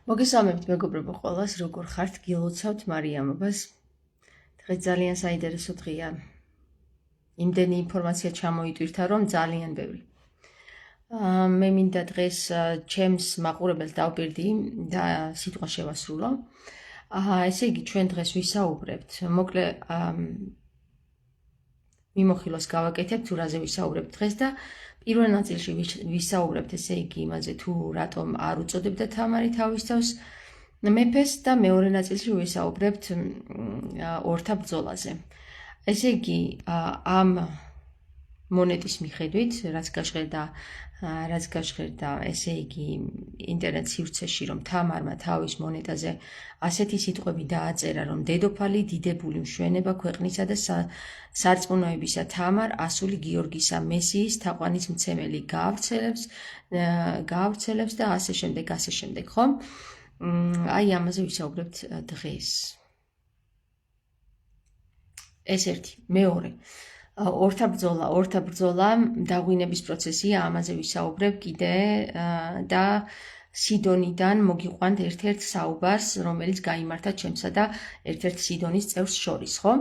მოგესალმებით მეგობრებო ყველას, როგორ ხართ? გილოცავთ მარიამობას. დღეს ძალიან საინტერესო დღეა. იმდენი ინფორმაცია ჩამოიტვირთა, რომ ძალიან ბევრი. მე მინდა დღეს ჩემს მაყურებელს დავპირდი და სიტყვა შევასრულო. ესე იგი, ჩვენ დღეს ვისაუბრებთ, მოკლე მიმოხილვას გავაკეთებთ, თუ რაზე ვისაუბრებთ დღეს და პირველ ნაწილში ვისაუბრებთ, ესე იგი, იმაზე თუ რატომ არ უწოდებდა თამარი თავის თავს მეფეს და მეორე ნაწილში ვისაუბრებთ ორთა ბრძოლაზე. ესე იგი, ამ მონეტის მიხედვით, რაც გაჟღერდა, ესე იგი, ინტერნეტ სივრცეში, რომ თამარმა თავის მონეტაზე ასეთი სიტყვები დააწერა, რომ დედოფალი დიდებული მშვენება ქვეყნისა და სარწმუნოებისა თამარ ასული გიორგისა მესიის თაყვანისმცემელი გაავრცელებს და ასე შემდეგ, ხო? აი ამაზე ვისაუბრებთ დღეს. ეს ერთი, მეორე. ორთა ბრძოლა დაღვინების პროცესია, ამაზე ვისაუბრებ კიდე და სიდონიდან მოგიყვანთ ერთ-ერთ საუბარს, რომელიც გაიმართა ჩემსა და ერთ-ერთ სიდონის წევრს შორის, ხო?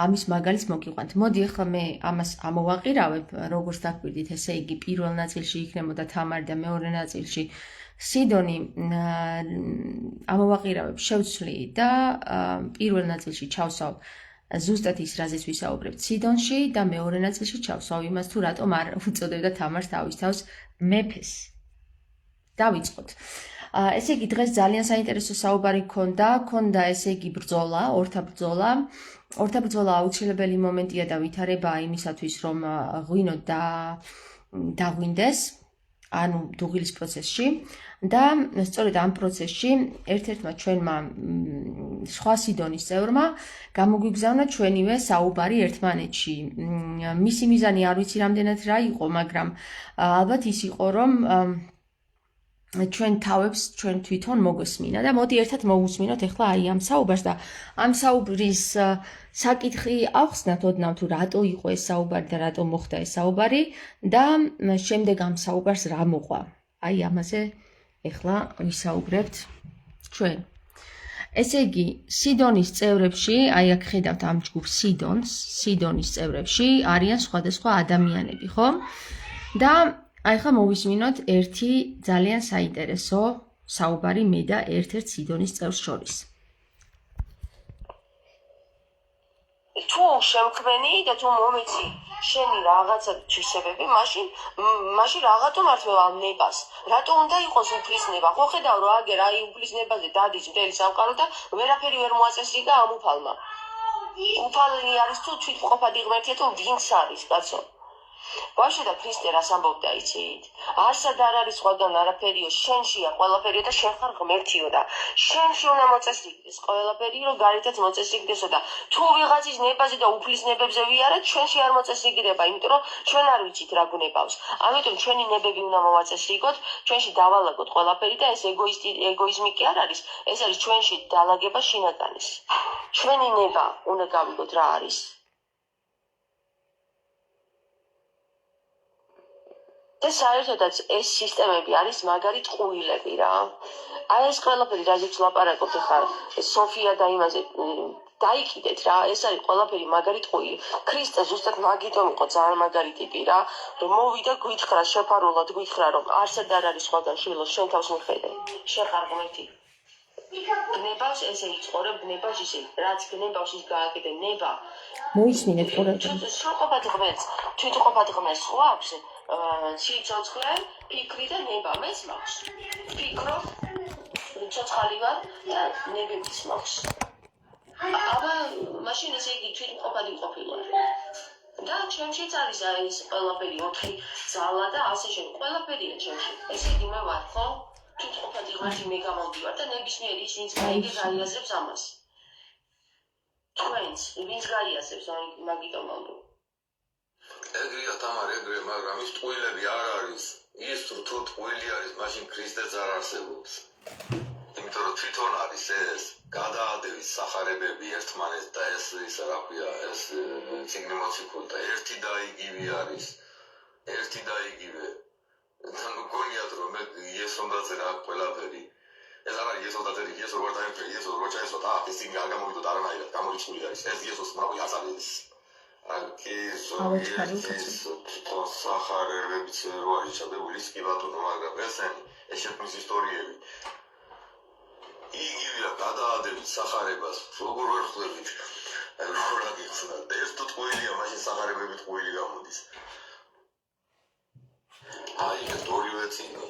ამის მაგალითს მოგიყვანთ. მოდი ახლა მე ამას ამოვაყირავებ, როგორც დაგვირდით, ესე იგი, პირველ ნაწილში იქნებოდა თამარი და მეორე ნაწილში სიდონი ამოვაყირავებ, შევცვლი და პირველ ნაწილში ჩავსავ ზუსტად ის, რაზეც ვისაუბრებთ სიდონში და მეორე ნაწილში ჩავსავ იმას, თუ რატომ არ უწოდებდა თამარს თავის თავს მეფეს. დავიწყოთ. ესე იგი, დღეს ძალიან საინტერესო საუბარი ქონდა ესე იგი ბრძოლა, ორთა ბრძოლა აუცილებელი მომენტია და ვითარებაა იმისათვის, რომ ღვინო დაღვინდეს, ანუ დუღილის პროცესში და სწორედ ამ პროცესში ერთ-ერთმა ჩვენმა სხვა სიდონის წევრმა გამოგვიგზავნა ჩვენივე საუბარი ერთმანეთში. მისი მიზანი არ ვიცი რამდენად რა იყო, მაგრამ ალბათ ის იყო, რომ ჩვენ თავებს ჩვენ თვითონ მოგესმინა და მოდი ერთად მოვუსმინოთ ახლა აი ამ საუბარს და ამ საუბრის საკითხი ავხსნათ ოდნავ თუ რატო იყო ეს საუბარი და რატო მოხდა ეს საუბარი და შემდეგ ამ საუბარს რა მოყვა. აი ამაზე ახლა ვისაუბრებთ ჩვენ. ესე იგი, სიდონის წევრებში, აი აქ ხედავთ ამ ჯგუფ სიდონის წევრებში არიან სხვადასხვა ადამიანები, ხო? და აი ხა მოვისმინოთ ერთი ძალიან საინტერესო საუბარი მე და ერთ-ერთ სიდონის წევრს შორის. თუ შემქმენი და თუ მომიცი შენი რაღაცა თვისებები, მაშინ რაღაცა მართლა ნებას. რატო უნდა იყოს უფლისნება? ხო ხედავ რა აგერ აი უფლისნებაზე დადის მთელი სამყარო და ვერაფერი ვერ მოაწესრიგა ამ უფალმა. უფალი არის თუ თვითმყოფადი ღმერთია თუ ვინც არის, კაცო? ბავშვი და ქრისტე რას ამბობდა იცით? არსად არ არის სხვაგან არაფერიო, შენშია ყველაფერია და შენ ხარ ღმერთიო და შენში უნდა მოწესრიგდეს ყველაფერი, რომ გარეთაც მოწესრიგდესო და თუ ვიღაცის ნებაზე და უფლის ნებებზე ვიარეთ, ჩვენში არ მოწესრიგდება, იმიტომ რომ ჩვენ არ ვიცით რა გუნებავს. ამიტომ ჩვენი ნებები უნდა მოვაწესრიგოთ, ჩვენში დავალაგოთ ყველაფერი და ეს ეგოიზმი კი არ არის, ეს არის ჩვენში დალაგება შინაგანის. ჩვენი ნება უნდა გავიგოთ რა არის. და საერთოდაც ეს სისტემები არის მაგარი ტყუილები რა. აი ეს ყველაფერი რაზეც ვლაპარაკობთ ხარ, სოფია და იმაზე დაიკიდეთ რა, ეს არის ყველაფერი მაგარი ტყუილი. ქრისტე ზუსტად მაგიტომ იყო ძალიან მაგარი ტიპი რა, რომ მოვიდა გვითხრა შეფარულად გვითხრა რომ არსად არ არის სხვაგან შვილო, შენ თავს მიხედე, შენ ხარ ღმერთი. გნებავს ესე იწყორებ, გნებავს ისე, რაც გნებავს ის გააკეთე, ნება. მოისმინეთ ყურადღება. სრულყოფად ღმერთს, თვითმყოფად ღმერთს ხო აქვს? ცოცხლე, ფიქრი და ნება მეც მაქვს. ფიქრობ, ცოცხალი ვარ და ნებებიც მაქვს. აბა, მაშინ ესე იგი თვითმყოფადი ყოფილა. და ჩემშიც არის ეს ყველაფერი, ოთხი ძალა და ასე შემდეგ. ყველაფერია ჩემში. ესე იგი მე ვარ, ხო? თვითმყოფადი ღმერთი მე გამოვდივარ და ნებისმიერი ის ვინც გაიაზრებს ამას. თქვენც, ვინც გაიაზრებს მაგიტომ ამბობ. ეგრეა თამარი, ეგრე, მაგრამ ის ტყუილები არ არის. ის თუ ტყუილი არის, მაშინ ქრისტეც არ არსებობს. იმიტომ რომ თვითონ არის ეს გადაადევის სახარებები ერთმანეთს და ეს რა ქვია, ეს ციგნი მოციქული და ერთი და იგივე არის. ერთი და იგივე. თან მგონიათ რომ ეს უნდა წერა ყველაფერი. ეს არ არის იესოს დაწერილი, იესო როგორ დაერქვია, იესო როგორ ჩაესვათ, ეს წინი არ გამოვიდოდ არანაირად, გამოიწვული არის. ეს იესოს მრავალი აზარია. სახარებიც რო არის ჩადებული ის კი ბატონო, მაგრამ ეს შექმნის ისტორიები. იგივეა გადაადებით სახარებას, როგორ ვერ ხვდებით. როგორ აგიხსნა, ეს თუ ტყუილია, მაშინ სახარებებით ტყუილი გამოდის. აი ეს ორივე წინო.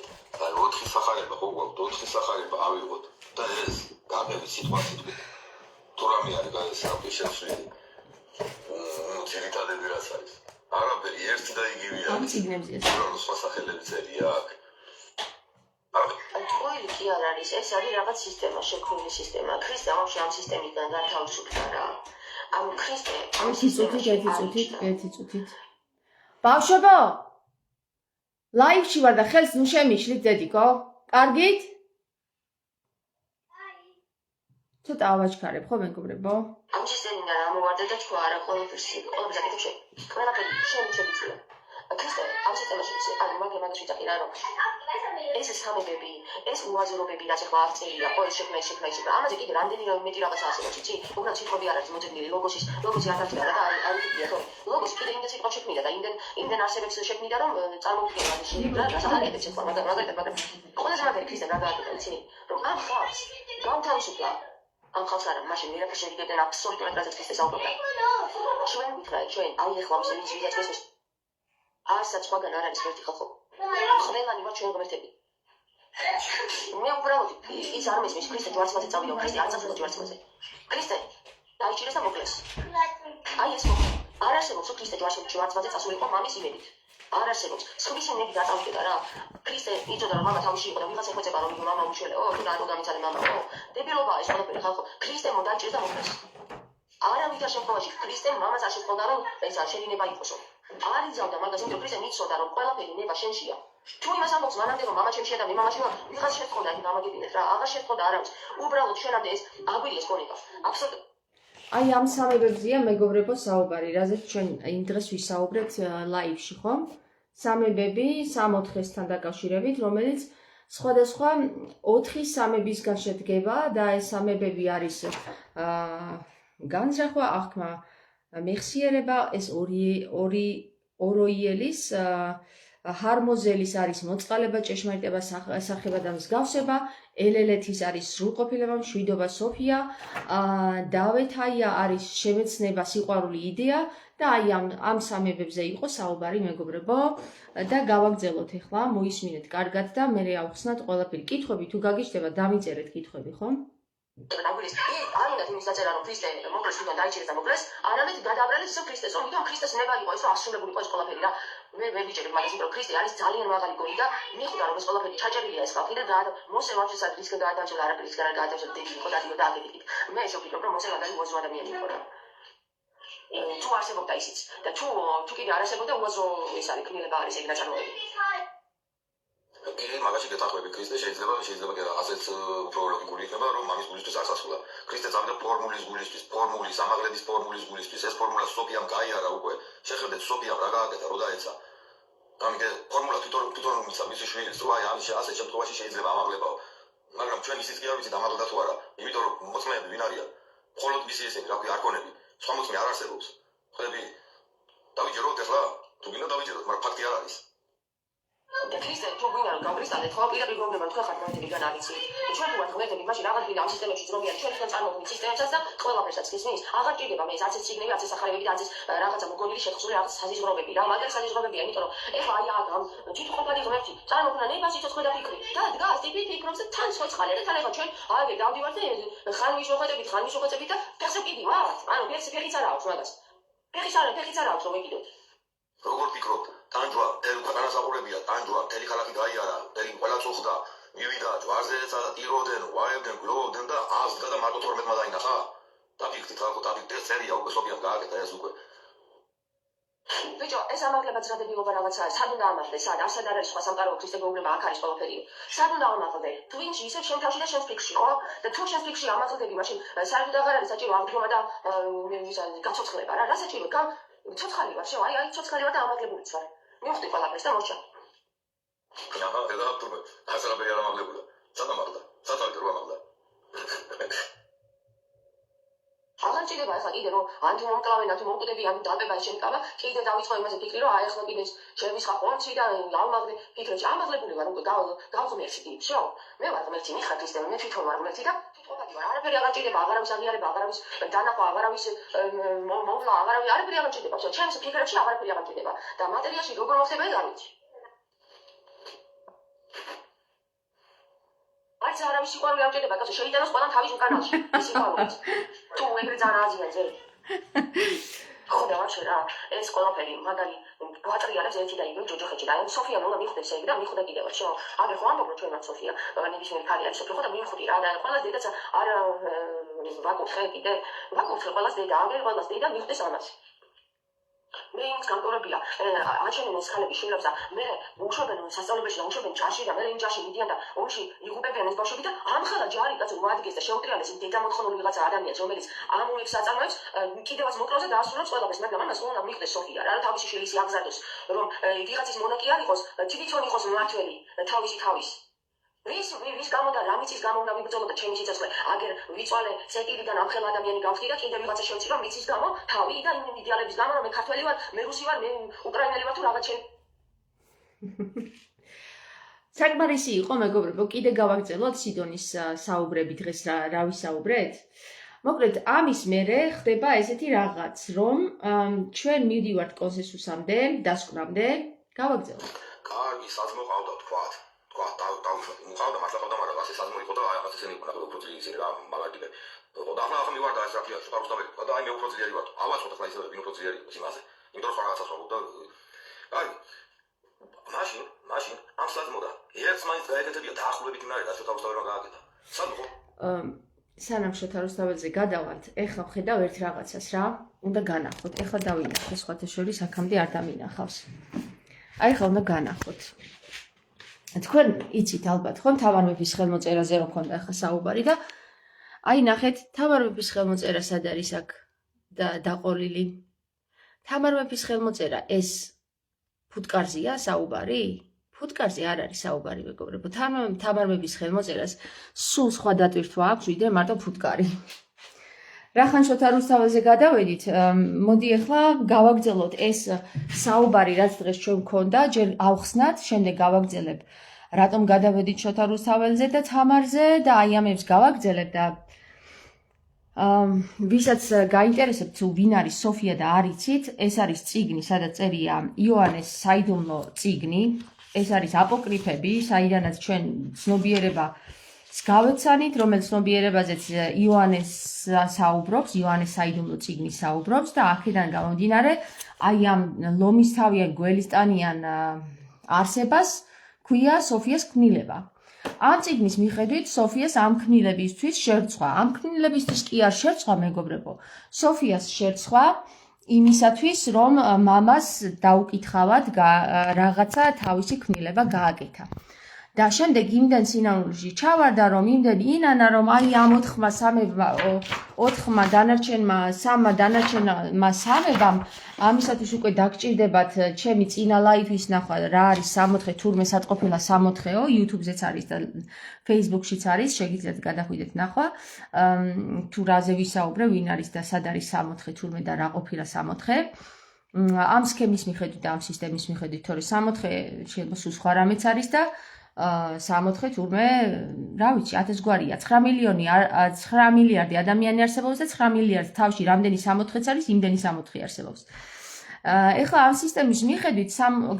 აი 4 სახარება ხო გვაქვს, 4 სახარება ავიღოთ და ეს გამები სიტყვა. თუ რამე არის გაესწრაფი შეცვლილი. ძირითადები რაც არის. არაფერი ერთი და იგივეა. ამ ციგნებზე ეს. სხვა სახელები წერია აქ. ტყუილი კი არ არის, ეს არის რაღაც სისტემა, შექმნილი სისტემა. ქრისტე ამ სისტემიდან გათავისუფლდა რა. ამ ქრისტე ერთი წუთით. ბავშვებო! ლაივში ვარ და ხელს ნუ შემიშლით დედიკო? კარგით? ცოტა ავაჩქარებ ხო მეგობრებო? ამ სისტემიდან ამოვარდა და თქვა არა ყველაფერს აკეთებ ყველაფერი შენი შეგვიძლია. ქრისტე ამ სისტემაში ანუ მაგაში წახირა რომ ეს სამებები, ეს უაზრობები რაც ახლა აღწერია, ყოველ შექმნა ამაზე კიდე რამდენი მეტი რაღაცა არსებობს, იცი? უბრალოდ სიტყვები არ არის მოძებნილი, ლოგოსი არ დარჩა და არის ხო? ლოგოსი კიდე იმდენ სიტყვა შექმნიდა და იმდენ არსებებს შექმნიდა რომ წარმოვიდგინე რა შეიძლება რა საკეთებს სიტყვა, მაგრამ ყველაზე მაგარი ქრისტე რა გააკეთა, იცი? რომ ამ ხალხს გამთავისუფლა ამ ხალხს არა, მაშინ ვერაფერს შეგიძლია აბსოლუტურად რაზეც ქრისტე საუბრობდა. ჩვენ ვიქნათ, ჩვენ აი ახლა ვიზაც ეს არსაც სხვაგან არ არის ერთი ხალხო. ყველანი ვარ ჩვენ ღმერთები. მე უბრალოდ ის არ მესმის ქრისტე ჯვარცმაზე წავიდა, ქრისტე არ წავიდა ჯვარცმაზე. ქრისტე დაიჭირეს და მოკლეს. აი ეს მოკლე. არ არსებობს ქრისტე ჯვარცმაზე წასულიყო მამის იმედით. არ არსებობს. სხვის იმედით დაწავდა რა. ქრისტე იწოდა რომ მამა თავში იყო და ვიღაც ეხვეწება რომ მამა უშველეო, თუ რა გამიცალე მამაო. დებილობაა ეს ყველაფერი ხალხო. ქრისტე დაიჭირეს და მოკლეს. არავითარ შემთხვევაში ქრისტემ მამას არ შეხვდა რომ ეს არ შეიძლება იყოსო. არ იზავდა მაგას, იმიტომ ქრისტე მიცოდა რომ ყველაფერი ნება შენშია. თუ იმას ამბობს მანამდე რომ მამა ჩემშია და მე მამაშია, ვიღაც შეწყდა იქ გამაგებინეთ რა, აღარ შეწყდა არავის. უბრალოდ შენამდე ეს აგვირიეს გონება. აბსოლუტურად. აი ამ სამებებზია მეგობრებო საუბარი, რაზეც ჩვენ იმ დღეს ვისაუბრეთ ლაივში, ხო? სამებები 3-4-ესთან დაკავშირებით, რომელიც სხვადასხვა 4 სამებისგან შედგება და ეს სამებები არის განზრახვა, აღქმა, მეხსიერება, ეს ოროიელის, ჰარმოზელის არის მოწყალება, ჭეშმარიტება, სახება და მსგავსება, ელელეთის არის სრულყოფილება, მშვიდობა, სოფია, დავეთაია არის შემეცნება, სიყვარული, იდეა და აი ამ სამებებზე იყო საუბარი მეგობრებო და გავაგზავნოთ ახლა, მოისმინეთ კარგად და მე ავხსნათ ყველაფერი. კითხვები თუ გაგიჩნდება, დამიწერეთ კითხვები, ხო? არ უნდა იმის დაწერა რომ ქრისტე მოკლეს თუნდაც დაიჭირეს და მოკლეს, არამედ გადააბრალეს ისო ქრისტეს, რომ თვითონ ქრისტეს ნება იყო ის რომ ასრულებული იყო ეს ყველაფერი რა. მე ვიჭერებ მაგას, რომ ქრისტე არის ძალიან მაღალი გონი და მიხვდა რომ ეს ყველაფერი ჩაჭერილია ეს ხალხი და მოსე ვარჩეს ადგილისგან გაადამჭირა, არაფერისგან გაადამჭირა, დედი იყო და დიოდა აგეთით. მე ესე ვფიქრობ რომ მოსე გადაი უაზრო ადამიანი იყო რა. თუ არსებობდა ისიც და თუ კიდე არ არსებობდა უაზრო ეს არის ქმნილება არის ეგ ნაწარმოები. კიდე მაგაში გეთახვები ქრისტე შეიძლება ასეც უფრო ლოგიკური იქნება რომ მამის გულისთვის არ სასულა. ქრისტე წავიდა ფორმულის გულისთვის, ფორმულის ამაღლების ფორმულის გულისთვის. ეს ფორმულა სოფიამ გაიარა უკვე. შეხედეთ სოფიამ რა გააკეთა, რო დაეცა. ამიტომ ფორმულა თვითონ მისცა მისი შვილს, რომ აი ამის ასე შემთხვევაში შეიძლება ამაღლებაო. მაგრამ ჩვენ ისიც კი არ ვიცით ამაღლდა თუ არა. იმიტომ რომ მოწმეები ვინ არიან? მხოლოდ მისი ესენი, რა ქვია, არქონები. სხვა მოწმე არ არსებობს. ხვდები? დავიჯეროთ ახლა, თუ გინდა დავიჯეროთ, მაგრამ ფაქტი არ არის. და ქრისტე თუ გვინდა რომ გავგრისტალეთ, ხო პირდაპირ გონდება თქვენ ხართ ღმერთებიდან არიცით. ჩვენ თუ ვართ ღმერთები, მაშინ რაღაც გინდა ამ სისტემებში ძრომიან, ჩვენ თვითონ წარმოვიდგინეთ სისტემებსაც და ყველაფერსაც ისმის. აღარ ჭირდება მე არც ეს ციგნები, არც ეს სახარებები და არც ეს რაღაცა მოგონილი შეხსული რაღაც საზიზღრობები რა. მაგარი საზიზღრობებია, იმიტომ რომ ეხლა აი ამ თვითმყოფადი ღმერთი წარმოვიდგინა ნება სიცოცხლე და ფიქრი. და დგას ტიპი ფიქრობს და თან ცოცხალი და თან ეხლა ჩვენ აი დავდივართ და ხანვის მოხეწებით და ფეხზე კიდი ვართ. ანუ ფეხიც არ აქვს მაგას. ფეხიც არ აქვს რომ ვეკიდოთ. როგორ ფიქრობთ? ტანჯვა, თელი ქვეყანა საყურებია, ტანჯვა, თელი ქალაქი გაიარა, თელი ყველა წუხდა, მივიდა ჯვარზე ეცა, ტიროდნენ, ვაებდნენ, გლოვდნენ და აზდა და მარტო 12-მა დაინახა. დაფიქრდით ხალხო, დაფიქრდით წერია უკვე სოფიამ გააკეთა ეს უკვე. ბიჭო, ეს ამაღლება ძრადებილობა რაღაცა არის. სად უნდა ამაღლდეს? სად არ არის სხვა სამყარო ქრისტე გეუბნება აქ არის ყველაფერი. სად უნდა ამაღლდე? twin-ში ისევ შენ თავში და შენ ფიქრში, ხო? და თუ შენ ფიქრში ამაღლდები, მაშინ საერთოდ აღარ არის საჭირო აღდგომა და გაცოცხლება რა. რა საჭირო? ცოცხალი ვარ, შევ, აი ცოცხალი ვარ და ამაღლებულიც ვარ. მივხვდი ყველაფერს და მოშა. ახლა და თურმე, ასრაბე არ ამაღლებულა. სად ამაღლდა? სად აღდგომა ჭირდება ახლა კიდე რომ ან თუ მომკლავენ ან თუ მომკვდები ან დალპება შემკავა კიდე დავიწყო იმაზე ფიქრი რომ აი ახლა კიდე შევისხა პონჩი და ალმაგდე ფიქრობ ამაღლებული ვარ უკვე გავღმერთი ვсё მე ვარ ღმერთი მიხარ ქრისტიანი მე თვითონ ვარ ღმერთი და თვითონადი ვარ არაფერი აღარ ჭირდება აღარავის აღიარება აღარავის დანახვა აღარავის მოვლა აღარავის არაფერი აღარ ჭირდება ვсё ჩემს ფიქრებში აღარაფერი აღარ ჭირდება და მატერიაში როგორ მოხდება ეს არ ვიცი არც არავის სიყვარული არ ჭირდება კაცო შეიტანოს ყველამ თავის უკანალში ის სიყვარულიც თუ ეგრე ძალიან აზია ძე ხო დავაჩერე რა ეს ყველაფერი მაგარი გვატრიალებს ერთი და იგივე ჯოჯოხეთში და აი სოფია უნდა მიხვდეს ეგ და მიხვდა კიდევ შო აგერ ხო ამბობ რომ ჩვენაც სოფია ნებისმიერი ქალი არის სოფია ხო და მიხვდი რა და ყველას დედაც არ ვაკურთხე კიდე ვაკურთხე ყველას დედა აგერ ყველას დედა მიხვდეს ამას მე იმის გამტორებია აჩვენენ ეს ხალები შვილებს და მე უშვებენ სასწავლებელში და უშვებენ ჯარში და მე იმ ჯარში მიდიან და ომში იღუპებიან ეს ბავშვები და ამხელა ჯარი კაცო მოადგეს და შეუტრიალეს იმ დედა მოთხოვნული ვიღაცა ადამიანს რომელიც ამულებს აწარმოებს კიდევაც მოკროზე დაასრულებს ყველაფერს მაგრამ ამას უნდა მიხვდეს სოფია რა თავისი შვილის აღზარდოს რომ ვიღაცის მონაკი არ იყოს თვითონ იყოს მმართველი თავისი ვის გამო და რა მიწის გამო უნდა ვიბრძოლო და ჩემი სიცოცხლე აგერ ვიწვალე წეტილიდან ამხელა ადამიანი გავხდი და კიდე ვიღაცა შევწირო მიწის გამო თავი და იმ იდეალების გამო რომ მე ქართველი ვარ მე რუსი ვარ მე უკრაინელი ვარ თუ რაღაც ჩემ საკმარისი იყო მეგობრებო კიდე გავაგრძელოთ სიდონის საუბრები დღეს რა ვისაუბრეთ მოკლედ ამის მერე ხდება ესეთი რაღაც რომ ჩვენ მივდივართ კონსენსუსამდე დასკვნამდე გავაგრძელოთ კარგი საზმო ყავდა თქვათ მუყავდა მართლა ყავდა მაგრამ ასე საზმო იყო და რაღაც ესენი იყო და უფრო ძლიერი ისინი რა მაგალითად და ახლა მივარდა ეს რაფია შეხარუსტაველი და აი მე უფრო ძლიერი ვარ ავაც ხო და ისე ვინ უფრო ძლიერი იყო იმაზე იმიტომ რომ რაღაცას ვაგობდა კარგი მაშინ ამ საზმოდა ერთს მაინც გაეკეთებია დაახლოებით იმარი და შეხარუსტაველი რა გააკეთა საზმო სანამ შოთარუსთაველზე გადავალთ ეხლა ვხედავ ერთ რაღაცას რა უნდა განახოთ ეხლა დავინახოთ სხვათა შორის აქამდე არ დამინახავს აი ეხლა უნდა განახოთ თქვენ იცით ალბათ ხო მთავარ მეფის ხელმოწერაზე რომ ხონდა ახლა საუბარი და აი ნახეთ მთავარ მეფის ხელმოწერა სად არის აქ და დაყოლილი მთავარ მეფის ხელმოწერა ეს ფუტკარზეა საუბარი ფუტკარზე არ არის საუბარი მეგობრებო მთავარ მეფის ხელმოწერას სულ სხვა დატვირთვა აქვს ვიდრე მარტო ფუტკარი რახან შოთარუსთაველზე გადავედით მოდი ახლა გავაგრძელოთ ეს საუბარი რაც დღეს ჩვენ გქონდა ჯერ ავხსნათ შემდეგ გავაგრძელებ რატომ გადავედით შოთარუსთაველზე და თამარზე და აი ამებს გავაგრძელებ და ვისაც გაინტერესებთ თუ ვინ არის სოფია და არ იცით ეს არის წიგნი სადაც წერია იოანეს საიდუმლო წიგნი ეს არის აპოკრიფები საიდანაც ჩვენ ცნობიერება გავეცანით, რომელ ცნობიერებაზეც იოანეს საუბრობს, იოანეს საიდუმლო წიგნი საუბრობს და აქედან გამომდინარე, აი ამ ლომისთავიან გველისტანიან არსებას ქვია სოფიას ქმნილება. ამ წიგნის მიხედვით სოფიას ამ ქმნილებისთვის შერწყვა, ამ ქმნილებისთვის კი არ შერწყვა მეგობრებო, სოფიას შერწყვა იმისათვის, რომ მამას დაუკითხავად რაღაცა თავისი ქმნილება გააკეთა. და შემდეგ იმდენ სინანულში ჩავარდა რომ იმდენ ინანა რომ აი ამ 4-მა დანარჩენმა 3-მა დანარჩენმა სამებამ ამისათვის უკვე დაგჭირდებათ ჩემი წინა ლაივის ნახვა რა არის 64 თურმე სატყოფილა 64-ო YouTube-ზეც არის და Facebook-შიც არის შეგიძლიათ გადახვიდეთ ნახვა თუ რაზე ვისაუბრე ვინ არის და სად არის 64 თურმე და რა ყოფილა 64 ამ სქემის მიხედვით და ამ სისტემის მიხედვით თორე 64 შეიძლება სულ სხვა რამეც არის და 64 თურმე, რა ვიცი, 1000 გვარია, 9 მილიარდი ადამიანი არსებობს და 9 მილიარდ თავში რამდენი 64-ც არის, იმდენი 64 არსებობს. ეხლა ამ სისტემის მიხედვით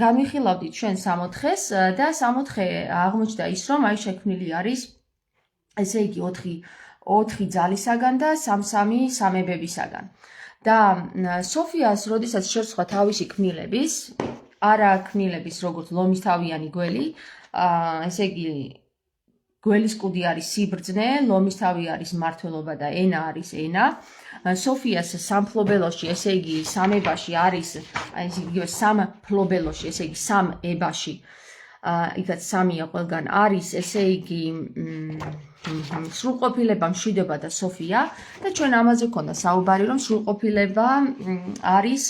განვიხილავდით ჩვენ 64-ს და 64 აღმოჩნდა ის, რომ აი შექმნილი არის, ესე იგი 4 ძალისაგან და 3 სამებებისაგან. და სოფიას, როდესაც შერწყვა თავისი ქმნილების, არა ქმნილების როგორც ლომისთავიანი გველი, ესე იგი გველის კუდი არის სიბრძნე, ლომისთავი არის მმართველობა და ენა არის ენა. სოფიას სამფლობელოში, ესე იგი სამებაში არის, ესე იგი სამფლობელოში, ესე იგი სამებაში, იქაც 3-ია ყველგან არის, ესე იგი სრულყოფილება, მშვიდობა და სოფია და ჩვენ ამაზე გქონდა საუბარი, რომ სრულყოფილება არის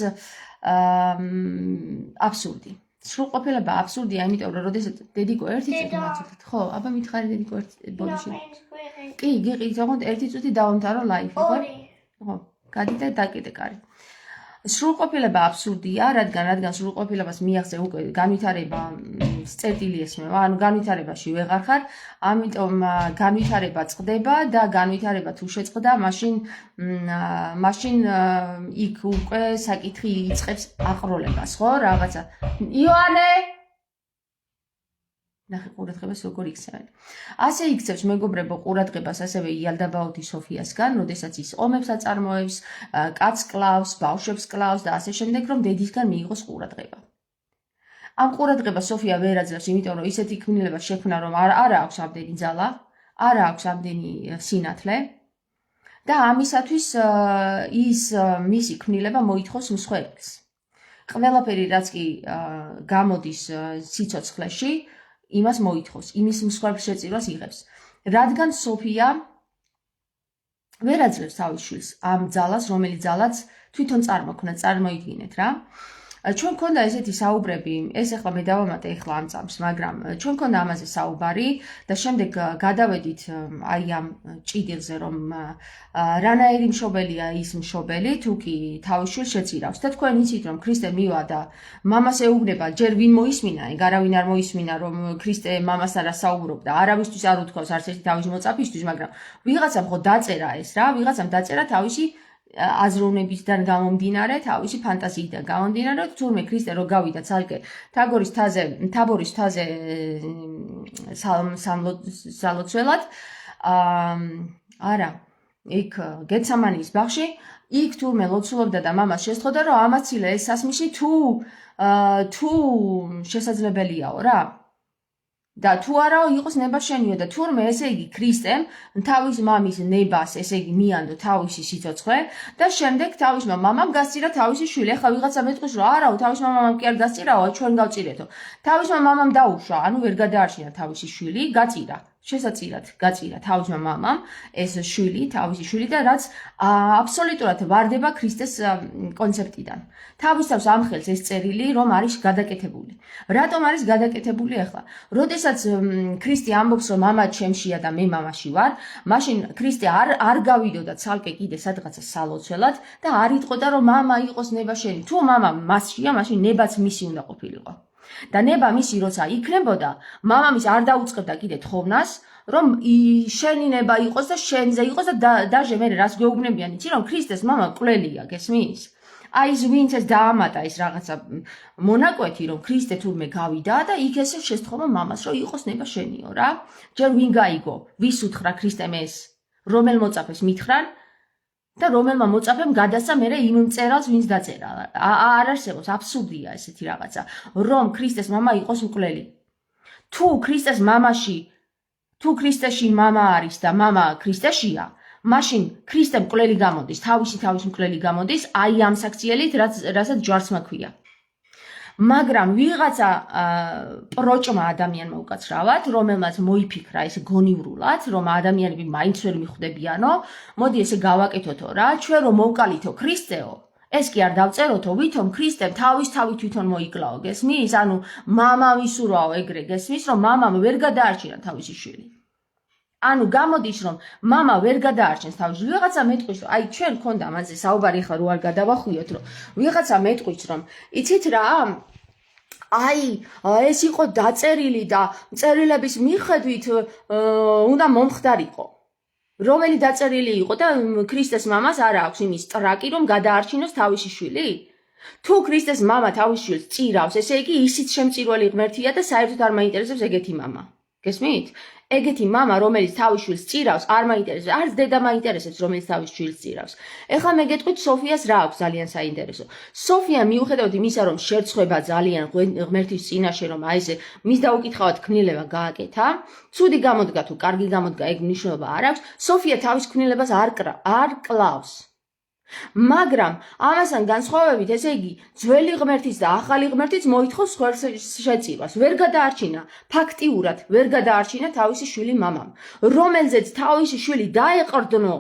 აბსურდი. სრულყოფილება აბსურდია, იმიტომ რომ როდესაც დედიკო ერთი წუთი მაცოდეთ, ხო, აბა მითხარი დედიკო ერთი ბოლოში. კი, გიყიდით, ოღონდ ერთი წუთი დავამთავრო ლაივი, ხო? ხო, გადი და დაკიდე კარი. სრულყოფილება აბსურდია, რადგან სრულყოფილებას მიაღწევ უკვე განვითარება წერტილი ესმევა, ანუ განვითარებაში ვეღარ ხარ, ამიტომ განვითარება წყდება და განვითარება თუ შეწყდა, მაშინ იქ უკვე საკითხი იწყებს აყროლებას, ხო? რაღაცა. ივანე ნახე ყურადღებას როგორ იქცევენ. ასე იქცევს მეგობრებო ყურადღებას ასევე იალდაბაოთი სოფიასგან, როდესაც ის ომებს აწარმოებს, კაცს კლავს, ბავშვებს კლავს და ასე შემდეგ, რომ დედისგან მიიღოს ყურადღება. ამ ყურადღებას სოფია ვერ აძლევს, იმიტომ რომ ისეთი ქმნილება შექმნა, რომ არა აქვს ამდენი ძალა, არა აქვს ამდენი სინათლე და ამისათვის ის მისი ქმნილება მოითხოვს მსხვერპლს. ყველაფერი რაც კი გამოდის სიცოცხლეში იმას მოითხოვს, იმის მსხვერპლ შეწირვას იღებს. რადგან სოფია ვერ აძლევს თავის შვილს ამ ძალას, რომელიც ძალაც თვითონ წარმოქმნა, წარმოიდგინეთ რა. ჩვენ მქონდა ესეთი საუბრები, ეს ახლა მე დავამატე ახლა ამ წამს, მაგრამ ჩვენ მქონდა ამაზე საუბარი და შემდეგ გადავედით აი ამ ჭიდილზე, რომ რანაირი მშობელია ის მშობელი, თუ კი თავის შვილს შეწირავს. და თქვენ იცით, რომ ქრისტე მივა და მამას ეუბნება, ჯერ ვინ მოისმინა, ეგ არავინ არ მოისმინა, რომ ქრისტე მამას არა საუბრობდა, არავისთვის არ უთქვავს არც ერთი თავის მოწაფისთვის, მაგრამ ვიღაცამ ხო დაწერა ეს რა, ვიღაცამ დაწერა თავისი აზროვნებისგან გამომდინარე, თავისი ფანტაზიიდან გამომდინარე, თურმე ქრისტე რო გავიდა ცალკე თაბორის მთაზე სალოცველად, არა, იქ გეცამანის ბაღში, იქ თურმე ლოცულობდა და მამას შესთხოვდა, რომ ამაცილა ეს სასმისი თუ შესაძლებელიაო რა. და თუ არა იყოს ნება შენიო და თურმე ესე იგი ქრისტემ თავის მამის ნებას ესე იგი მიანდო თავისი სიცოცხლე და შემდეგ თავისმა მამამ გასწირა თავისი შვილი. ახლა ვიღაცა მეტყვის რომ არაო თავისმა მამამ კი არ დასწირაო, ჩვენ გავწირეთო. თავისმა მამამ დაუშვა, ანუ ვერ გადაარჩინა თავისი შვილი, გაწირა. შესაწირად გაწირა თავისმა მამამ ეს თავისი შვილი და რაც აბსოლუტურად ვარდება ქრისტეს კონცეპტიდან. თავისთავად ამ ხელს ეს წერილი რომ არის გადაკეთებული. რატომ არის გადაკეთებული ახლა? როდესაც ქრისტე ამბობს რომ მამა ჩემშია და მე მამაში ვარ, მაშინ ქრისტე არ გავიდოდა ცალკე კიდე სადღაცა სალოცველად და არ იტყოდა რომ მამა იყოს ნება შენი. თუ მამა მასშია, მაშინ ნებაც მისი უნდა ყოფილიყო. და ნება მისი როცა იქნებოდა, მამამის არ დაუწყებდა კიდე თხოვნას, რომ შენი ნება იყოს და შენზე იყოს და დაჟე მე რას გეუბნებიან, იცი რომ ქრისტეს მამა მკვლელია, გესმის? აი ეს ვინც ეს დაამატა ეს რაღაცა მონაკვეთი, რომ ქრისტე თურმე გავიდა და იქ ესე შესთხოვა მამას, რომ იყოს ნება შენიო რა. ჯერ ვინ გაიგო, ვის უთხრა ქრისტემ ეს, რომელ მოწაფეს მითხრან და რომელმა მოწაფემ გადასცა მერე იმ მწერალს ვინც დაწერა. არ არსებობს, აბსურდია ესეთი რაღაცა, რომ ქრისტეს მამა იყოს მკვლელი. თუ ქრისტეში მამა არის და მამა ქრისტეშია, მაშინ ქრისტე მკვლელი გამოდის, თავის მკვლელი გამოდის, აი ამ საქციელით, რასაც ჯვარცმა ქვია. მაგრამ ვიღაცა პროჭმა ადამიანმა უკაცრავად, რომელმაც მოიფიქრა ეს გონივრულად, რომ ადამიანები მაინც ვერ მიხვდებიანო, მოდი ესე გავაკეთოთო რა, ჩვენ რომ მოვკალითო ქრისტეო, ეს კი არ დავწეროთო, ვითომ ქრისტემ თავი თვითონ მოიკლაო, გესმის? ანუ მამა ვისურვაო ეგრე, გესმის, რომ მამამ ვერ გადაარჩინა თავისი შვილი. ანუ გამოდის რომ მამა ვერ გადაარჩენს თავის შვილს. ვიღაცა მეტყვის რომ აი ჩვენ გქონდა ამაზე საუბარი, ახლა რო არ გადავახვიოთ, რომ ვიღაცა მეტყვის რომ იცით რა, აი ეს იყო დაწერილი და წერილების მიხედვით უნდა მომხდარიყო. რომელი დაწერილი იყო და ქრისტეს მამას არ აქვს იმის ტრაკი რომ გადაარჩინოს თავისი შვილი? თუ ქრისტეს მამა თავის შვილს წირავს, ესე იგი ისიც შემწირველი ღმერთია და საერთოდ არ მაინტერესებს ეგეთი მამა. გესმით? ეგეთი მამა, რომელიც თავის შვილს წირავს, არ მაინტერესებს, არც დედა მაინტერესებს, რომელიც თავის შვილს წირავს. ეხლა მე გეტყვით, სოფიას რა აქვს ძალიან საინტერესო. სოფია მიუხედავად იმისა, რომ შერცხვება ძალიან ღმერთის წინაშე, რომ აი ესე მის დაუკითხავად ქმნილება გააკეთა, ცუდი გამოდგა თუ კარგი გამოდგა, ეგ მნიშვნელობა არ აქვს. სოფია თავის ქმნილებას არ კლავს. მაგრამ ამასთან განსხვავებით, ესე იგი, ძველი ღმერთიც და ახალი ღმერთიც მოითხოვს ხერხს შეწირვას. ვერ გადაარჩინა, ფაქტიურად ვერ გადაარჩინა თავისი შვილი მამამ, რომელზეც თავისი შვილი დაეყრდნო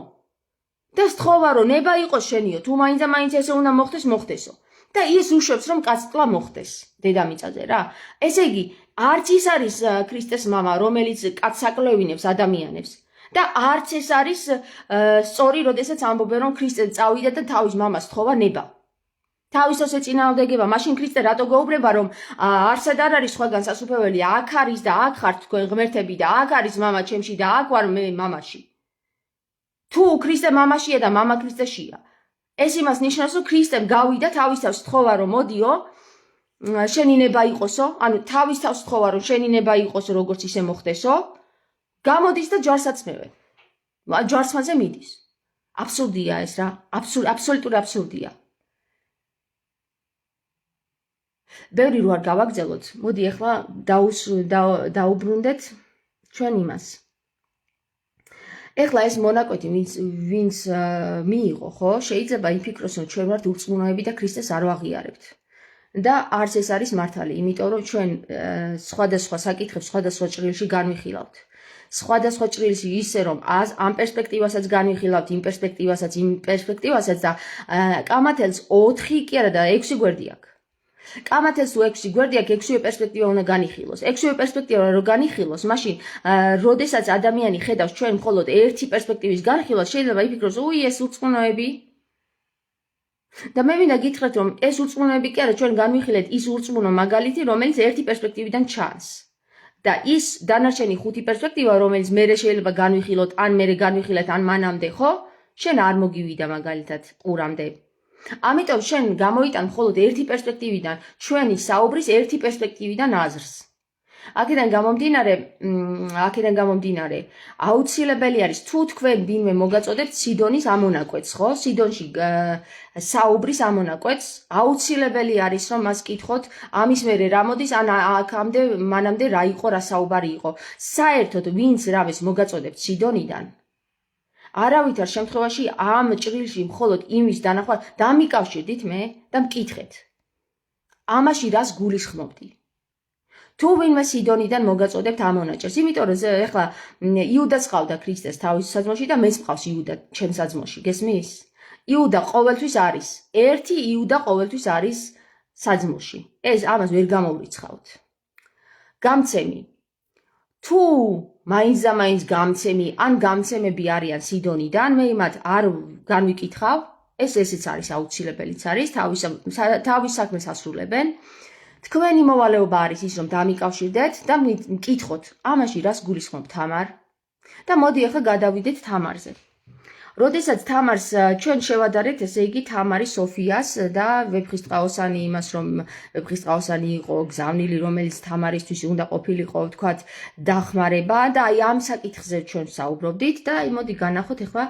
და სთხოვა რომ ნება იყოს შენიო, თუ მაინც ესე უნდა მოხდესო. და ის უშვებს რომ კაცკლა მოხდეს დედამიწაზე რა. ესე იგი, არც ის არის ქრისტეს მამა, რომელიც კაცს აკლევინებს ადამიანებს. და არც ეს არის სწორი, როდესაც ამბობენ, რომ ქრისტე წავიდა და თავის მამას თხოვა ნება. თავისას ეწინააღმდეგება, მაშინ ქრისტე რატო გაუბრება, რომ არსად არ არის სხვაგან სასუფეველი, აქ არის და აქ ხართ თქვენ ღმერთები და აქ არის მამა ჩემში და აქ ვარ მე მამაში. თუ ქრისტე მამაშია და მამა ქრისტეშია, ეს იმას ნიშნავს, რომ ქრისტემ გავიდა თავის თავს თხოვა, რომ მოდიო, შენი ნება იყოსო, ანუ თავის თავს თხოვა, რომ შენი ნება იყოსო, როგორც ისე მოხდესო, გამოდის და ჯვარსაცმევენ. ჯვარსმაზე მიდის. აბსურდია ეს რა, აბსოლუტური აბსურდია. ბევრი რო არ გავაგზავნოთ, მოდი ახლა დაუბრუნდეთ ჩვენ იმას. ეხლა ეს მონაკვეთი ვინც მიიღო, ხო, შეიძლება იფიქროს, რომ ჩვენ ვართ ურწმუნოები და ქრისტეს არ ვაღიარებთ. და არც ეს არის მართალი, იმიტომ რომ ჩვენ სხვადასხვა საკითხებს სხვადასხვა ჭრილში განვიხილავთ. სხვადასხვა ჭრილში ისე რომ ამ პერსპექტივასაც განვიხილავთ, იმ პერსპექტივასაც და კამათელს 4 კი არა და 6 გვერდი აქვს. კამათელს 6 გვერდი აქვს, 6 პერსპექტივა უნდა განიხილოს. 6 პერსპექტივა რო განიხილოს, მაშინ როდესაც ადამიანი ხედავს ჩვენ მხოლოდ ერთი პერსპექტივის განხილვას, შეიძლება იფიქროს, უი ეს ურწმუნოები. და მე მინდა გითხრათ, რომ ეს ურწმუნოები კი არა, ჩვენ განვიხილეთ ის ურწმუნო მაგალითი, რომელიც ერთი პერსპექტივიდან ჩანს. და ის დანარჩენი 5 პერსპექტივა, რომელიც მე შეიძლება განვიხილოთ, ან მე განვიხილეთ, ან მანამდე, ხო? შენ არ მოგივიდა მაგალითად ყურამდე. ამიტომ შენ გამოიტან მხოლოდ ერთი პერსპექტივიდან ჩვენი საუბრის ერთი პერსპექტივიდან აზრს. აქედან გამომდინარე, აუცილებელი არის თუ თქვენ ვინმე მოგაწოდებთ სიდონის ამონაკვეთს, ხო? სიდონში საუბრის ამონაკვეთს, აუცილებელი არის რომ მას კითხოთ, ამის მერე რა მოდის, ან აქამდე მანამდე რა იყო, რა საუბარი იყო. საერთოდ ვინც რამეს მოგაწოდებთ სიდონიდან არავითარ შემთხვევაში ამ ჭრილში მხოლოდ იმის დანახვა დამიკავშირდით მე და მკითხეთ. ამაში რას გულისხმობდი? თუ ვინმე სიდონიდან მოგაწოდებთ ამონაჭერს, იმიტომ რომ ეხლა იუდას ყავდა ქრისტეს თავის საძმოში და მეც მყავს იუდა ჩემს საძმოში, გესმის? იუდა ყოველთვის არის, ერთი იუდა ყოველთვის არის საძმოში. ეს ამას ვერ გამოვრიცხავთ. გამცემი. თუ მაინც და მაინც გამცემი ან გამცემები არიან სიდონიდან, მე იმათ არ განვიკითხავ, ესეც არის აუცილებელიც არის, თავის საქმეს ასრულებენ. თქვენი მოვალეობა არის ის, რომ დამიკავშირდეთ და მკითხოთ, ამაში რას გულისხმობ თამარ? და მოდი ახლა გადავიდეთ თამარზე. როდესაც თამარს ჩვენ შევადარეთ, ესე იგი თამარი სოფიას და ვეფხისტყაოსანი იმას, რომ ვეფხისტყაოსანი იყო გზავნილი, რომელიც თამარისთვის უნდა ყოფილიყო, ვთქვათ, დახმარება და აი ამ საკითხზე ჩვენ საუბრობდით და მოდი განახოთ ახლა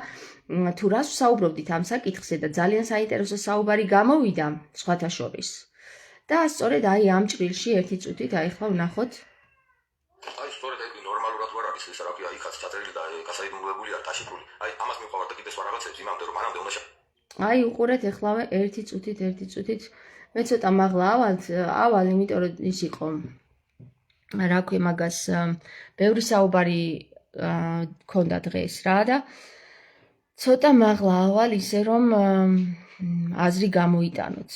თუ რას საუბრობდით ამ საკითხზე და ძალიან საინტერესო საუბარი გამოვიდა სხვათა შორის. და სწორედ აი ამ ჭრილში ერთი წუთით აი ახლა ვნახოთ. აი სწორედ ეგ ნორმალურად ვარ არის ეს რა ქვია, იქაც ჩაწერილი და გასაიდუმლოებულია დაშიფრული. აი ამას მიყვარდა კიდე სხვა რაღაცებს იმამდე რომ მანამდე უნდა აი უყურეთ ეხლავე ერთი წუთით მე ცოტა მაღლა ავალ, იმიტომ რომ ის იყო რა ქვია მაგას ბევრი საუბარი ქონდა დღეს რა და ცოტა მაღლა ავალ ისე რომ აზრი გამოიტანოთ.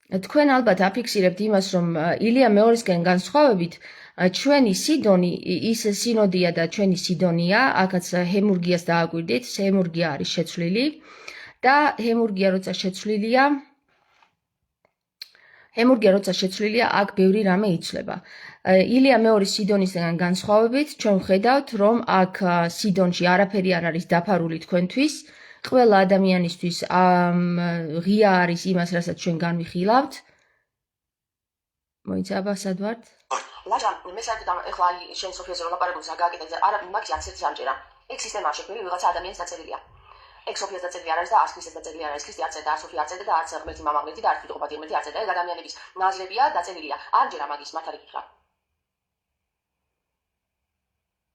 თქვენ ალბათ აფიქსირებთ იმას, რომ ილია მეორისკენ განსხვავებით ჩვენი სიდონი ის სინოდია და ჩვენი სიდონია, აქაც ჰემურგიას დააკვირდით, ჰემურგია არის შეცვლილი და ჰემურგია როცა შეცვლილია, აქ ბევრი რამე იცვლება. ილია მეორის სიდონისგან განსხვავებით, ჩვენ ვხედავთ, რომ აქ სიდონში არაფერი არ არის დაფარული თქვენთვის. ყველა ადამიანისთვის ღია არის იმას, რასაც ჩვენ განვიხილავთ. მოიცაბა სად ვართ? ლაჟან, მე საერთოდ ეხლა შენ სოფიაზე რომ ლაპარაკობ ზაგააკეთა არა მაგის არცერთი სამჭირა. ეგ სისტემაა შექმნილი ვიღაცა ადამიანის დაწერილია. ეგ სოფიას დაწერილი არ არის და არც ქრისტეს დაწერილი არ არის. ქრისტე არ წერდა, არც სოფია არ წერდა და არც ღმერთი მამა ღმერთი და არც ფიტოყობადი ღმერთი არ წერდა. ეგ ადამიანების ნაზრებია დაწერილია. არ ჯერა მაგის მართალი გითხრა.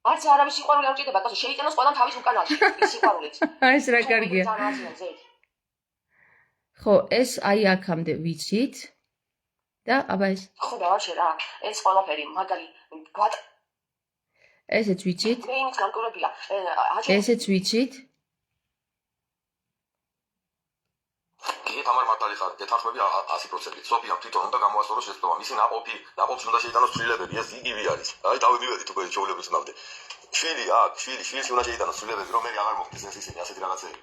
არც არავის სიყვარული არ ჭირდება, კაცო, შეიტანოს ყველამ თავის უკანალში, ის სიყვარულიც. აი ეს რა კარგია. ხო, ეს აი აქამდე ვიცით. და აბა ეს. ხო, დავარჩე რა. ეს ყველაფერი მაგალი ესეც ვიცით. მე იმით განკურებია. ესეც ვიცით. კი, თამარ მართალი ხარ, გეთანხმები 100%. სოფიამ თვითონ უნდა გამოასწოროს შეცდომა. მისი ნაყოფში უნდა შეიტანოს ცვლილებები, ეს იგივე არის. აი დავიდივედით უკვე ჩვეულებრივ ნამდე. შვილი აქ, შვილში უნდა შეიტანოს ცვლილებები, რომ მე აღარ მოხდეს ეს ისინი ასეთი რაღაცები.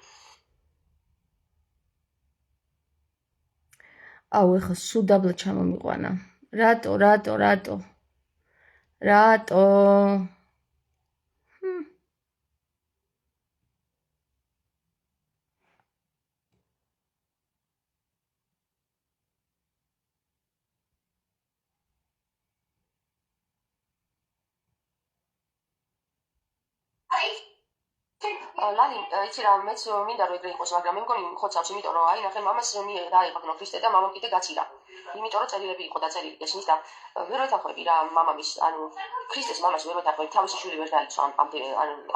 აუ, ეხლა სულ დაბლა ჩამომიყვანა. რატო? ლალი, იცი რა, მეც მინდა რომ ეგრე იყოს, მაგრამ მე მგონი ხოცავს, იმიტომ რომ აი ნახე მამას დაიღაყნო ქრისტე და მამამ კიდე გაცირა. იმიტომ რომ წერილები იყო დაწერილი ესმის და ვერ ვეთანხმები რა მამამის, ანუ ქრისტეს მამას ვერ ვეთანხმები, თავისი შვილი ვერ დაიცვა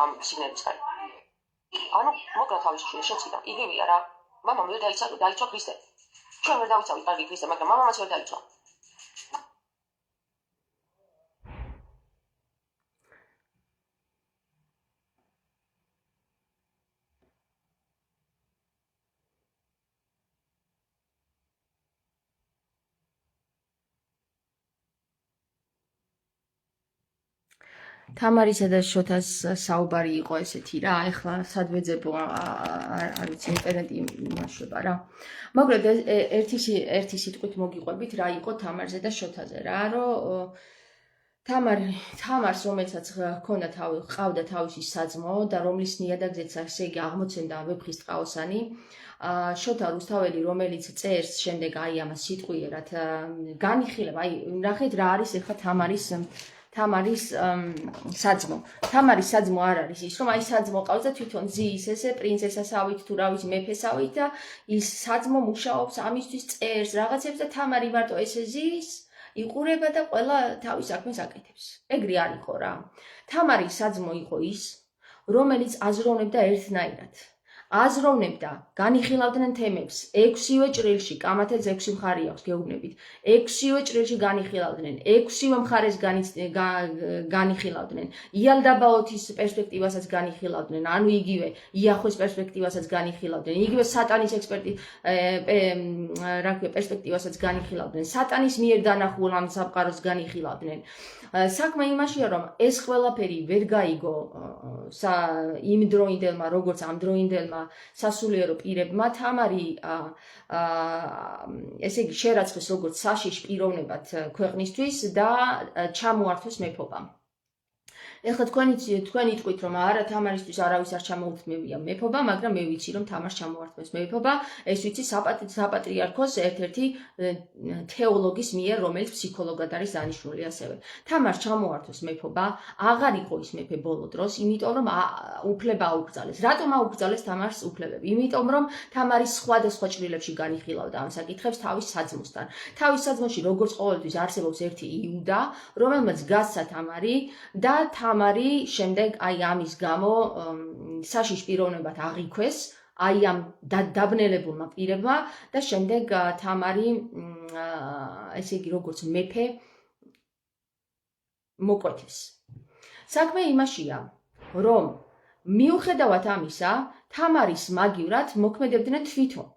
ამ სიგნების ხარ. ანუ მოკლა თავისი შვილი შეციდა. იგივეა რა. მამამ ვერ დაიცვა ქრისტე. ჩვენ ვერ დავიცავით კარგი ქრისტე, მაგრამ მამამაც ვერ დაიცვა. თამარისა და შოთას საუბარი იყო ესეთი რა, ეხლა სად ვეძებო არ ვიცი ინტერნეტი იმაშობა რა. მოკლედ ერთი სიტყვით მოგიყვებით რა იყო თამარზე და შოთაზე რა, რომ თამარს რომელსაც ჰყავდა თავისი საძმო და რომლის ნიადაგზეც ესე იგი აღმოცენდა ვეფხის ტყაოსანი, შოთა რუსთაველი რომელიც წერს შემდეგ აი ამას სიტყვიერად განიხილება, აი ნახეთ რა არის ეხლა თამარის საძმო. თამარის საძმო არ არის ის, რომ აი საძმო ყავს და თვითონ ზის ესე პრინცესასავით თუ რა ვიცი მეფესავით და ის საძმო მუშაობს ამისთვის წერს რაღაცებს და თამარი მარტო ესე ზის, იყურება და ყველა თავის საქმეს აკეთებს. ეგრე არ იყო რა. თამარის საძმო იყო ის, რომელიც აზროვნებდა ერთნაირად. აზროვნებდა, განიხილავდნენ თემებს, 6-ვე ჭრილში, კამათებს 6 მხარე აქვს, გეუბნებით. 6-ვე ჭრილში განიხილავდნენ, 6-ვე მხარეს განიხილავდნენ. იალდაბაოთის პერსპექტივასაც განიხილავდნენ, ანუ იგივე იახვეს პერსპექტივასაც განიხილავდნენ, იგივე სატანის პერსპექტივასაც განიხილავდნენ, სატანის მიერ დანახულ ამ სამყაროს განიხილავდნენ. საქმე იმაშია, რომ ეს ყველაფერი ვერ გაიგო იმ დროინდელმა, როგორც ამ დროინდელმა სასულიერო პირებმა, თამარი ესე იგი შერაცხეს როგორც საშიში პიროვნებად ქვეყნისთვის და ჩამოართვეს მეფობა. ეხლა თქვენ იტყვით, რომ არა თამარისთვის არავის არ ჩამოუთმევია მეფობა, მაგრამ მე ვიცი, რომ თამარს ჩამოართვეს მეფობა, ეს ვიცი საპატრიარქოს ერთ-ერთი თეოლოგის მიერ, რომელიც ფსიქოლოგად არის დანიშნული ასევე. თამარს ჩამოართვეს მეფობა, აღარ იყო ის მეფე ბოლო დროს, იმიტომ რომ უფლება აუკრძალეს. რატომ აუკრძალეს თამარს უფლებები? იმიტომ რომ თამარი სხვადასხვა ჭრილებში განიხილავდა ამ საკითხებს თავის საძმოსთან. თავის საძმოში როგორც ყოველთვის არსებობს ერთი იუდა, რომელმაც გასცა თამარი და თამარი შემდეგ აი ამის გამო საშიში პიროვნებად აღიქვეს აი ამ დაბნელებულმა პირებმა და შემდეგ თამარი ესე იგი როგორც მეფე მოკვეთეს. საქმე იმაშია, რომ მიუხედავად ამისა, თამარის მაგივრად მოქმედებდნენ თვითონ.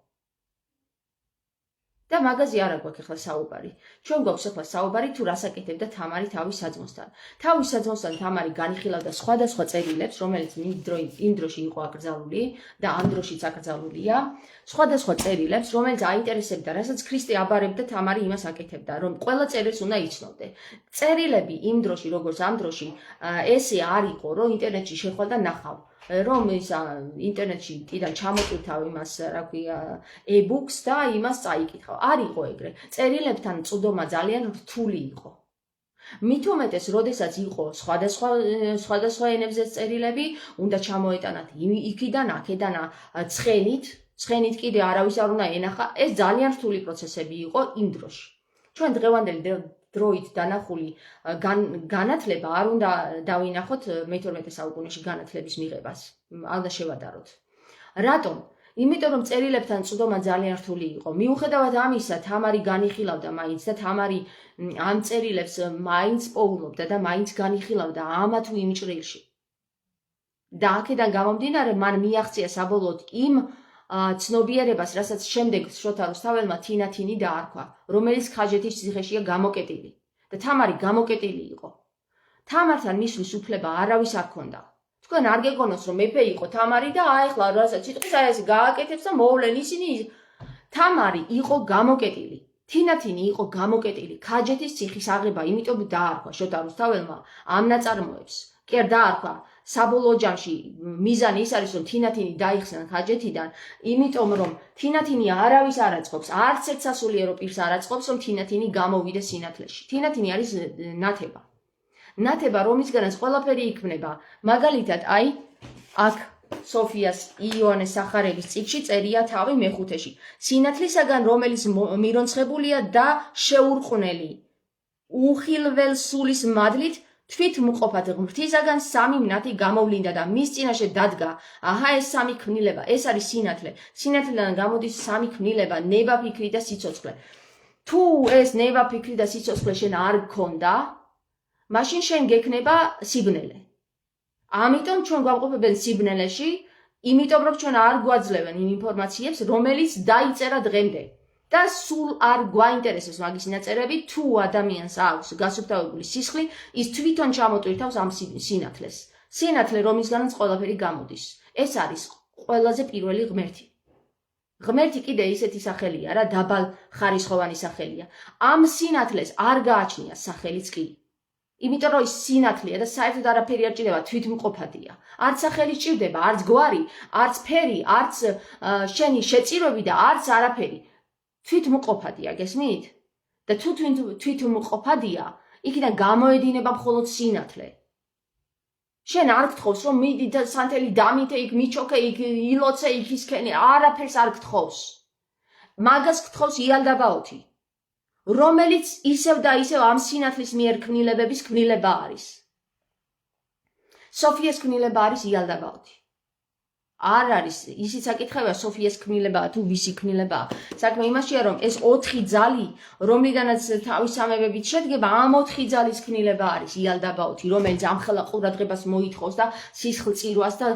და მაგაზე არა გვაქვს ახლა საუბარი. ჩვენ გვაქვს ახლა საუბარი თუ რას აკეთებდა თამარი თავის საძმოსთან. თავის საძმოსთან თამარი განიხილავდა სხვადასხვა წერილებს, რომელიც იმ დროში იყო აკრძალული და ამ დროშიც აკრძალულია. სხვადასხვა წერილებს, რომელიც აინტერესებდა, რასაც ქრისტე აბარებდა, თამარი იმას აკეთებდა, რომ ყველა წერილს უნდა იცნობდე. წერილები იმ დროში, როგორც ამ დროში, ესე არ იყო, რომ ინტერნეტში შეხვალ და ნახავ. რომ ის ინტერნეტში ტიდან ჩამოყვითავ იმას, რა ქვია, e-books და იმას წაიკითხავ. არ იყო ეგრე. წერილებთან წვდომა ძალიან რთული იყო. მით უმეტეს, როდესაც იყო სხვადასხვა ენებზე წერილები, უნდა ჩამოეტანათ იქიდან, აქედან ცხენით კიდე არავის არ უნდა ენახა. ეს ძალიან რთული პროცესები იყო იმ დროში. ჩვენ დღევანდელი დროით დანახული განათლება არ უნდა დავინახოთ მე-12 საუკუნეში განათლების მიღებას. არ უნდა შევადაროთ. რატომ? იმიტომ რომ წერილებთან წვდომა ძალიან რთული იყო. მიუხედავად ამისა, თამარი განიხილავდა მაინც და თამარი ამ წერილებს მაინც პოულობდა და მაინც განიხილავდა ამა თუ იმ ჭრილში. და აქედან გამომდინარე, მან მიაღწია საბოლოოდ იმ ცნობიერებას, რასაც შემდეგ შოთა რუსთაველმა თინათინი დაარქვა, რომელიც ხაჯეთის ციხეშია გამოკეტილი. და თამარი გამოკეტილი იყო. თამართან მისვლის უფლება არავის არ ჰქონდა. თქვენ არ გეგონოს რომ მეფე იყო თამარი და აეხლა რასაც სიტყვის აი ეს გააკეთებს და მოვლენ ისინი. თამარი იყო გამოკეტილი. თინათინი იყო გამოკეტილი. ხაჯეთის ციხის აღება იმიტომ დაარქვა შოთა რუსთაველმა ამ ნაწარმოებს. კი არ დაარქვა. საბოლოო ჯამში მიზანი ის არის რომ თინათინი დაიხსნა ხაჯეთიდან, იმიტომ რომ თინათინი არავის არ აწყობს, არც ერთ სასულიერო პირს არ აწყობს რომ თინათინი გამოვიდეს სინათლეში. თინათინი არის ნათება. ნათება რომისგანაც ყველაფერი იქმნება. მაგალითად, აი აქ სოფიას იოანეს სახარების წიგნში წერია თავი მეხუთეში. სინათლისაგან რომელიც მირონცხებულია და შეურყვნელი. უხილველ სულის მადლით თვით მყოფად ღმრთისაგან სამი მნათი გამოვლინდა და მის წინაშე დადგა. აჰა ეს სამი ქმნილება, ეს არის სინათლე. სინათლიდან გამოდის სამი ქმნილება, ნება, ფიქრი და სიცოცხლე. თუ ეს ნება, ფიქრი და სიცოცხლე შენ არ გქონდა, მაშინ შენ გექნება სიბნელე. ამიტომ ჩვენ გვამყოფებენ სიბნელეში, იმიტომ რომ ჩვენ არ გვაძლევენ იმ ინფორმაციებს, რომელიც დაიწერა დღემდე. და სულ არ გვაინტერესებს მაგის ნაწერები, თუ ადამიანს აქვს გასუფთავებული სისხლი, ის თვითონ ჩამოტვირთავს ამ სინათლეს. სინათლე რომისგანაც ყველაფერი გამოდის. ეს არის ყველაზე პირველი ღმერთი. ღმერთი კიდე ისეთი სახელია რა, დაბალ ხარისხოვანი სახელია. ამ სინათლეს არ გააჩნია სახელიც კი. იმიტომ რომ ის სინათლეა და საერთოდ არაფერი არ ჭირდება, თვითმყოფადია. არც სახელი ჭირდება, არც გვარი, არც ფერი, არც შენი შეწირვები და არც არაფერი. თვითმყოფადია, გესმით? და თუ თვითმყოფადია, იქიდან გამოედინება მხოლოდ სინათლე. შენ არ გთხოვს რომ მიდი და სანთელი დამითე, იქ მიჩოქე, იქ ილოცე, იქ ისქენე, არაფერს არ გთხოვს. მაგას გთხოვს იალდაბაოთი, რომელიც ისევ და ისევ ამ სინათლის მიერ ქმნილებების ქმნილება არის. სოფიას ქმნილება არის იალდაბაოთი. არ არის ისიც საკითხია სოფიას ქმნილებაა თუ ვისი ქმნილებაა. საქმე იმაშია რომ ეს 4 ძალი, რომლიდანაც თავის სამებებით შედგება, ამ 4 ძალის ქმნილება არის იალდაბაოთი, რომელიც ამხელა ყურადღებას მოითხოვს და სისხლწირვას და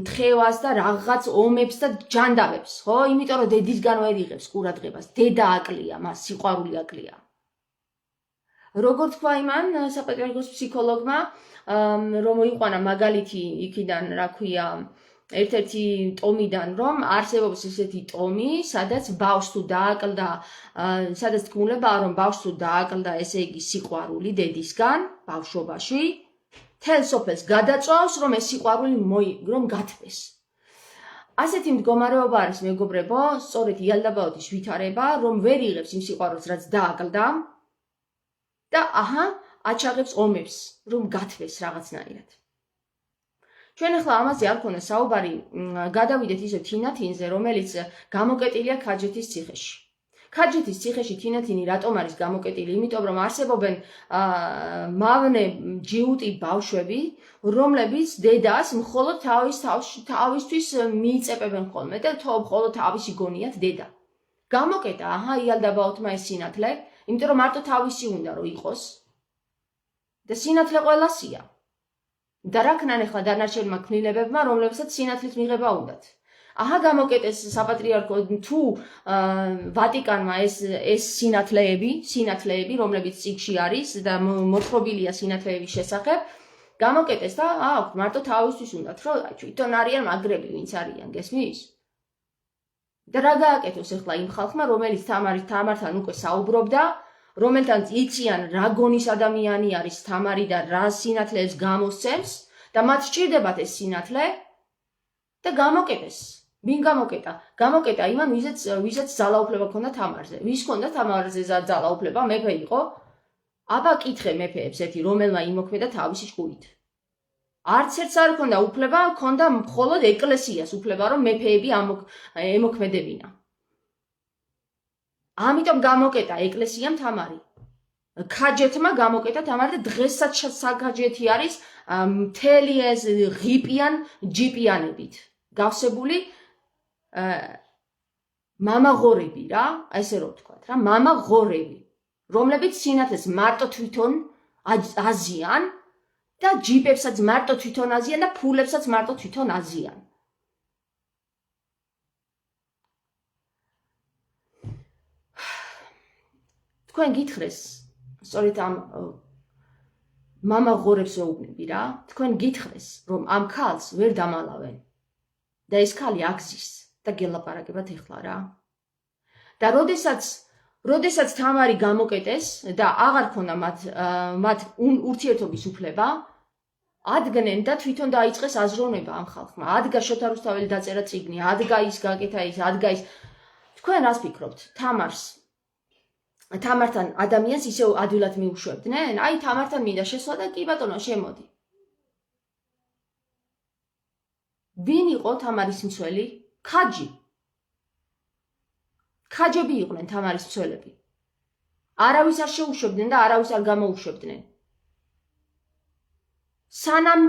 თხევას და რაღაც ომებს და ჯანდაბებს, ხო? იმიტომ რომ დედისგან ვერ იღებს ყურადღებას. დედა აკლია მას, სიყვარული აკლია. როგორ თქვა იმან საპატრიარქოს ფსიქოლოგმა, რომ მოიყვანა მაგალითი იქიდან, რა ქვია, ერთ-ერთი ტომიდან, რომ არსებობს ესეთი ტომი, სადაც ბავშვს თუ დააკლდა, სადაც თქმულებაა, რომ ბავშვს თუ დააკლდა, ესე იგი სიყვარული დედისგან, ბავშვობაში, თელ სოფელს გადაწვავს, რომ ეს სიყვარული რომ გათბეს. ასეთი მდგომარეობა არის, მეგობრებო, სწორედ იალდაბაოთის ვითარება, რომ ვერ იღებს იმ სიყვარულს, რაც დააკლდა და აჰა, აჩაღებს ომებს, რომ გათბეს რაღაცნაირად. ჩვენ ახლა ამაზე არ ქონა საუბარი, გადავიდეთ ისე თინათინზე, რომელიც გამოკეტილია ხაჯეთის ციხეში. ხაჯეთის ციხეში თინათინი რატომ არის გამოკეტილი? იმიტომ რომ არსებობენ მავნე ჯიუტი ბავშვები, რომლებიც დედას მხოლოდ თავისთვის მიიწებებენ ხოლმე და მხოლოდ თავისი გონიათ დედა. გამოკეტა, აჰა, იალდაბაოთმა ეს სინათლე, იმიტომ რომ მარტო თავისი უნდა რომ იყოს. და სინათლე ყველასია. და რა ქნან ახლა დანარჩენმა ქმნილებებმა, რომლებსაც სინათლის მიღება უნდათ. აჰა, გამოკეტეს საპატრიარქო თუ ვატიკანმა ეს სინათლეები, რომლებიც წიგნში არის და მოთხრობილია სინათლეების შესახებ, გამოკეტეს და აქვთ მარტო თავისთვის უნდათ, რომ თვითონ არიან მაგრები, ვინც არიან, გესმის? და რა გააკეთოს ახლა იმ ხალხმა, რომელიც თამართან უკვე საუბრობდა, რომელთან იციან რა გონის ადამიანი არის თამარი და რა სინათლეს გამოსცემს და მათ სჭირდებათ ეს სინათლე და გამოკეტეს. ვინ გამოკეტა? გამოკეტა იმან, ვისაც ძალაუფლება ჰქონდა თამარზე. ვის ჰქონდა თამარზე ძალაუფლება? მეფე იყო. აბა კითხე მეფეებს ერთი, რომელმა იმოქმედა თავისი ჭკუით. არც ერთს არ ჰქონდა უფლება, ჰქონდა მხოლოდ ეკლესიას უფლება, რომ მეფეები ემოქმედებინა. ამიტომ გამოკეტა ეკლესიამ თამარი. ხაჯეთმა გამოკეტა თამარი და დღესაც სახაჯეთი არის მთელი ეს ღიპიან ჯიპიანებით. გავსებული მამაღორები რა, ესე რომ ვთქვათ რა, მამაღორები, რომლებიც სინათლეს მარტო თვითონ აზიან და ჯიპებსაც მარტო თვითონ აზიან და ფულებსაც მარტო თვითონ აზიან. თქვენ გითხრეს, სწორედ ამ მამაღორებს ვეუბნები რა, თქვენ გითხრეს, რომ ამ ქალს ვერ დამალავენ და ეს ქალი აგზის და გელაპარაკებათ ეხლა რა. და როდესაც თამარი გამოკეტეს და აღარ ქონდა მათ ურთიერთობის უფლება, ადგნენ და თვითონ დაიწყეს აზროვნება ამ ხალხმა. ადგა შოთა რუსთაველი დაწერა წიგნი, ადგა ის გაკეთა ის, ადგა ის. თქვენ რას ფიქრობთ? თამართან ადამიანს ისევ ადვილად მიუშვებდნენ? აი თამართან მინდა შესვლა და კი ბატონო შემოდი. ვინ იყო თამარის მცველი? ქაჯი. ქაჯები იყვნენ თამარის მცველები. არავის არ შეუშვებდნენ და არავის არ გამოუშვებდნენ. სანამ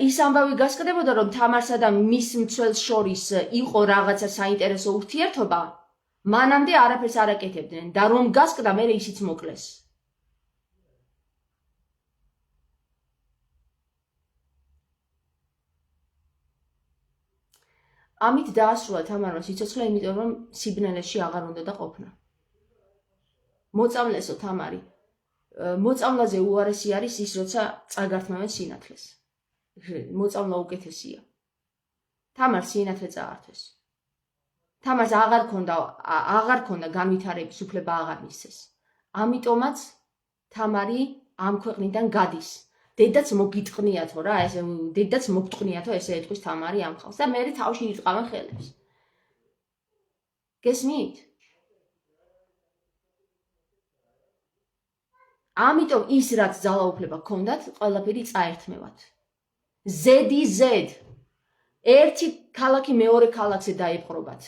ის ამბავი გასკდებოდა, რომ თამარსა და მის მცველს შორის იყო რაღაცა საინტერესო ურთიერთობა, მანამდე არაფერს არ აკეთებდნენ და რომ გასკდა, მერე ისიც მოკლეს. ამით დაასრულა თამარმა სიცოცხლე, იმიტომ რომ სიბნელეში აღარ უნდა და ყოფნა. მოწამლესო თამარი. მოწამლაზე უარესი არის ის, როცა წაგართმევენ სინათლეს. მოწამლა უკეთესია. თამარს სინათლე წაართვეს. თამარს აღარ ქონდა განვითარების უფლება აღარ მისცეს. ამიტომაც თამარი ამ ქვეყნიდან გადის. დედაც მოგიტყნიათო რა, დედაც მოგტყნიათო, ესე ეთქვის თამარი ამ ხალხს და მერე თავში ირწყავენ ხელებს. გესმით? ამიტომ ის რაც ძალაუფლება ჰქონდათ, ყველაფერი წაერთმევათ. ზედი ზედ. ერთი ქალაქი მეორე ქალაქზე დაიპყრობათ.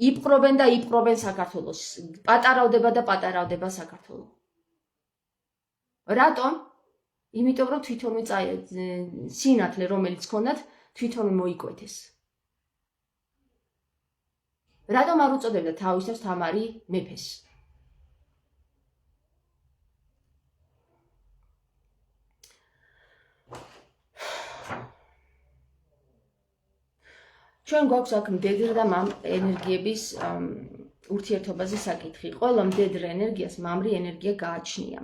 იპყრობენ და იპყრობენ საქართველოს. პატარავდება და პატარავდება საქართველო. რატომ? იმიტომ რომ თვითონვე სინათლე რომელიც ჰქონდათ, თვითონვე მოიკვეთეს. რატომ არ უწოდებდა თავისას თამარი მეფეს? ჩვენ გვაქვს აქ მდედრ და მამ ენერგიების ურთიერთობაზე საკითხი. ყველა მდედრ ენერგიას მამრი ენერგია გააჩნია.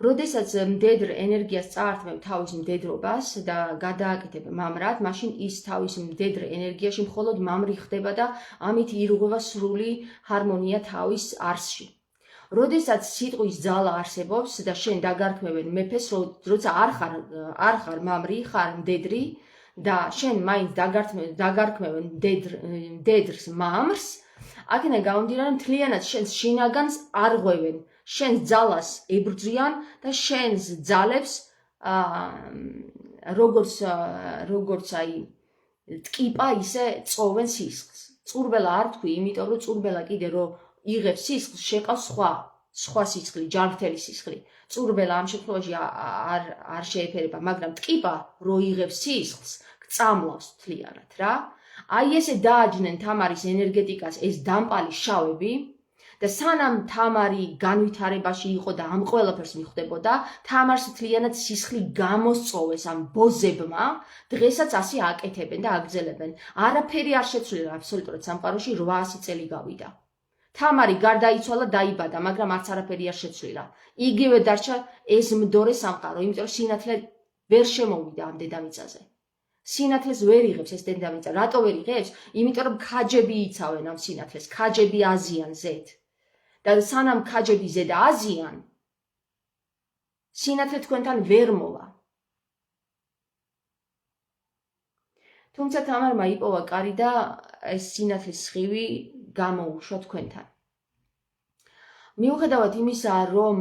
როდესაც მდედრ ენერგიას წაართმევ თავის მდედრობას და გადააკეთებ მამრად, მაშინ ის თავის მდედრ ენერგიაში მხოლოდ მამრი ხდება და ამით ირღვევა სრული ჰარმონია თავის არსში. როდესაც სიტყვის ძალა არსებობს და შენ დაგარქმევენ მეფეს, როცა არ ხარ მამრი, ხარ მდედრი და შენ მაინც დაგარქმევენ მდედრს მამრს, აქედან გამომდინარე მთლიანად შენს შინაგანს არღვევენ, შენს ძალას ებრძვიან და შენს ძალებს როგორც აი ტკიპა ისე წოვენ სისხლს. წურბელა არ თქვი, იმიტომ რომ წურბელა კიდე რომ იღებს სისხლს, შეყავს სხვა სისხლი, ჯანმრთელი სისხლი. წურბელა ამ შემთხვევაში არ შეეფერება, მაგრამ ტკიპა რო იღებს სისხლს, წამლავს მთლიანად რა. აი ესე დააჯნენ თამარის ენერგეტიკას ეს დამპალი შავები და სანამ თამარი განვითარებაში იყო და ამ ყველაფერს მიხვდებოდა, თამარს მთლიანად სისხლი გამოსწოვეს ამ ბოზებმა, დღესაც ასე აკეთებენ და აგრძელებენ. არაფერი არ შეცვლილა აბსოლუტურად სამყაროში 800 წელი გავიდა. თამარი გარდაიცვალა, დაიბადა, მაგრამ არც არაფერი არ შეცვლილა. იგივე დარჩა ეს მდორე სამყარო, იმიტომ რომ სინათლე ვერ შემოვიდა ამ დედამიწაზე. სინათლეს ვერ იღებს ეს დედამიწა. რატო ვერ იღებს? იმიტომ რომ ქაჯები იცავენ ამ სინათლეს, ქაჯები აზიან ზედ. და სანამ ქაჯები ზედ აზიან, სინათლე თქვენთან ვერ მოვა. თუმცა თამარმა იპოვა კარი და ეს სინათლის სხივი გამოუშვა თქვენთან. მიუხედავად იმისა, რომ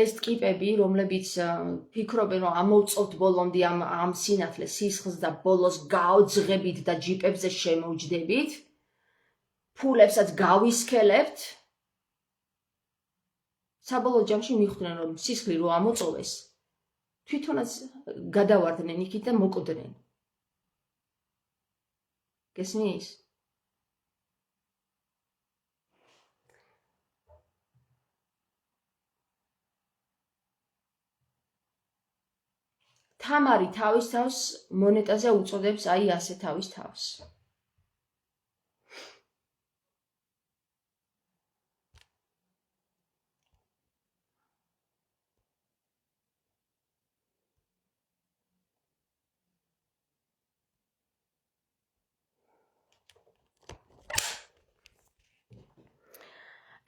ეს ტკიპები, რომლებიც ფიქრობენ, რომ ამოვწოვთ ბოლომდე ამ სინათლეს სისხლს და ბოლოს გაოძღებით და ჯიპებზე შემოვჯდებით, ფულებსაც გავისქელებთ, საბოლოო ჯამში მიხვდნენ, რომ სისხლი რო ამოწოვეს, თვითონაც გადავარდნენ იქით და მოკვდნენ. გესმის? თამარი თავის თავს მონეტაზე უწოდებს აი ასე თავის თავს.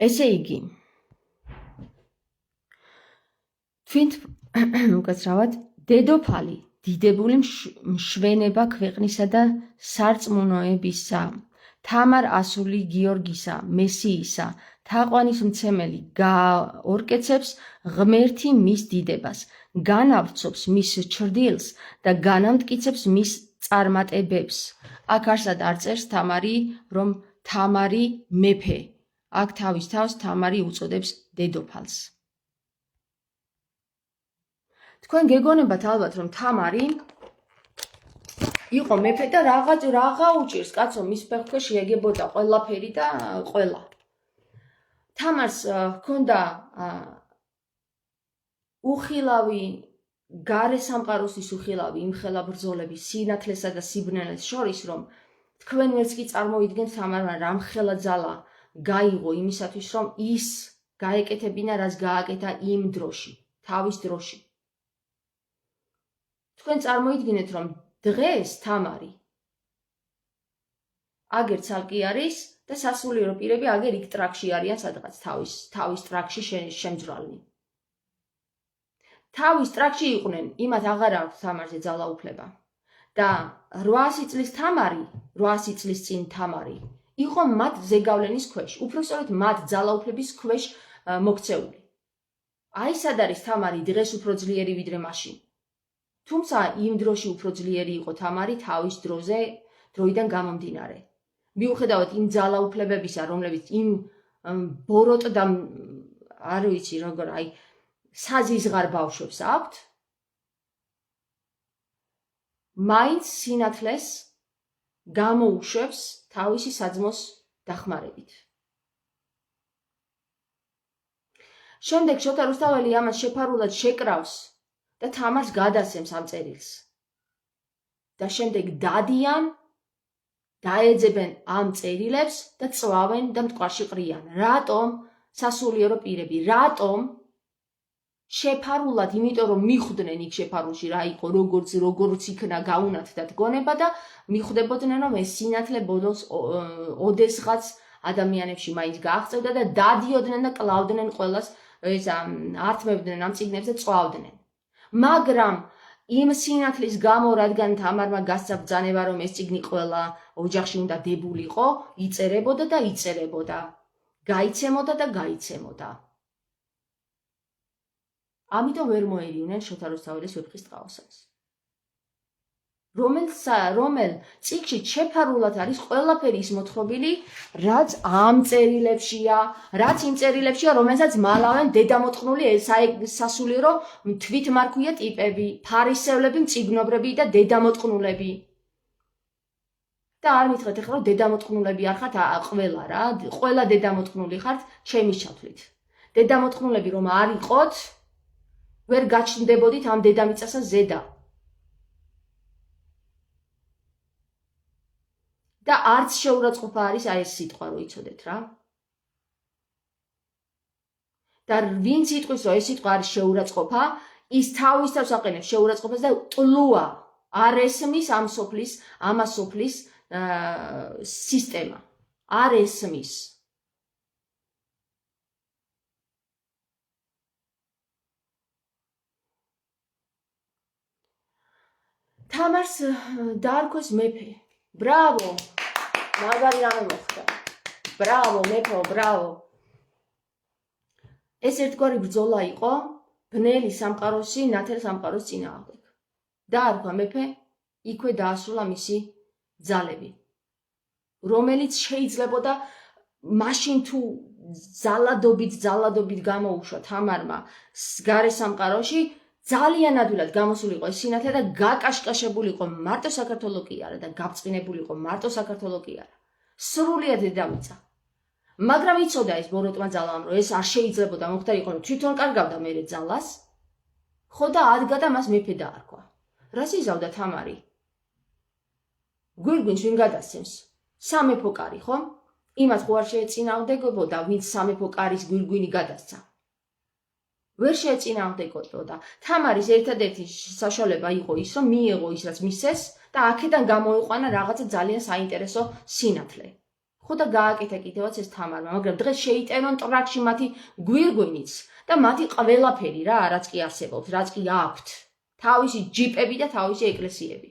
ესე იგი, თქვენ უკაცრავად დედოფალი დიდებული მშვენება ქვეყნისა და სარწმუნოებისა, თამარ ასული გიორგისა, მესიისა, თაყვანისმცემელი გაორკეცებს ღმერთი მის დიდებას, განავრცობს მის ჩრდილს და განამტკიცებს მის წარმატებებს. აქ არსად არ წერს თამარი, რომ თამარი მეფე. აქ თავის თავს თამარი უწოდებს დედოფალს. თქვენ გეგონებათ ალბათ, რომ თამარი იყო მეფე და რაღა უჭირს, კაცო, მის ფეხქვეშ ეგებოდა ყველაფერი და ყველა. თამარს ჰქონდა უხილავი, გარე სამყაროსის უხილავი იმხელა ბრძოლები სინათლესა და სიბნელეს შორის, რომ თქვენ ვერც კი წარმოიდგენთ თამარმა რამხელა ძალა გაიღო იმისათვის, რომ ის გაეკეთებინა, რაც გააკეთა იმ დროში, თავის დროში. თქვენ წარმოიდგინეთ, რომ დღეს თამარი აგერ ცალკე არის და სასულიერო პირები აგერ იქ ტრაქში არიან სადღაც თავის ტრაქში შემძვრალნი. თავის ტრაქში იყვნენ, იმათ აღარ აქვს თამარზე ძალაუფლება. და 800 წლის წინ თამარი იყო მათ ზეგავლენის ქვეშ, უпростоრად მათ ძალაუფლების ქვეშ მოქცეული. აი სად არის თამარი დღეს უფრო ძლიერი ვიდრე მაშინ. თუმცა იმ დროში უფრო ძლიერი იყო თამარი თავის დროიდან გამომდინარე. მიუხედავად იმ ძალაუფლებებისა, რომლებიც იმ ბოროტ და არ ვიცი როგორ აი საზიზღარ ბავშვებს აქვთ, მაინც სინათლეს გამოუშვებს თავისი საძმოს დახმარებით. შემდეგ შოთა რუსთაველი ამას შეფარულად შეკრავს და თამარს გადასცემს ამ წერილს. და შემდეგ დადიან, დაეძებენ ამ წერილებს და წვავენ და მტკვარში ყრიან. რატომ სასულიერო პირები, რატომ შეფარულად, იმიტომ რომ მიხვდნენ იქ შეფარულში რა იყო, როგორც იქნა გაუნათდათ გონება და მიხვდებოდნენ, რომ ეს სინათლე ბოლოს ოდესღაც ადამიანებში მაინც გააღწევდა და დადიოდნენ და კლავდნენ ყველას, ართმევდნენ ამ წიგნებს და წვავდნენ. მაგრამ იმ სინათლის გამო, რადგან თამარმა გასცა ბრძანება, რომ ეს წიგნი ყველა ოჯახში უნდა დებულიყო, იწერებოდა და იწერებოდა, გაიცემოდა და გაიცემოდა. ამიტომ ვერ მოერივნენ შოთა რუსთაველის ვეფხის ტყაოსანს. რომელ წიგნში შეფარულად არის ყველაფერი ის მოთხრობილი, რაც ამ წერილებშია, რაც იმ წერილებშია, რომელსაც მალავენ დედამოწყნული სასულიერო თვითმარქვია ტიპები, ფარისევლები, მწიგნობრები და დედამოწყნულები. და არ მითხრეთ ახლა, რომ დედამოწყნულები არ ხართ ყველა რა, ყველა დედამოწყნული ხართ ჩემის ჩათვლით. დედამოწყნულები რომ არ იყოთ, ვერ გაჩნდებოდით ამ დედამიწასა ზედა. და არც შეურაცხყოფა არის აი ეს სიტყვა რო იცოდეთ რა. და ვინც იტყვის რომ ეს სიტყვა არის შეურაცხყოფა, ის თავის თავს აყენებს შეურაცხყოფას და ტლუა არ ესმის ამას სოფლის სისტემა. არ ესმის. თამარს დაარქვეს მეფე. ბრავო! მაგარი რამე მოხდა. ბრავო, მეფო, ბრავო. ეს ერთგვარი ბრძოლა იყო ბნელი სამყაროსი ნათელ სამყაროს წინააღმდეგ. დაარქვა მეფე, იქვე დაასრულა მისი ძალები, რომელიც შეიძლებოდა მაშინ თუ ძალადობით გამოუშვა თამარმა გარე სამყაროში, ძალიან ადვილად გამოსულიყო ეს სინათლე და გაკაშკაშებულიყო მარტო საქართველო კი არა და გაბწყინებულიყო მარტო საქართველო კი არა. სრულიად დედამიწა. მაგრამ იცოდა ეს ბოროტმა ძალამ, რომ ეს არ შეიძლებოდა მოხდარიყო, რომ თვითონ კარგავდა მერე ძალას, ხო და ადგა და მას მეფე დაარქვა. რას იზავდა თამარი? გვირგვინს ვინ გადასცემს? სამეფო კარი, ხო? იმას ხო არ შეეწინააღმდეგებოდა, ვინც სამეფო კარის გვირგვინი გადასცა. ვერ შეეწინააღმდეგებოდა. თამარის ერთადერთი საშუალება იყო ის, რომ მიიღო ის, რაც მისცეს და აქედან გამოიყვანა რაღაცა ძალიან საინტერესო სინათლე. ხო და გააკეთა კიდევაც ეს თამარმა, მაგრამ დღეს შეიტანონ ტრაქში მათი გვირგვინიც და მათი ყველაფერი რა, რაც კი არსებობს, რაც კი აქვთ. თავისი ჯიპები და თავისი ეკლესიები.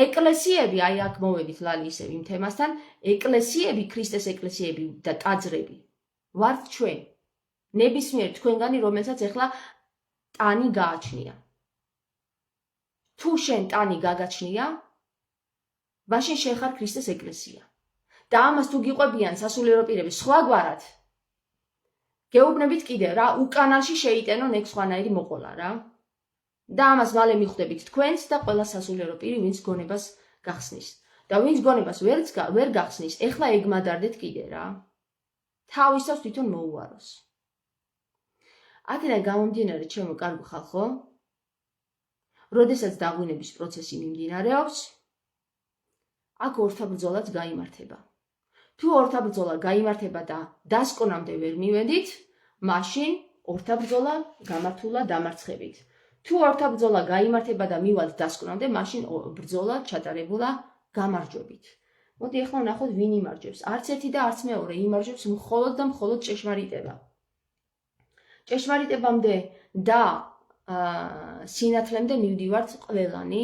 ეკლესიები, აი აქ მოვედით ლალი ისევ იმ თემასთან, ეკლესიები, ქრისტეს ეკლესიები და ტაძრები ვართ ჩვენ. ნებისმიერ თქვენგანი, რომელსაც ახლა ტანი გააჩნია. თუ შენ ტანი გაგაჩნია, მაშინ შენ ხარ ქრისტეს ეკლესია. და ამას თუ გიყვებიან სასულიერო პირები სხვაგვარად, გეუბნებით კიდევ რა, უკანალში შეიტანონ ეგ სხვანაირი მოყოლა რა. და ამას მალე მიხვდებით თქვენც და ყველა სასულიერო პირი, ვინც გონებას გახსნის. და ვინც გონებას ვერ გახსნის, ეხლა ეგ მადარდეთ კიდე რა. თავისავს თვითონ მოუაროს. აქედან გამომდინარე, ჩემო კარგო ხალხო, როდესაც დაღვინების პროცესი მიმდინარეობს, აქ ორთაბრძოლაც გაიმართება. თუ ორთაბრძოლა გაიმართება და დასკვნამდე ვერ მივედით, მაშინ ორთაბრძოლა გამართულა დამარცხებით. თუ ორთაბრძოლა გაიმართება და მივალთ დასკვნამდე, მაშინ ბრძოლა ჩატარებულა გამარჯვებით. მოდი ახლა ვნახოთ ვინ იმარჯვებს. არც ერთი და არც მეორე იმარჯვებს მხოლოდ და მხოლოდ ჭეშმარიტება. ჭეშმარიტებამდე და სინათლემდე მივდივართ ყველანი,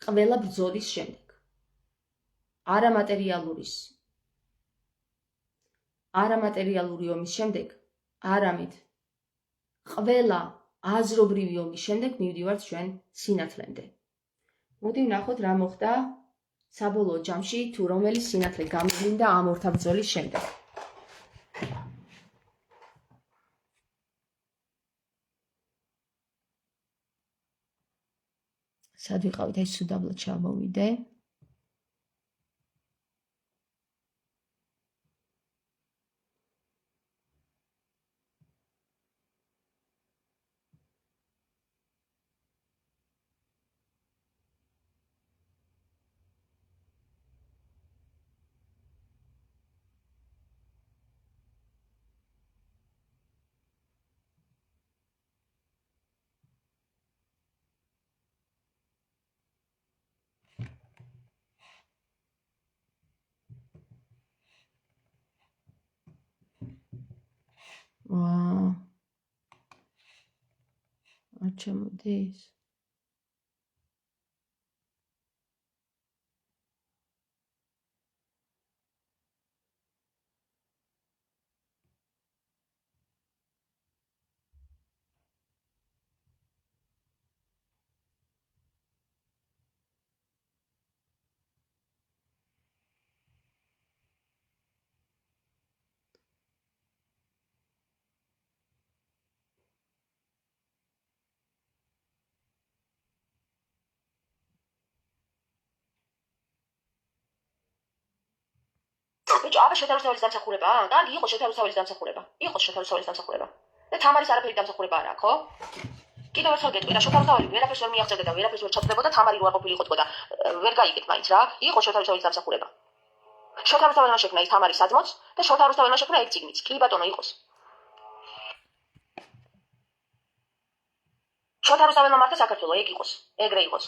ყველა ბრძოლის შემდეგ. არამატერიალური ომის შემდეგ, არამედ ყველა აზრობრივი ომის შემდეგ მივდივართ ჩვენ სინათლემდე. მოდი ვნახოთ რა მოხდა საბოლოო ჯამში, თუ რომელი სინათლე გამოვლინდა ამ ორთაბრძოლის შემდეგ. სად ვიყავით? აი სუდაბლად ჩამოვიდე. არ ჩამოდის. ბიჭო, აბა შოთარუსთაველის დამსახურება? კარგი, იყო შოთარუსთაველის დამსახურება. იყო შოთარუსთაველის დამსახურება. და თამარის არაფერი დამსახურება არა, ხო? კიდევ ერთხელ გეტყვი რა, შოთარუსთაველი ვერაფერს ვერ მიაღწევდა და ვერაფერს ვერ ჩაწყდებოდა, თამარი რო არ ყოფილიყო თქო და ვერ გაიგეთ მაინც რა. იყო შოთარუსთაველის დამსახურება. შოთარუსთაველმა შექმნა ის თამარის საძმოც და შოთარუსთაველმა შექმნა ეგ წიგნიც. კი ბატონო, იყოს. შოთარუსთაველმა მართა საქართველო, ეგ იყოს. ეგრე იყოს.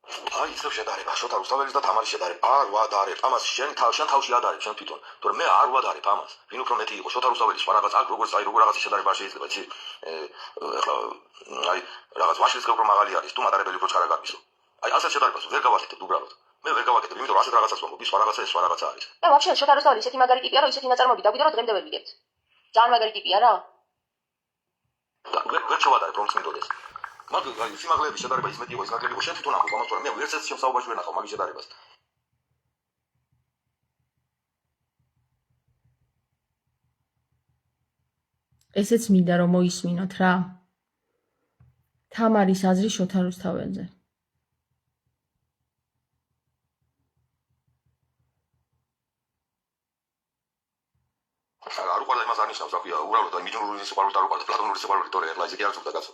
აი ისევ შედარება შოთარუსთაველის და თამარის შედარება. არ ვადარებ ამას შენ თავში ადარებ შენ თვითონ. თორემ მე არ ვადარებ ამას. ვინ უფრო მეტი იყო შოთარუსთაველის სხვა რაღაც აქ როგორც რაღაცა შედარება შეიძლება იცი. ეხლა აი რაღაც ვაშლის უფრო მაღალი არის თუ მატარებელი უფრო ჩქარა გაგისო. აი ასეთ შედარებას ვერ გავაკეთებ უბრალოდ. მე ვერ გავაკეთებ, იმიტომ რომ ასეთ რაღაცას ვამბობ, სხვა რაღაცა ეს სხვა რაღაცა არის. და ვაფშე შოთარუსთაველი ისეთი მაგარი ტიპია, რომ ისეთი ნაწარმოები დაგვიდა, რომ დღემდე ვერ ვიგებთ. ძალიან მაგარი ტიპია რა. და ვერ შევადარებ რომ წმინდოდეს. მაგრამ აი სიმაღლეების შედარება ის მეტი იყო, ის მაგარი იყო, შენ თვითონ ამბობ ამას, თორემ მე ვერცერთი შემსაუბარში ვერ ნახავ მაგის შედარებას. ესეც მინდა რომ მოისმინოთ რა. თამარის აზრი შოთარუსთაველზე. არ უყვარდა იმას არ ნიშნავს, რა ქვია, უბრალოდ აი მიჯნურული სიყვარულით არ უყვარდა, პლატონური სიყვარულით, თორე ახლა ისეთი არ წუხდა კაცო.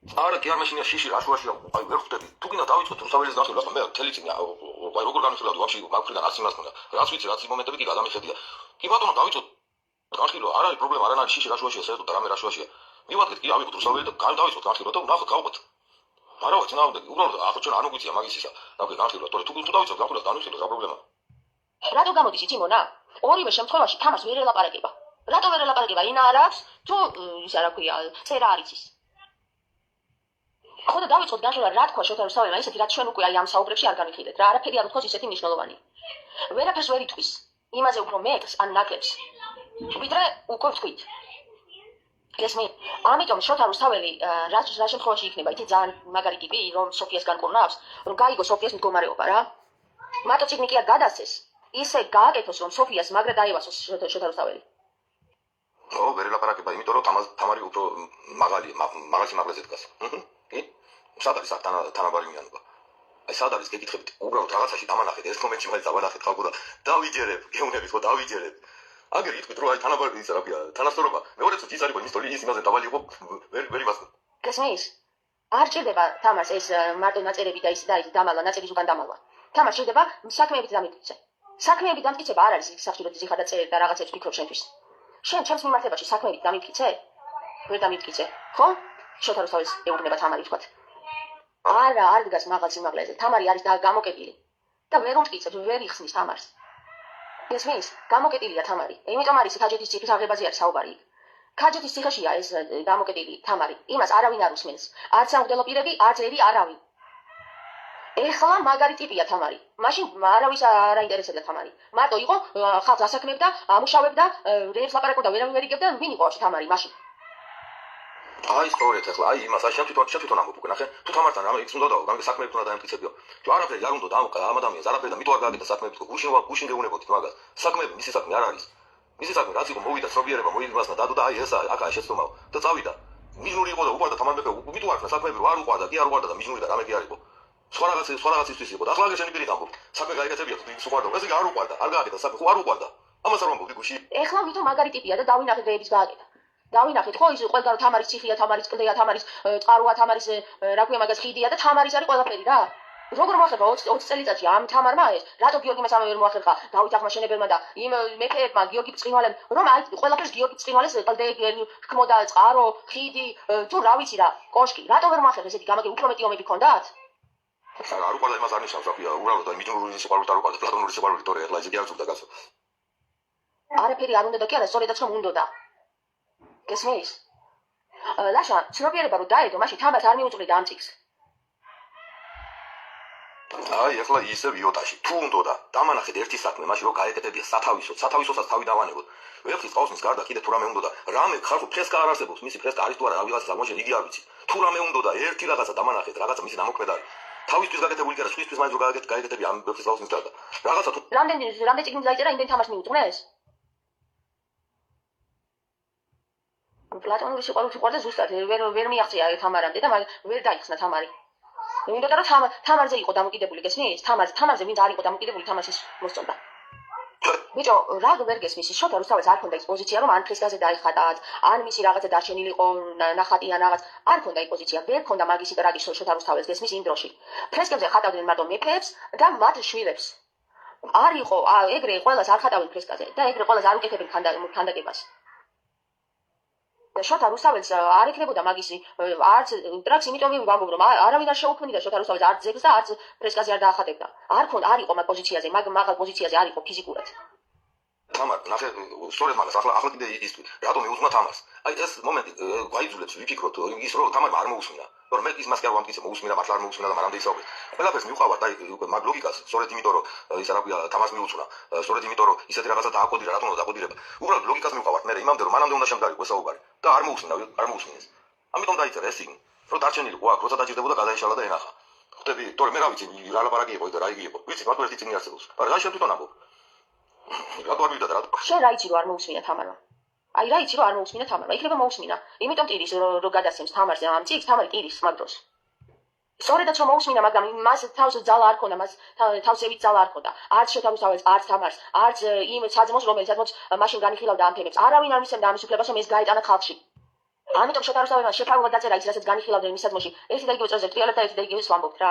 არა კი არ მეშინია შიში რა შუაშია აი ვერ ხვდები თუ გინდა დავიწყოთ რუსაველის განხილვა მე მთელი წინი აი როგორ განხილავდი ვაფშე მაგფრიდან არც იმას მქონდა რაც ვიცი რაც იმ მომენტები კი გადამიხედია კი ბატონო დავიწყოთ განხილვა არ არის პრობლემა არანაირი შიში რა შუაშია საერთოდ და რამე რა შუაშია მივადგეთ კი ავიღოთ რუსაველი და დავიწყოთ განხილვა და ნახოთ გავყვეთ არა ვაცნაუდი უბრალოდ ახლა ჩვენ არ მოგვიწია მაგის ისა დავქი განხილვა თორე თუ დავიწყოთ განხილვა განვიხილოთ რა პრობლემა რატო გამოდის იცი მონა ორივე შემთხვევაში თამას ვერ ელაპარაკება რატო ვერ ელაპარაკება ინა არ აქვს თუ ისა რა ქვია წერა არის ის ხო და დავიწყოთ განხილვა რა თქვა შოთა რუსაველმა ისეთი რაც ჩვენ უკვე აი ამ საუბრებში არ განვიხილეთ რა არაფერი არ უთქოს ისეთი მნიშვნელოვანი ვერაფერს ვერ ითქვის იმაზე უფრო მეტს ან ნაკლებს ვიდრე უკვე ვთქვით ესმე ამიტომ შოთა რუსაველი რა შემთხვევაში იქნება იცი ძალიან მაგარი ტიპი რომ სოფიას განკურნავს რომ გაიგო სოფიას მდგომარეობა რა მარტო ციგნი კი არ გადასცეს ისე გააკეთოს რომ სოფიას მაგრა დაევასოს შოთა რუსაველი ო ვერ ელაპარაკება იმიტომ რომ თამარი უფრო მაღალში მაღლაზე დგას კი სად არის თანაბარი მიანობა აი სად არის გეკითხებით უბრალოდ რაღაცაში დამანახეთ ეს მომენტში მაგ დავანახეთ ხალხო და დავიჯერებ გეუნებით ხო დავიჯერებ აგერ იტყვით რომ აი თანაბარი ისა რა ქვია თანასწორობა მეორე წუთი ის არის ის ტოლი ის იმაზე დაბალი იყო ვერ იმას გესმის არ ჭირდება თამას ეს მარტო ნაწერები და ის დამალვა ნაწერის უკან დამალვა თამას ჭირდება საქმეებით დამიკიცე საქმეებით დამკიცება არ არის ის სახში რომ ზიხარ და წერ და რაღაცებს ფიქრობ შენთვის შენ ჩემს მიმართებაში საქმეებით დამიკიცე ვერ დამიკიცე ხო შოთა რუსაველს ეუბნება თამარი ვთქვათ არა არ დგას მაღალ სიმაღლეზე თამარი არის გამოკეტილი და ვერ უმტკიცებს ვერ იხსნის თამარს ესმის გამოკეტილია თამარი იმიტომ არის ქაჯეთის ციხის აღებაზე არის საუბარი ქაჯეთის ციხეშია ეს გამოკეტილი თამარი იმას არავინ არ უსმენს არც სამღვდელო პირები არც ერი არავინ ეხლა მაგარი ტიპია თამარი მაშინ არავის არ აინტერესებდა თამარი მარტო იყო ხალხს ასაქმებდა ამუშავებდა რებს ლაპარაკობდა ვერავინ ვერ იგებდა ვინ იყო თამარი მაშინ აი სწორედ ახლა აი იმას აი შენ თვითონ ამბობ უკვე ნახე თუ თამართან რამე იქს უნდა დაო გამიგე საქმეებს უნდა დაემტკიცებიო თუ არაფერი არ უნდა ამ ადამიანს არაფერი და მით არ გააკეთა საქმეებს თუ გუშინ გეუნებოდით მაგას საქმეები მისი საქმე არ არის მისი საქმე რაც იყო მოვიდა სრობიერება მოიგმასნა დადო და აი ეს აქ შეცდომაო და წავიდა მიჯნური იყო და უყარდა თამარ მეფე მით უარდა საქმეები არ უყარდა კი არ უყარდა და მიჯნური და რამე კი არ იყო სხვა რაღაცისთვის იყო და ახლა შენი პირით ამბობ საქმე გაიგეთებია თუ ის უყარდა ესე კი არ უყარდა არ გააკეთა საქმე ხო არ უყარდა ამას არ ვამბობ გუში ეხლა ვითომ მაგარი ტიპია და დავინახეთ რეების გააკეთა დავინახეთ ხო ის ყველგან თამარის ციხია თამარის კლდეა თამარის წყაროა თამარის რა ქვია მაგას ხიდია და თამარის არის ყველაფერი რა როგორ მოახერხა 20 წელიწადში ამ თამარმა ეს რატო გიორგი მასამე ვერ მოახერხა დავით აღმაშენებელმა და იმ მეფეებმა გიორგი ბრწყინვალემ რომ აი ყველაფერს გიორგი ბრწყინვალეს კლდე ხმოდა წყარო ხიდი თუ რა ვიცი რა კოშკი რატო ვერ მოახერხა ესეთი გამაგე უფრო მეტი ომები ქონდათ არ უყარდა იმას არ ნიშნავს რა ქვია უბრალოდ აი მიჯნური სიყვარულით არ უყარდა პლატონური სიყვარულით თორე ახლა ისე კი არ ზურდა კაცო არაფერი არ უნდა და კი არა სწორედაც რომ უნდოდა გესმის ლაშა ცნობიერება რომ დაედო მაშინ თამას არ მიუძღლიდა ამ წიგს აი ახლა ისე ვიოტაში თუ უნდოდა დამანახეთ ერთი საქმე მაშინ რომ გაეკეთებია სათავისოსაც თავი დავანებოთ ვერხის ყავსნის გარდა კიდე თუ რამე უნდოდა რამე ხალხო ფრესკა არ არსებობს მისი ფრესკა არის თუ არა ვიღაცას აღმოჩენ იგი არ ვიცი თუ რამე უნდოდა ერთი რაღაცა დამანახეთ რაღაცა მისი დამოქმედარი თავისთვის გაკეთებული კი არა სხვისთვის მაინც რომ გაეკეთებია ამ ვერხის ყავსნის გარდა რაღაცა თუ რამდენი წიგნი დაიწერა იმდენ თამას მიუძღნეს პლატონური სიყვარული სიყვარდა ზუსტად ვერ მიაღწია თამარამდე და ვერ დაიხსნა თამარი უნდა და რომ თამარზე იყო დამოკიდებული გესმის თამარზე ვინც არ იყო დამოკიდებული თამაშის მოსწონდა ბიჭო რა ვერ გესმის შოთა რუსაველს არ ქონდა ის პოზიცია რომ ან ფრესკაზე დაიხატათ ან მისი რაღაცა დარჩენილიყო ნახატი ან რაღაც არ ქონდა ის პოზიცია ვერ ქონდა მაგისი ტრაგის შოთა რუსაველს გესმის იმ დროში ფრესკებზე ხატავდნენ მარტო მეფეებს და მათ შვილებს არ იყო ეგრე ყველას არ ხატავდნენ ფრესკაზე და ეგრე ყველას არ უკეთებდნენ ქანდაკებას შოთა რუსაველს არ ეკნებოდა მაგისი არც ტრაქს იმიტომ ვამბობ რომ არავინ არ შეუქმნიდა შოთა რუსაველს არც ძეგლს და არც ფრესკაზე არ დაახატებდა არ იყო მაგ პოზიციაზე მაღალ პოზიციაზე არ იყო ფიზიკურად თამარ ნახე სწორედ მაგას ახლა კიდე ისთვის რატომ მეუძღვნა თამარს აი ეს მომენტი გაიძულებს ვიფიქროთ ის რომ თამარმა არ მოусმინა რომ მე ის მას კი არ ვამტკიცე მოусმინა მართლა არ მოусმინა და მანამდე ისაუბრე ყველაფერს მივყავართ აი მაგ ლოგიკას სწორედ იმიტომ რომ ისა რა ქვია თამარს მიუძღვნა სწორედ იმიტომ რომ ისეთი რაღაცა დააკოდირა რატომ უნდა დააკოდირება უბრალოდ ლოგიკას მივყავართ მე იმამდე რომ მანამდე უნდა შემდგარიყო საუბარი და არ მოусმინეს ამიტომ დაიწერა ეს იგი რომ დარჩენილი ყო აქ როცა დაჭირდებოდა გადაეშალა და ენახა ხვდები თორე მე რა ვიცი რა ლაპარაკი იყო და რა იგი იყო ვიცი მარტო ერთი წიგნი არსებობს მაგრამ რა შენ თვითონ ამბობ რატო არ მივიდა და რატო შენ რა იცი რომ არ მოусმინა თამარმა აი რა იცი რომ არ მოусმინა თამარმა იქნება მოусმინა იმიტომ ტირის რომ გადასცემს თამარზე ამ წიგს თამარი ტირის მაგ დროს სწორედაც რომ მოусმინა მაგრამ მას თავს ძალა არ ქონდა მას თავსებით ძალა არ ქონდა არც შოთა რუსაველს არც თამარს არც იმ საძმოს რომელიც მაშინ განიხილავდა ამ თემებს არავინ არ მისცემდა ამის უფლებას რომ ეს გაეტანა ხალხში ამიტომ შოთა რუსთაველმა შეფარულად დაწერა ის, რასაც განიხილავდნენ მის საძმოში. ერთი და იგივე წრეზე ტრიალებ და ერთი და იგივეს ვამბობთ რა.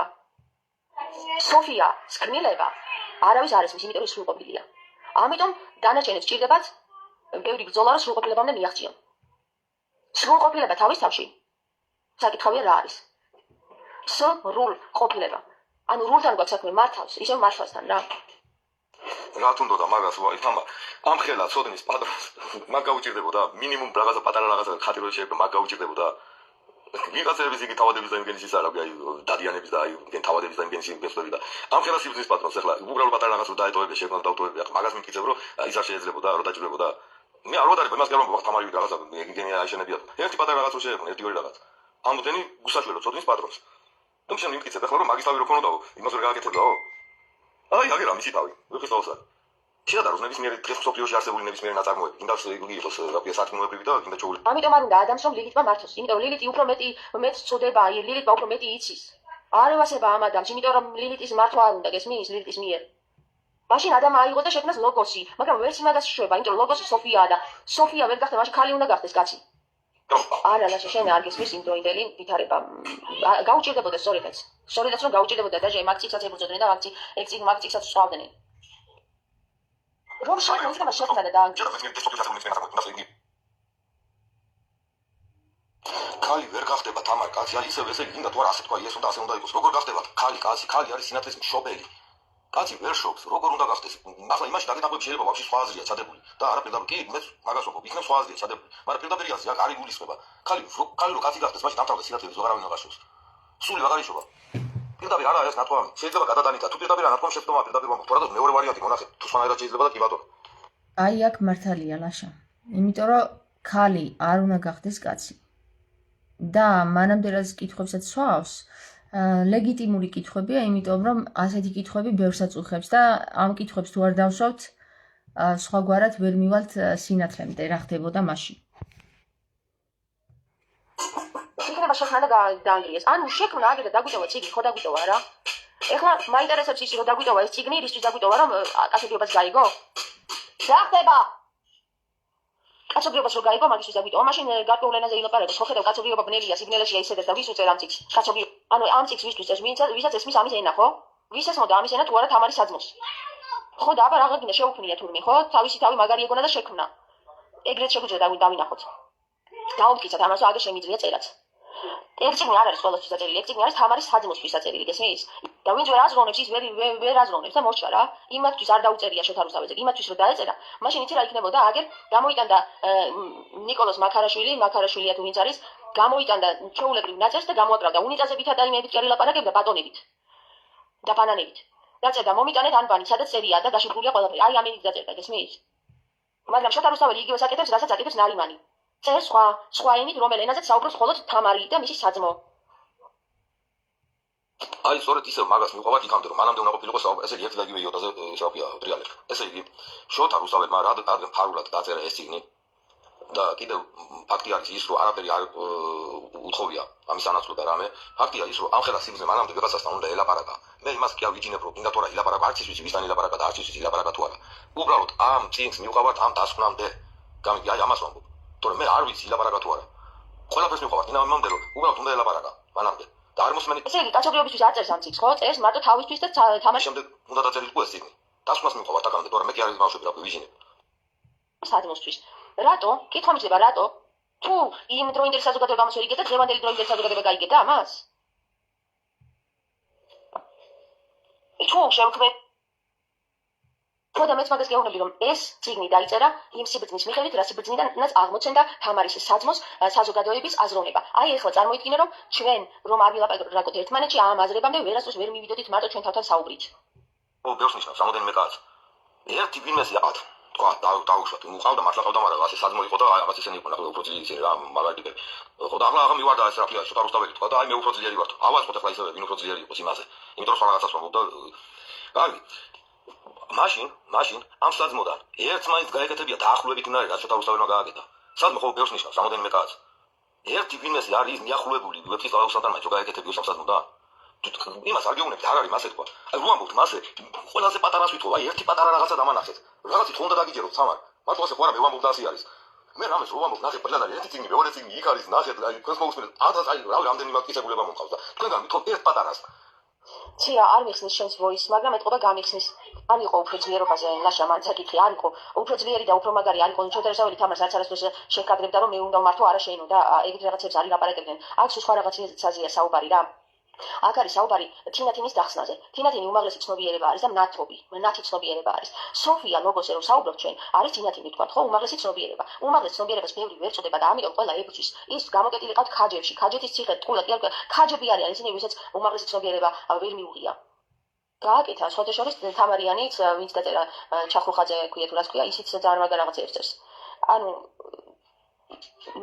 სოფიას კნილება არავის არ ესმის, იმიტომ რომ სრულყოფილია. ამიტომ დანარჩენებს სჭირდებათ ბევრი ბრძოლა, რომ სრულყოფილებამდე მიაღწიონ. სრულყოფილება თავის თავში საკითხავია რა არის. სრულყოფილება. ანუ რულთან გვაქვს საქმე მართავს, ისევ მართვასთან რა. რა თუნდოდა მაგას ვაი თამა ამ ხელა ცოდნის პატრონს მაგ გაუჭირდებოდა მინიმუმ რაღაცა პატარა რაღაცა ხატი რო შეიძლება მაგ გაუჭირდებოდა ვიღაცების იგი თავადების და იმგენის ის არა აი დადიანების და აი იმგენ თავადების და იმგენის ინვესტორები და ამ ხელა სიბრძნის პატრონს ახლა უბრალოდ პატარა რაღაც რო დაეტოვებია შეგვიძლია დავტოვებია მაგას მიკითხებ რომ ის არ შეიძლებოდა რომ დაჭირებოდა მე არ ვადარი იმას გერმო თამარი რაღაცა იმგენი აიშენებია ერთი პატარა რაღაც რო შეიძლება ერთი ორი რაღაც ამოდენი გუსაშველო ცოდნის პატრონს თუმცა მიკითხებ ახლა რომ მაგის თავი რო ქონოდაო იმას რო გააკეთებდაო აი აგერა მისი თავი ვიხსოვსა შეიძლება რომ ნებისმიერი დღეს სოფლიოში არსებული ნებისმიერი ნაწარმოები ინდას იყოს რაფია სათქმოებრივი და კიდე ჩაული ამიტომ არ უნდა ადამიანს რომ ლილითმა მართოს იმიტომ რომ ლილითი უფრო მეტ წოდება აი ლილითმა უფრო მეტი იცის არ ევასება ამ ადამიანს იმიტომ რომ ლილითის მართვა არ უნდა გესმის ლილითის მიერ მაშინ ადამი აიღო და შექმნას ლოგოსი მაგრამ ვერც იმაგას შეშვება იმიტომ რომ ლოგოსი სოფიაა და სოფია ვერ გახდა მაშინ ქალი უნდა გახდეს კაცი არა ლაშა შენ არ გესმის ინდოინდელი ვითარება გაუჭირდებოდა სწორედაც რომ გაუჭირდებოდა და ჟე მაგციცაც ებრძოდნენ და მაგციცაც სწავდნენ რომ შეიძლება ისება შეხვდა და ქალი ვერ გახდება თამარ კაცი არის ისევ ესე გინდა თუ არა ასე თქვა ეს უნდა ასე უნდა იყოს როგორ გახდება ქალი კაცი ქალი არის სინათლის მშობელი კაცი ვერ შობს როგორ უნდა გახდეს ახლა იმაში დაგეთახმები შეიძლება ვაფშე სხვა აზრია ჩადებული და არა პირდაპირ კი მე მაგას ვამბობ იქნებ სხვა აზრია ჩადებული მაგრამ პირდაპირ აზრია არ იგულისხმება ქალი რო კაცი გახდეს მაშინ დამთავრდა სინათლეებს ვეღარავინ აღარ შობს სული აღარ იშობა პირდაპირ არა ეს ნათქვამი შეიძლება გადადანიტა თუ პირდაპირ ნათქვამი შეცდომა პირდაპირ ვამბობ თორადო მეორე ვარიანტი მონახე თუ სხვანაირად შეიძლება და კი ბატონო აი აქ მართალია ლაშა იმიტომ რომ ქალი არ უნდა გახდეს კაცი და მანამდე რაც კითხვებსაც სვავს ლეგიტიმური კითხვებია იმიტომ რომ ასეთი კითხვები ბევრსაც უხებს და ამ კითხვებს თუ არ დავსვავთ სხვაგვარად ვერ მივალთ სინათლემდე რა ხდებოდა მაშინ იქნება შექმნა და დაანგრიეს. ანუ შექმნა აგერ და დაგვიტოვა ციგნი, ხო დაგვიტოვა რა. ეხლა მაინტერესებს ის რომ დაგვიტოვა ეს ციგნი, რისთვის დაგვიტოვა რომ კაცობრიობას გაიგო? რა ხდება? კაცობრიობას რო გაიგო, მაგისთვის დაგვიტოვა. მაშინ გარკვეულ ენაზე ილაპარაკოს, ხო ხედავ კაცობრიობა ბნელია, სიგნალებში აისედებს და ვის უწერ ამ ციგს? კაცობრიობა. ანუ ამ ციგს ვისთვის წეს, ვისაც ესმის ამის ენა, ხო? ვის ესმოდა ამის ენა თუ არა თამარის საძმოს? ხო და აბა რაღა გინდა შეუქმნია თურმე, ხო? თავისი თავი მაგარი ეგონა და შექმნა. ეგრეთ შეგვიძლია დავინახოთ. დაუმტკიცოთ ამას, აგერ შემიძლია წერაც. ერთ წიგნი არ არის ყველასთვის დაწერილი, ერთ წიგნი არის თამარის საძმოსთვის დაწერილი, გესმის? და ვინც ვერ აზროვნებს, ის ვერ აზროვნებს და მოშვა რა. იმათთვის არ დაუწერია შოთა რუსთაველზე, იმათთვის რომ დაეწერა, მაშინ იცი რა იქნებოდა, აგერ გამოიტანდა ნიკოლოზ მაქარაშვილია თუ ვინც არის, გამოიტანდა ჩვეულებრივ ნაწერს და გამოაკრავდა უნიტაზებითა და იმებით კი არ ილაპარაკებდა ბატონებით და ბანანებით. დაწერდა მომიტანეთ ანბანი, სადაც წერია და გაშიფრულია ყველაფერი. აი ამით დაწერდა, გესმის? მაგრამ შოთა რუსთაველი იგივეს აკეთებს, რასაც აკეთებს ნარიმანი. წერს სხვა ენით, რომელ ენაზეც საუბრობს მხოლოდ თამარი და მისი საძმო. აი სწორედ ისევ მაგას მივყვავართ იქამდე რომ მანამდე უნდა ყოფილიყო ესე იგი ერთი და იგივე იოტაზე შევაფია ტრიალებ. ესე იგი შოთა რუსთაველმა რადგან ფარულად დაწერა ეს ციგნი და კიდევ ფაქტი არის ის რომ არაფერი არ უთხოვია ამის ანაცვლოდ და რამე ფაქტია ის რომ ამ ხელა სიბრძნე მანამდე ვიღაცასთან უნდა ელაპარაკა. მე იმას კი ავიჯინებ რომ კიდე თუ არა ილაპარაკა არც ის ვიცი ვისთან ილაპარაკა და არც ის ვიცი ილაპარაკა თუ არა. უბრალოდ ამ ციგნს მივყვავართ ამ დასკვნამდე. გამიგი აი ამას ვამბობ. თორემ მე არ ვიცი ილაპარაკა თუ არა. ყველაფერს მივყვავართ იმამდე რომ უბრალოდ უნდა ელაპარაკა მანამდე. და არ მოსმენი. ესე იგი კაცობრიობისთვის არ წერს ამ ციგს, ხო? წერს მარტო თავისთვის და თამაში. შემდეგ უნდა დაწერილიყო ეს ციგნი. დასკვნას მივყვავართ აქამდე, თორემ მე კი არ ვიმავშები რა ვიჟინებ. საძმოსთვის. რატო? კითხვა მიჭდება რატო? თუ იმ დროინდელი საზოგადოება ამას ვერ იგებდა, დღევანდელი დროინდელი საზოგადოება გაიგებდა ამას? თუ შევქმნით ხოდა მეც მაგას გეუბნები რომ ეს ციგნი დაიწერა იმ სიბრძნის მიხედვით, რა სიბრძნიდანაც აღმოცენდა თამარის საძმოს საზოგადოების აზროვნება. აი ეხლა წარმოიდგინე რომ ჩვენ რომ არ ვილაპარაკოთ ერთმანეთში ამ აზრებამდე ვერასდროს ვერ მივიდოდით მარტო ჩვენ თავთან საუბრით. ო ბევრს ნიშნავს, რამოდენიმე კაც. ერთი ვინმეს იაყათ. თქვა დაუშვათ, უყავდა მართლა ყავდა, მაგრამ ასე საძმო იყო და რაღაც ესენი იყო, ნახე უფრო ძლიერი რა, მაგალითად. ხო და ახლა მივარდა ეს რაფია, შოთა რუსთაველი თქვა და აი მე უფრო ძლიერი ვარ. ავაწყოთ ახლა ისევე ვინ უფრო ძლიერი იყოს იმაზე. იმიტომ რომ სხვა რაღაცას ვამბობ და კარგი. მაშინ ამ საძმოდან ერთმანეთს გაეკეთებია დაახლოებით იმარი, რაც შოთა რუსთაველმა გააკეთა. საძმო ხო ბევრს ნიშნავს, რამოდენიმე კაც. ერთი ვინმესი არის მიახლოებული ვებსის ყავსანთან მაინც გაეკეთებიო სამსაძმოდან. იმას არ გეუბნებით, არ არის მასე თქვა. აი რო ამბობთ მასე, ყველაზე პატარას ვითხოვ, აი ერთი პატარა რაღაცა დამანახეთ. რაღაცით ხონდა დაგიჯეროთ თამარ. მარტო ასე ხო არა მე ვამბობ და ასე არის. მე რამეს რო ვამბობ, ნახე, პლანარი, ერთი წიგნი, მეორე წიგნი, იქ არის, ნახეთ, აი, თქვენს მოусმინეთ, 1000 აი, რამდენი მაკისებულება მომყავს და თქვენგან მithom ერთ პატარას. ცია არ მიხსნის შენს voice, მაგრამ ეთყობა გამიხსნის. არ იყო უფრო ძლიერობაზე, ნაშა მან საკითხი არ იყო. უფრო ძლიერი და უფრო მაგარი არ იყო ჩოთარსაველი თამარს რაც არასდროს შეკადრებდა რომ მე უნდა მართო არა შეინო და ეგეთ რაღაცებს არ ილაპარაკებდნენ. აქ სხვა რაღაცაზეა საუბარი რა. აქ არის საუბარი თინათინის დახსნაზე. თინათინი უმაღლესი ცნობიერება არის და ნათი ცნობიერება არის. სოფია ლოგოზე რომ საუბრობთ ჩვენ, არის თინათინი თქვა, ხო, უმაღლესი ცნობიერება. უმაღლეს ცნობიერებას ბევრი ვერ წოდება და ამიტომ ყველა ებრძვის. ის გამოკეტილი ყავთ ქაჯებში, ქაჯეთის ციხე, ტყუილად კი არ ქაჯები არიან ისინი, ვისაც უმაღლესი ცნობიერება ვერ მიუღია. გააკეთა სხვათა შორის თამარიანიც, ვინც დაწერა ჩახურხაძე ქვია თუ რას ქვია, ისიც ძალიან მაგარ რაღაცებს წერს. ანუ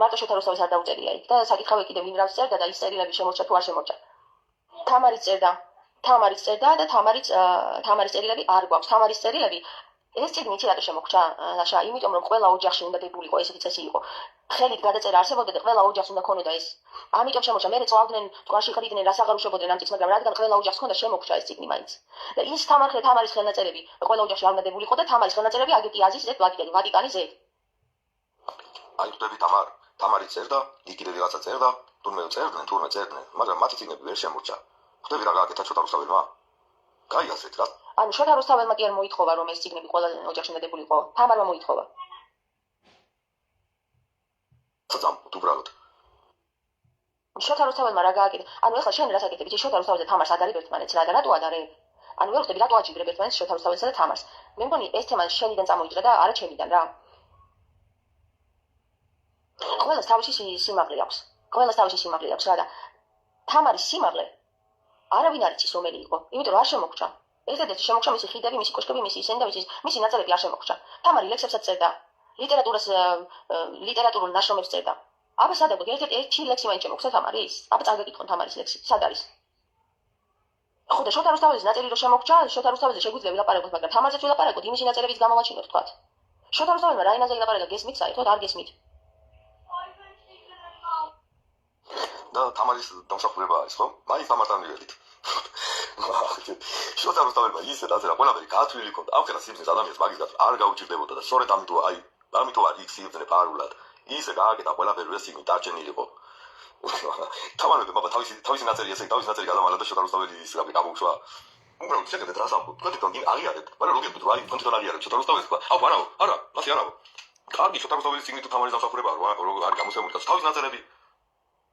მარტო შოთაროსავის არ დაუწერია იქ და საკითხავე კიდევ ვინ რავს წერდა და ის წერილები შემორჩა თუ არ შემორჩა. თამარიც წერდა და თამარის წერილები არ გვაქვს. თამარის წერილები ეს წიგნი რატო შემოგჩა? ნაშა, იმიტომ რომ ყველა ოჯახში უნდა დებულიყო ესეთი წესი იყო. ხელით გადაწერა არსებობდა და ყველა ოჯახს უნდა ქონოდა ეს. ამიტომ შემოჩა. მე წვავდნენ, თქვენში ხდიდნენ, რას აღარუშებოდნენ ამ წიგნს, მაგრამ რადგან ყველა ოჯახს ქონდა შემოგჩა ეს წიგნი მაინც. და ის თამარის ხელნაწერები ყველა ოჯახში არ უნდა დებულიყო და თამარის ხელნაწერები აგეთი აზიის ზედ ვატიკანის ზედ. აი ხდები თამარი წერდა, იქ კიდე ვიღაცა წერდა, თურმე წერდნენ, მაგრამ მათი წიგნები ვერ შემორჩა. ხდები რა გააკეთა შოთაროსაველმა? გაიაზრეთ რა. ანუ შოთაროსაველმა კი არ მოითხოვა რომ ეს წიგნები ყველა ოჯახში უნდა დებულიყო. თამარმა მოითხოვა. საწამოთ უბრალოდ. შოთაროსაველმა რა გააკეთა? ანუ ეხლა შენ რას აკეთებ? იცი შოთაროსაველზე თამარს ადარებ ერთმანეთს რა და რატო ადარებ? ანუ ვერ ხვდები რატო აჯიბრებ ერთმანეთს შოთაროსაველსა და თამარს? მე მგონი ეს თემა შენიდან წამოიჭრა და არა ჩემიდან რა. ყველას თავისი სიმაღლე აქვს რა და თამარის სიმაღლე არავინ არ იცის რომელი იყო, იმიტომ რომ არ შემოგჩა. ერთადერთი შემოგჩა მისი ხიდები, მისი კოშკები, მისი ისენი და მისი ნაწილები არ შემოგჩა. თამარი ლექსებსაც წერდა, ლიტერატურულ ნაშრომებს წერდა. აბა სად აქვს ერთი ლექსი მაინც შემოგცა თამარის? აბა წაგეკითხონ თამარის ლექსი, სად არის? ხო და შოთაროსაველის ნაწილი რო შემოგჩა, შოთაროსაველზე შეგვიძლია ვილაპარაკოთ, მაგრამ თამარზეც ვილაპარაკოთ, იმისი ნაწილებიც გამოვაჩინოთ თქვათ. შოთაროსაველმა რა ენაზე ილაპარაკა, გესმით საერთოდ არ გესმით? და თამარის დამსახურება არის, ხო? მაინც თამართან მივედით. შოთაროსაველმა ისე დაწერა, ყველაფერი გათვლილი ქონდა. ამხელა სიბზნეს ადამიანს მაგის გათვლა არ გაუჭირდებოდა და სწორედ ამიტომ არ იქცივდნენ პარულად. ისე გააკეთა ყველაფერი ეს წიგნი დარჩენილიყო. თამარები მაბა თავისი ნაწერი ესე თავისი ნაწერი გადამალა და შოთაროსაველი ის გამოუშვა. უბრალოდ შეგედეთ რას ამბობ. თქვენ კი აღიარეთ, მაგრამ რო გეტყვით რა აი თქვენ აღიარეთ შოთაროსაველს თქვა. აუ არა, მასე არა. კარგი შოთაროსაველის წიგნი თუ თამარის დამსახურება არ გამოსებული და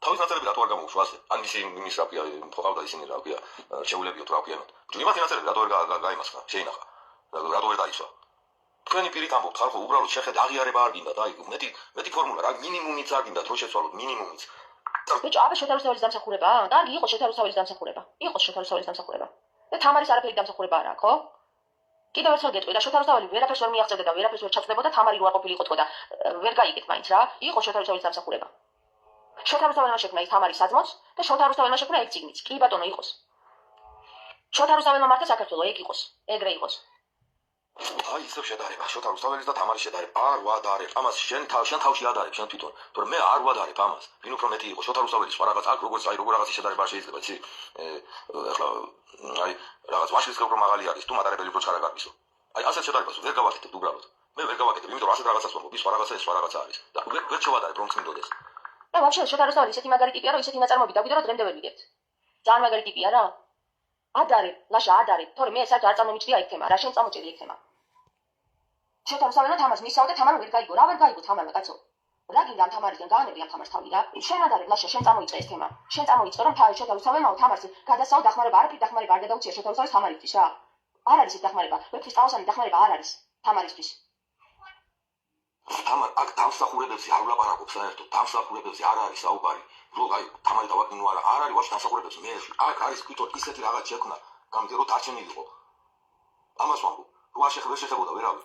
თავის ნაწერები რატო არ გამოუშვა ასე? ან იმის რა ქვია, ხავდა ისინი რა ქვია, შეულებიოთ რა ქვია. იმათი ნაწერები რატო არ გაიმასხა, შეინახა. რატო ვერ დაისვა? თქვენი პირით ამბობთ ხალხო, უბრალოდ შეხედა აღიარება არ გინდა და აი მეტი ფორმულა რა მინიმუმიც არ გინდა რო შეცვალოთ მინიმუმიც. ბიჭო, აბა შოთაროსაველის დამსახურება? კარგი, იყო შოთაროსაველის დამსახურება. და თამარის არაფერი დამსახურება არა, ხო? კიდევ ერთხელ გეტყვი და შოთაროსაველი ვერაფერს ვერ მიაღწევდა და ვერაფერს ვერ ჩაწყდებოდა, თამარი რო არ ყოფილიყო თქო და ვერ გაიგეთ მაინც რა. იყო შოთაროსაველის დამსახურება. შოთაროსაველმა შექმნა ის თამარის საძმოც და შოთაროსაველმა შექმნა ეგ წიგნიც. კი ბატონო იყოს. შოთაროსაველმა მართა საქართველო ეგ იყოს, ეგრე იყოს. აი ისევ შედარება შოთაროსაველის და თამარის შედარება არ ვადარებ ამას შენ თავში ადარებ შენ თვითონ თორემ მე არ ვადარებ ამას ვინ უფრო მეტი იყო შოთაროსაველის სხვა რაღაც აქ როგორც რაღაცის შედარება არ შეიძლება იცი ეხლა აი რაღაც ვაშლის უფრო მაღალი არის თუ მატარებელი უფრო ჩარა გარბისო აი ასეთ შედარებას ვერ გავაკეთებ უბრალოდ მე ვერ გავაკეთებ იმიტომ რომ ასეთ რაღაცას ვამბობ ის სხვა რაღაცა არის და ვერ შევადარებ რომ წმინდოდეს და ვაფშე შოთაროსაველი ისეთი მაგარი ტიპია რომ ისეთი ნაწარმოები დავიდო რომ დღემდე ვერ ვიგებთ ძალიან მაგარი ტიპია რა ადარებ ლაშა ადარებ თორემ მე საერთოდ არ წარმომიჩნია იქ თემა რა შენ წამოჭერი იქ თემა შოთაროსაველმა თამარს მისაო და თამარ ვერ გაიგო რა ვერ გაიგო თამარმა კაცო რა გინდა ამ თამარისგან გაანები ამ თამარს თავი რა შენ ადარებ ლაშა შენ წამოიწყე ეს თემა შენ წამოიწყე რომ თავი შოთაროსაველმაო თამარს გადასაო დახმარება არაფერი დახმარება არ გადაუწია შოთაროსაველს თამარისთვის რა არ არის ეს დახმარება ვერთვის ტაოსანი დახმარება არ არის თამარისთვის თამარ აქ დამსახურებებზე არ ვლაპარაკობ საერთოდ დამსახურებებზე არ არის საუბარი რო აი თამარი დავაკინო არა არ არის ვაფშე დამსახურებებზე მე აქ არის თვითონ ისეთი რაღაც შექმნა გამიგე რომ დარჩენილიყო ამას ვამბობ რო არ შეხებოდა ვერავინ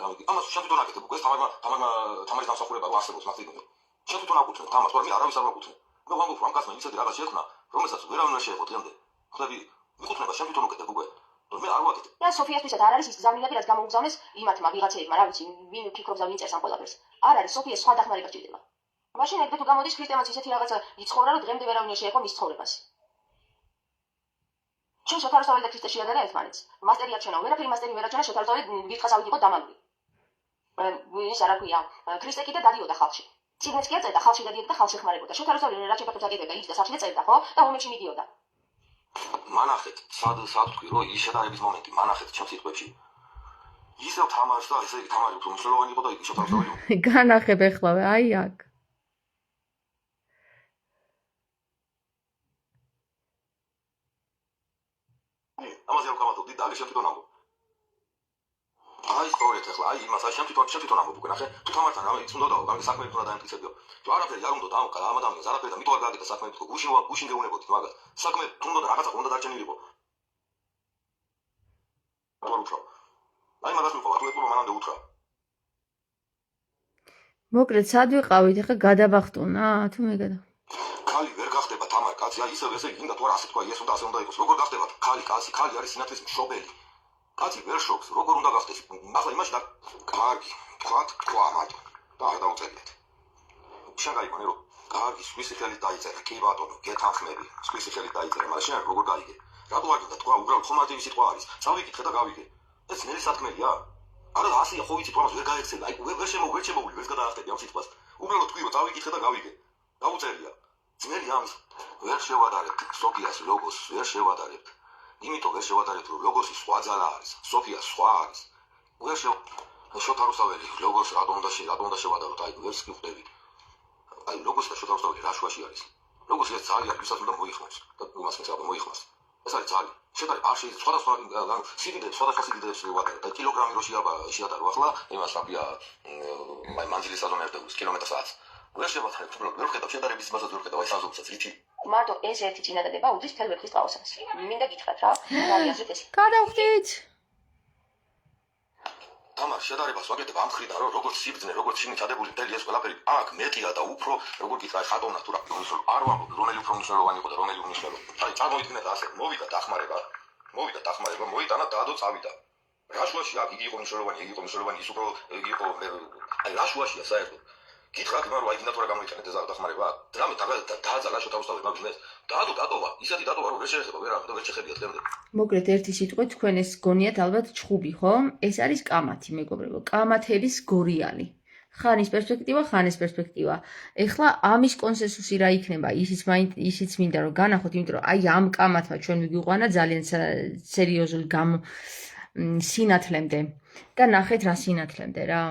გამიგე ამას შენ თვითონ აკეთებ უკვე თამარის დამსახურება რო არსებობს მაგ თვითონ შენ თვითონ აკუთვნე თამარს თორემ არავის არ აკუთვნე მე ვამბობ რომ კაცმა ისეთი რაღაც შექმნა რომელსაც ვერავინ არ შეეხო დღემდე ხდები მიკუთვნება შენ თვითონ უკეთებ უკვე მე არ ვაკეთებ და სოფიასთვისაც არ არის ის გზავნილები რაც გამოუგზავნეს იმათმა ვიღაცეებმა რა ვიცი ვინ ფიქრობს და ვინ წერს ამ ყველაფერს არ არის სოფიას სხვა დახმარება ჭირდება მაშინ ეგრე თუ გამოდის ქრისტემაც ისეთი რაღაცა იცხოვრა რომ დღემდე ვერავინ არ შეეხო მის ცხოვრებას ჩვენ შოთაროსაველი და ქრისტე შეადარა ერთმანეთს მასტერი აჩვენა ვერაფერი მასტერი ვერ აჩვენა შოთაროსაველი ვირთხას ავით იყო დამალული ის არა ქვია ქრისტე კიდე დადიოდა ხალხში წიგნიც კი აწერდა ხალხში დადიოდა და ხალხში ხმარებოდა შოთაროსავი რა შეფათოს აგებდა იჯდა სახში და წერდა ხო და მომენტში მიდიოდა მანახეთ სად თქვი რომ ის შედარების მომენტი მანახეთ ჩემს სიტყვებში ისევ თამარს და ესე იგი თამარი უფრო მნიშვნელოვანი იყო და იგი შოთაროსავი განახებ ეხლავე აი აქ ამაზე არ ვკამათობდი და აგერ შევთვითონ ამბობ აი სწორედ ახლა აი იმას აი შევთვითონ ამბობ უკვე ნახე თუ თამართან რა ის უნდა დავა გამი საქმეები უნდა დაემტკიცებიო თუ არაფერი არ უნდა დავკა ამ ადამიანს არაფერი და მითო არ გააკეთა საქმეები თუ გუშინ გეუნებოდით მაგას საქმე თუ უნდა რაღაცა უნდა დარჩენილიყო აი მაგას მიყვა თუ ეტყობა მანამდე უთრა მოკლედ სად ვიყავით ახლა გადაბახტუნა თუ მე გადა ქალი ვერ გახდება თამარ კაცი აი ისევ ესე გინდა თუ არა ასე თქვა ეს უნდა ასე უნდა იყოს როგორ გახდება ქალი კაცი ქალი არის სინათლის მშობელი კაცი ვერ შობს როგორ უნდა გახდეს ახლა იმაში და კარგი თქვა მაგრამ და არ დაუწერიეთ შეგაიგონე რომ კარგი სვისი ხელით დაიწერა კი ბატონო გეთანხმები სვისი ხელით დაიწერა მაგრამ შენ როგორ გაიგე რატო არ გინდა თქვა უბრალოდ ხომაჯების სიტყვა არის წავიკითხე და გავიგე ეს ნელი საქმეა არა ასია ხო ვიცი თომას ვერ გაეცელა აი ვერ შემოული ვერ გადაახტები ამ სიტყვას უბრალოდ თქვი რომ წავიკითხე და გავიგე დაუწერია ძმელი ამის ვერ შევადარებთ სოფიას ლოგოს ვერ შევადარებთ იმიტომ ვერ შევადარებთ რომ ლოგოსი სხვა ძალა არის სოფია სხვა არის ვერ შოთაროსაველი ლოგოს რატომ უნდა შევადაროთ აი ვერ სკიფტები აი ლოგოსი და შოთაროსაველი რა შუაში არის ლოგოსი ეს ძალიან ვისაც უნდა მოიხმოს და უმას მეცადა მოიხმოს ეს არის ძალიან შედარი არ შეიძლება სხვადასხვა სიდიდეებს შევადარებთ და კილოგრამი რო შეადარო ახლა იმას აბია მანძილის საზომერდებს კილომეტრსაც ვერ შევადარებთ უბრალოდ ვერ ხედავ შედარების იმასაც ვერ ხედავ აი საზომსაც რითი მარტო ეს ერთი წინადადება უძის თელ ვერხის ყავსანს მინდა გითხრათ რა რეალიზეთ ეს გადავხდით თამარ შედარებას ვაკეთებ ამ მხრიდან რომ როგორც სიბრძნე როგორც შინი ჩადებული მთელი ეს ყველაფერი აქ მეტია და უფრო როგორ გითხრა ხატოვნა თუ რა არ ვამბობ რომელი უფრო მნიშვნელოვანი იყო და რომელი უნიშნელო აი წარმოიდგინეთ ასე მოვიდა დახმარება მოიტანა დაადო წავიდა რა შუაში აქ იგი იყო მნიშვნელოვანი ის უფრო იგი იყო აი რა შუაშია საერთოდ გითხრათ მაგრამ აი გინდა თუ რა გამოიტანეთ ეს დახმარება დრამე დააძალა შოთაროსაველი მაგინეს დადოვა ისეთი დადოვა რომ ვერ შეეხება ვერ შეხედიათ დღემდე მოკლედ ერთი სიტყვით თქვენ ეს გონიათ ალბათ ჩხუბი ხო ეს არის კამათი მეგობრებო კამათების გორიალი ხან ის პერსპექტივა ეხლა ამის კონსენსუსი რა იქნება ისიც მინდა რომ განახოთ იმიტომ რომ აი ამ კამათმა ჩვენ ვიგვიყვანა ძალიან სერიოზული სინათლემდე და ნახეთ რა სინათლემდე რა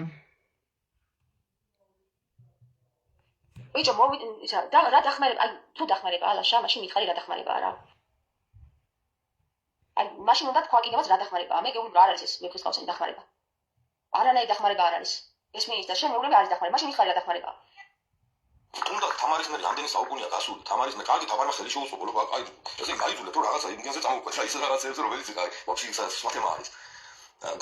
ბიჭო მოვიდა და რა დახმარება აი თუ დახმარება ალაშა მაშინ მითხარი რა დახმარება არა აი მაშინ უნდა თქვა კიდევაც რა დახმარებაა მე გეუბნები რა არის ეს ვერხის ყავსანი დახმარება არანაირი დახმარება არ არის ეს მინის და შენ მეუბნები არის დახმარება მაშინ მითხარი რა დახმარებაა თუნდა თამარის მე რამდენი საუკუნეა გასული თამარის მე კარგი თამარმა ხელი შეუწყობლო აი ესე გაიძულე თუ რაღაცა იმგენზე წამოყვეთ ის რაღაცეებს რომელიც აი ვაფშე ის სხვა თემა არის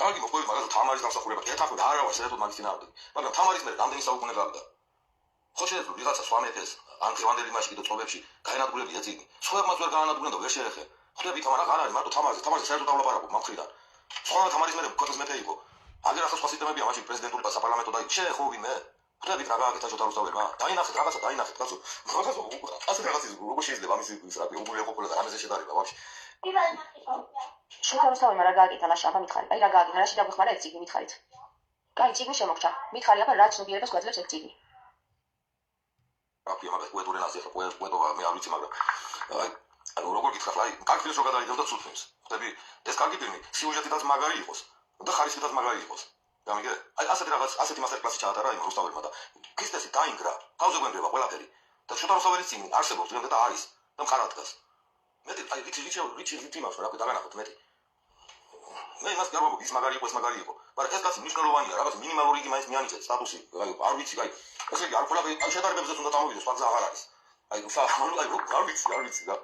კარგი მოყვები მაგალითად თამარის დამსახურება ეთახმება არავარ საერთოდ მაგის წინააღმდეგ მაგრამ თამარის მე რამდენი საუკუნე გავიდა ხო შეიძლება ვიღაცა სხვა მეფეს ან დღევანდელი მასში კიდე წობებში გაენადგურებია წიგნი სხვებმაც ვერ გაანადგურებენ და ვერ შეეხე ხვდები თამარ არ არის მარტო თამარზე საერთოდ დავლაპარაკობ ამ მხრიდან სხვა თამარის მე ქვეყნის მეფე იყო აგერ ახლა სხვა სისტემებია მაშინ პრეზიდენტული და საპარლამენტო და შეეხო ვინმე ხვდებით რა გააკეთა შოთაროსავლებმა დაინახეთ კაცო მაგას ასე რაღაცის როგორ შეიძლება ამის ის რა უგულე ყოფილა და რამეზე შედარება ვაფშე შოთაროსავლებმა რა გააკეთა ლაშა აბა მითხარით აი რა გააკეთა რაში დაგვეხმარა ეს წიგნი მითხარით კაი წიგნი შემოგჭა მითხარი აბა რა ცნობიერებას გვაძლევს ეს წიგნი აბა მაგას უედურენ ასე ხო უედობა მე არ ვიცი მაგრამ აი როგორ გითხრათ აი კარგი ფილმს რო გადაიღებ და ცუდ ფილმს ხვდები ეს კარგი ფილმი სიუჟეტითაც მაგარი იყოს და ხარისხითაც მაგარი იყოს გამიგე აი ასეთი რაღაც ასეთი მასტერკლასი ჩაატარა იმ რუსთაველმა და ქრისტესი დაინგრა თავზე გვენდება ყველაფერი და შოთაროსაველის წიგნი არსებობს დღემდე და არის და მყარად დგას მეტი აი რიჩი იმას რა დაგანახოთ მეტი მე იმას გავაბო ის მაგარი იყო მაგრამ ეს კაცი მნიშვნელოვანია რაღაც მინიმალური იგი მაინც მიანიჭებს სტატუსი აი არ ვიცი აი ესე იგი არ ყველაფერი აი შედარებებზეც უნდა წამოვიდეს სხვა გზა აღარ არის აი არ ვიცი რა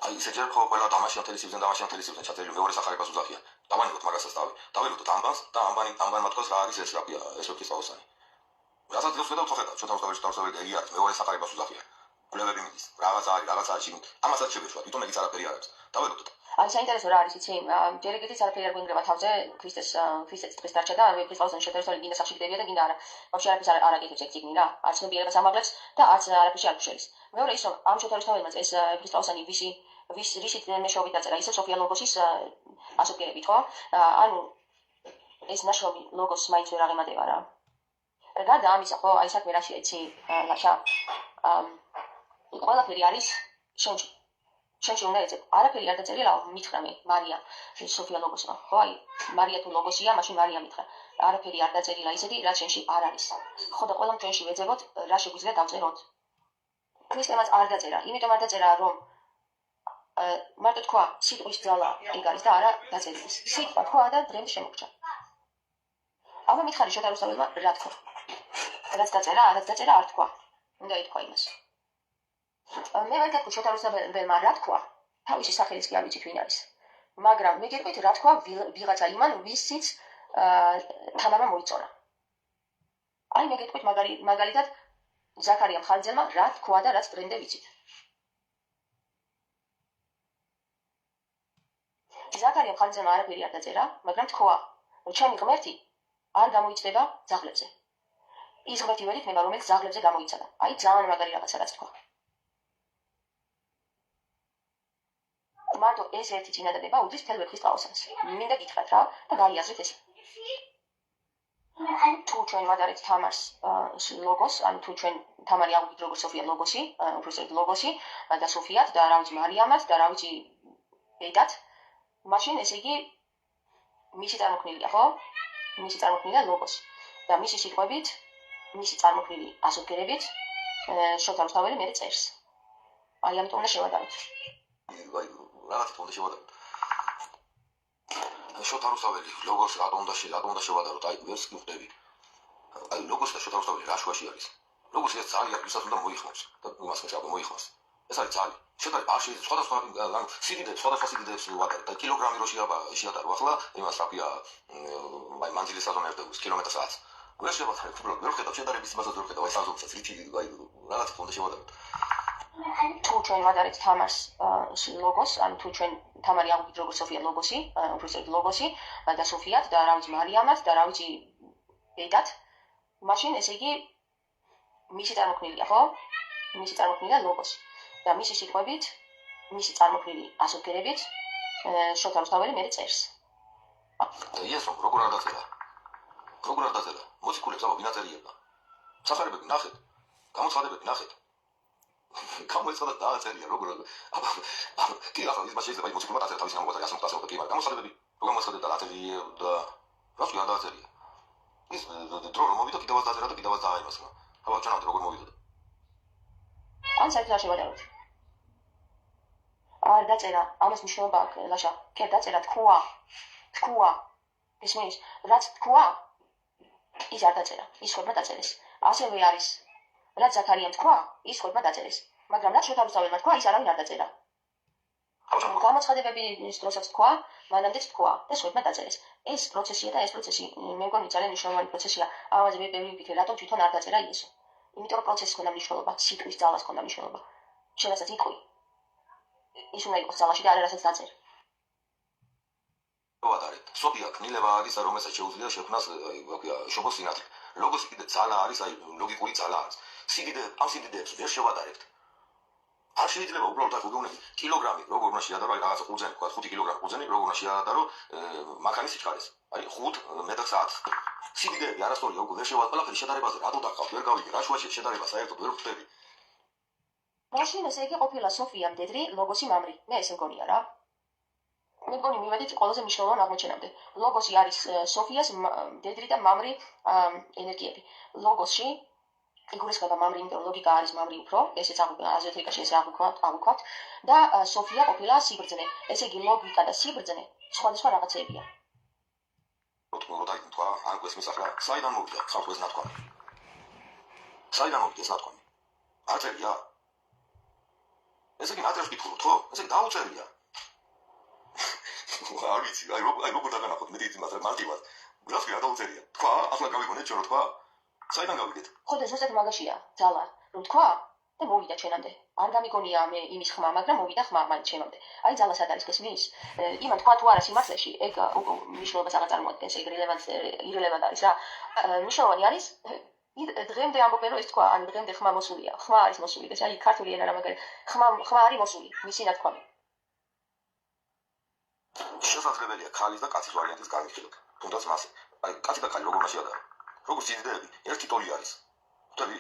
აი ისე ჯერ ხო ყველა დამაშიან თელესიბზენ ჩაწერილი მეორე სახარებას უძახია დავანებოთ მაგასაც დაველოდოთ ამბანს და ამბანმა თქვას რა არის ეს რაპია ეს ვერხის ყავსანი რასაც დღეს ვხედავთ ხედავთ შოთაროსაველი იგი არის მეორე სახარებას უძახია გულებები მიდის რაღაცა არის ამასაც შევეშვა თვითონ ეგიც არაფერი არ არის დაველოდოთ აი საინტერესო რა არის იცი ჯერ ეგეთიც არაფერი არ გვინგრება თავზე ქრისტეს დღეს დარჩა და ვერხის ყავსანი შოთაროსაველი გინდა სახში გდებია და გინდა არა ვაფშე არაფერს არ აკეთებს ეგ წიგნი რა არც ცნობიერებას ამაღლებს და არც არაფერში არ გუშელის მეორე ის რომ ამ შოთაროსაველმაც ეს ვერხის ყავსანი რისით მეშობით დაწერა ისე სოფია ლოგოსის ასოფიერებით ხო ანუ ეს ნაშრომი ლოგოს მაინც ვერ აღემატება რა. გარდა ამისა, ხო, აი საქმე რაშია, იცი, ლაშა. ყველაფერი არის შენში. შენში უნდა ეძებ. არაფერი არ დაწერილა, მითხრა მე, მარია, სოფია ლოგოსმა. ხო, აი, მარია თუ ლოგოსია, მაშინ მარია მითხრა. არაფერი არ დაწერილა ისეთი, რაც შენში არ არის. ხო და ყველამ ჩვენში ვეძებოთ, რა შეგვიძლია დავწეროთ. ქრისტემაც არ დაწერა, იმიტომ არ დაწერა, რომ მარტო თქვა, სიტყვის ძალა ეგ არის და არა დაწერილი. სიტყვა თქვა და დღემდე შემოგჭა. ამა მითხარი შოთა რუსთაველმა რა თქვა. რაც დაწერა, არაც დაწერა არ თქვა. უნდა ითქვა იმას. მე ვერ გეტყვი შოთა რუსთაველმა რა თქვა. თავისი სახელის კი არ ვიცით ვინ არის. მაგრამ მე გეტყვით რა თქვა ვიღაცა იმან, ვისიც თამარმა მოიწონა. აი მე გეტყვით მაგალითად ზაქარია მხარიძემა რა თქვა და რაც დღემდე ვიცით. ზაქარია მხარიძემ არაფერი არ დაწერა, მაგრამ თქვა, რომ ჩემი ღმერთი არ გამოიწდება ძაღლებზე. ის ღმერთი ვერ იქნება, რომელიც ძაღლებზე გამოიცადა. აი ძალიან მაგარი რაღაცა რაც თქვა. მარტო ეს ერთი წინადადება უდრის მთელ ვეფხის ტყაოსანს. მინდა გითხრათ რა და გაიაზრეთ ეს. თუ ჩვენ ვადარეთ თამარს ლოგოს, ანუ თუ ჩვენ თამარი აღვიქვით როგორც სოფია ლოგოსი, უბრალოდ ლოგოსი და სოფიათ და რა ვიცი მარიამად და რა ვიცი ბედად, მაშინ ესე იგი მისი წარმოქმნილია, ხო? მისი წარმოქმნილია ლოგოსი. და მისი სიტყვებით, მისი წარმოქმნილი ასოთგერებით შოთა რუსთაველი მე წერს. აი ამიტომ უნდა შევადაროთ. რაღაცა უნდა შევადაროთ. შოთა რუსთაველი ლოგოს რატომ უნდა შევადაროთ? აი ვერს გიხვდები. აი ლოგოსი და შოთა რუსთაველი რა შუაში არის? ლოგოსი ეს ძალიან ვისაც უნდა მოიხმოს და იმას შეიძლება მოიხმოს. ეს არის ძალიან. შედარი არ შეიძლება სხვადასხვა სხვადასხვა სიდიდეებს ვატარებ და კილოგრამი რო შეადარო ახლა იმას რაფია აი მანძილის საზომერდებს კილომეტრსაც. ვერ შევატარებ, უბრალოდ ვერ ხედავ შედარების იმასაც ვერ ხედავ აი საზომსაც რითი აი რაღაცა უნდა შევადაროთ. თუ ჩვენ ვადარეთ თამარს ლოგოს, ანუ თუ ჩვენ თამარი აღვიქვით როგორც სოფია ლოგოსი, უბრალოდ ლოგოსი და სოფიათ და რა ვიცი მარიამად და რა ვიცი ბედად, მაშინ ესე იგი მისი წარმოქმნილია, ხო? მისი წარმოქმნილია ლოგოსი. და მისი სიტყვებით, მისი წარმოქმნილი ასოთგერებით შოთა რუსთაველი მე წერს. და ეს როგორ არ დაწერა? როგორ არ დაწერა? მოციქულებს აბა ვინ აწერიება? სახარებები ნახეთ, გამოცხადებები ნახეთ. გამოცხადა დააწერია როგორ აბა კი ახლა ის შეიძლება ის მოციქულმა დაწერა თავის გამოცხადა ასე მოხდა კი მაგრამ გამოცხადებები რო გამოცხადა დააწერია და რა დააწერია. ის დრო რომ მოვიდა კიდევაც დააწერა და კიდევაც დააიმასა. აბა ჩანავთ როგორ მოვიდა. ან საერთოდ არ შევადაროთ. არ დაწერა, ამას მნიშვნელობა აქვს, ლაშა. კი დაწერა თქვა. ისმის, რაც თქვა, ის არ დაწერა, ის ხომა დაწერეს. ასევე არის, რაც ზაქარიამ თქვა, ის ხომა დაწერეს. მაგრამ რაც შოთა რუსთაველმა თქვა, ის არავინ არ დაწერა. გამოცხადებების დროსაც თქვა, მანამდეც თქვა და ხომა დაწერეს. ეს პროცესია და ეს პროცესი მე მგონი ძალიან მნიშვნელოვანი პროცესია. ამაზე მე ბევრი ვფიქრე, რატომ თვითონ არ დაწერა იესო. იმიტომ რომ პროცესის ქონდა მნიშვნელობა, სიტყვის ძალას ქონდა მნიშვნელობა. შენასაც იტყვი. ის უნდა იყოს ძალაში და არა რასაც დაწერა. ვადარეთ. სოფია კნილება არის და რომელსაც შეუძლია შექმნას ვაქვია შობოს სინათლე. ლოგოსი კიდე ძალა არის, აი ლოგიკური ძალა არის. სიდიდე ამ სიდიდეებს ვერ შევადარებთ. არ შეიძლება უბრალოდ აი გოგონები კილოგრამი როგორ უნდა შეადარო აი რაღაცა ყურძენი თქვა 5 კილოგრამი ყურძენი როგორ უნდა შეადარო მანქანის სიჩქარეს. აი 5 მეტრსაც. სიდიდეები არასწორია უკვე ვერ შევადარ ყველაფერი შედარებაზე რატო დაგყავთ ვერ გავიგე რა შუაში შედარება საერთოდ ვერ ხვდები. მაშინ ესე იგი ყოფილა სოფია მდედრი ლოგოსი მამრი. მე ესე მგონია რა. მე მგონი მივედით ყველაზე მნიშვნელოვან აღმოჩენამდე. ლოგოსი არის სოფიას მდედრი და მამრი ენერგიები. ლოგოსში იგულისხმება მამრი, იმიტომ რომ ლოგიკა არის მამრი უფრო, ესეც აზოთრიკაში ესე აღვიქვათ და სოფია ყოფილა სიბრძნე. ესე იგი ლოგიკა და სიბრძნე სხვადასხვა რაღაცებია. როდა თქვა ან questions ახლა საიდან მოვიდა ხალხს ნათქვამი. საიდან მოვიდა ეს ნათქვამი? აწერია. ესე იგი აწერს გითხულობ ხო? ესე იგი დაუწერია. არ ვიცი, აი როგორ დაგანახოთ მე დიდი მაგრამ მარტივად. გრაფიკა დაუწერია. თქვა, ახლა გავიგონეთ ჩვენ რა თქვა? საიდან გავიგეთ? ხო და ზუსტად მაგაშია, ძალა. რომ თქვა და მოვიდა ჩვენამდე. არ გამიგონია მე იმის ხმა, მაგრამ მოვიდა ხმა მაინც ჩემამდე. აი ძალა სად არის გესმის? იმან თქვა თუ არა სიმართლეში, ეგ მნიშვნელობას აღარ წარმოადგენს, ეგ ირელევანტ არის რა. მნიშვნელოვანი არის დღემდე ამბობენ რომ ეს თქვა, ან დღემდე ხმა მოსულია. ხმა არის მოსული, ეს აი ქართული ენა რა მაგარი. ხმა არის მოსული, მისი ნათქვამი. შესაძლებელია ქალის და კაცის ვარიანტის განიხილება, თუნდაც მასე. აი კაცი და კაცი როგორ მაშია და როგორ სიდიდეები ერთი ტოლი არის თველი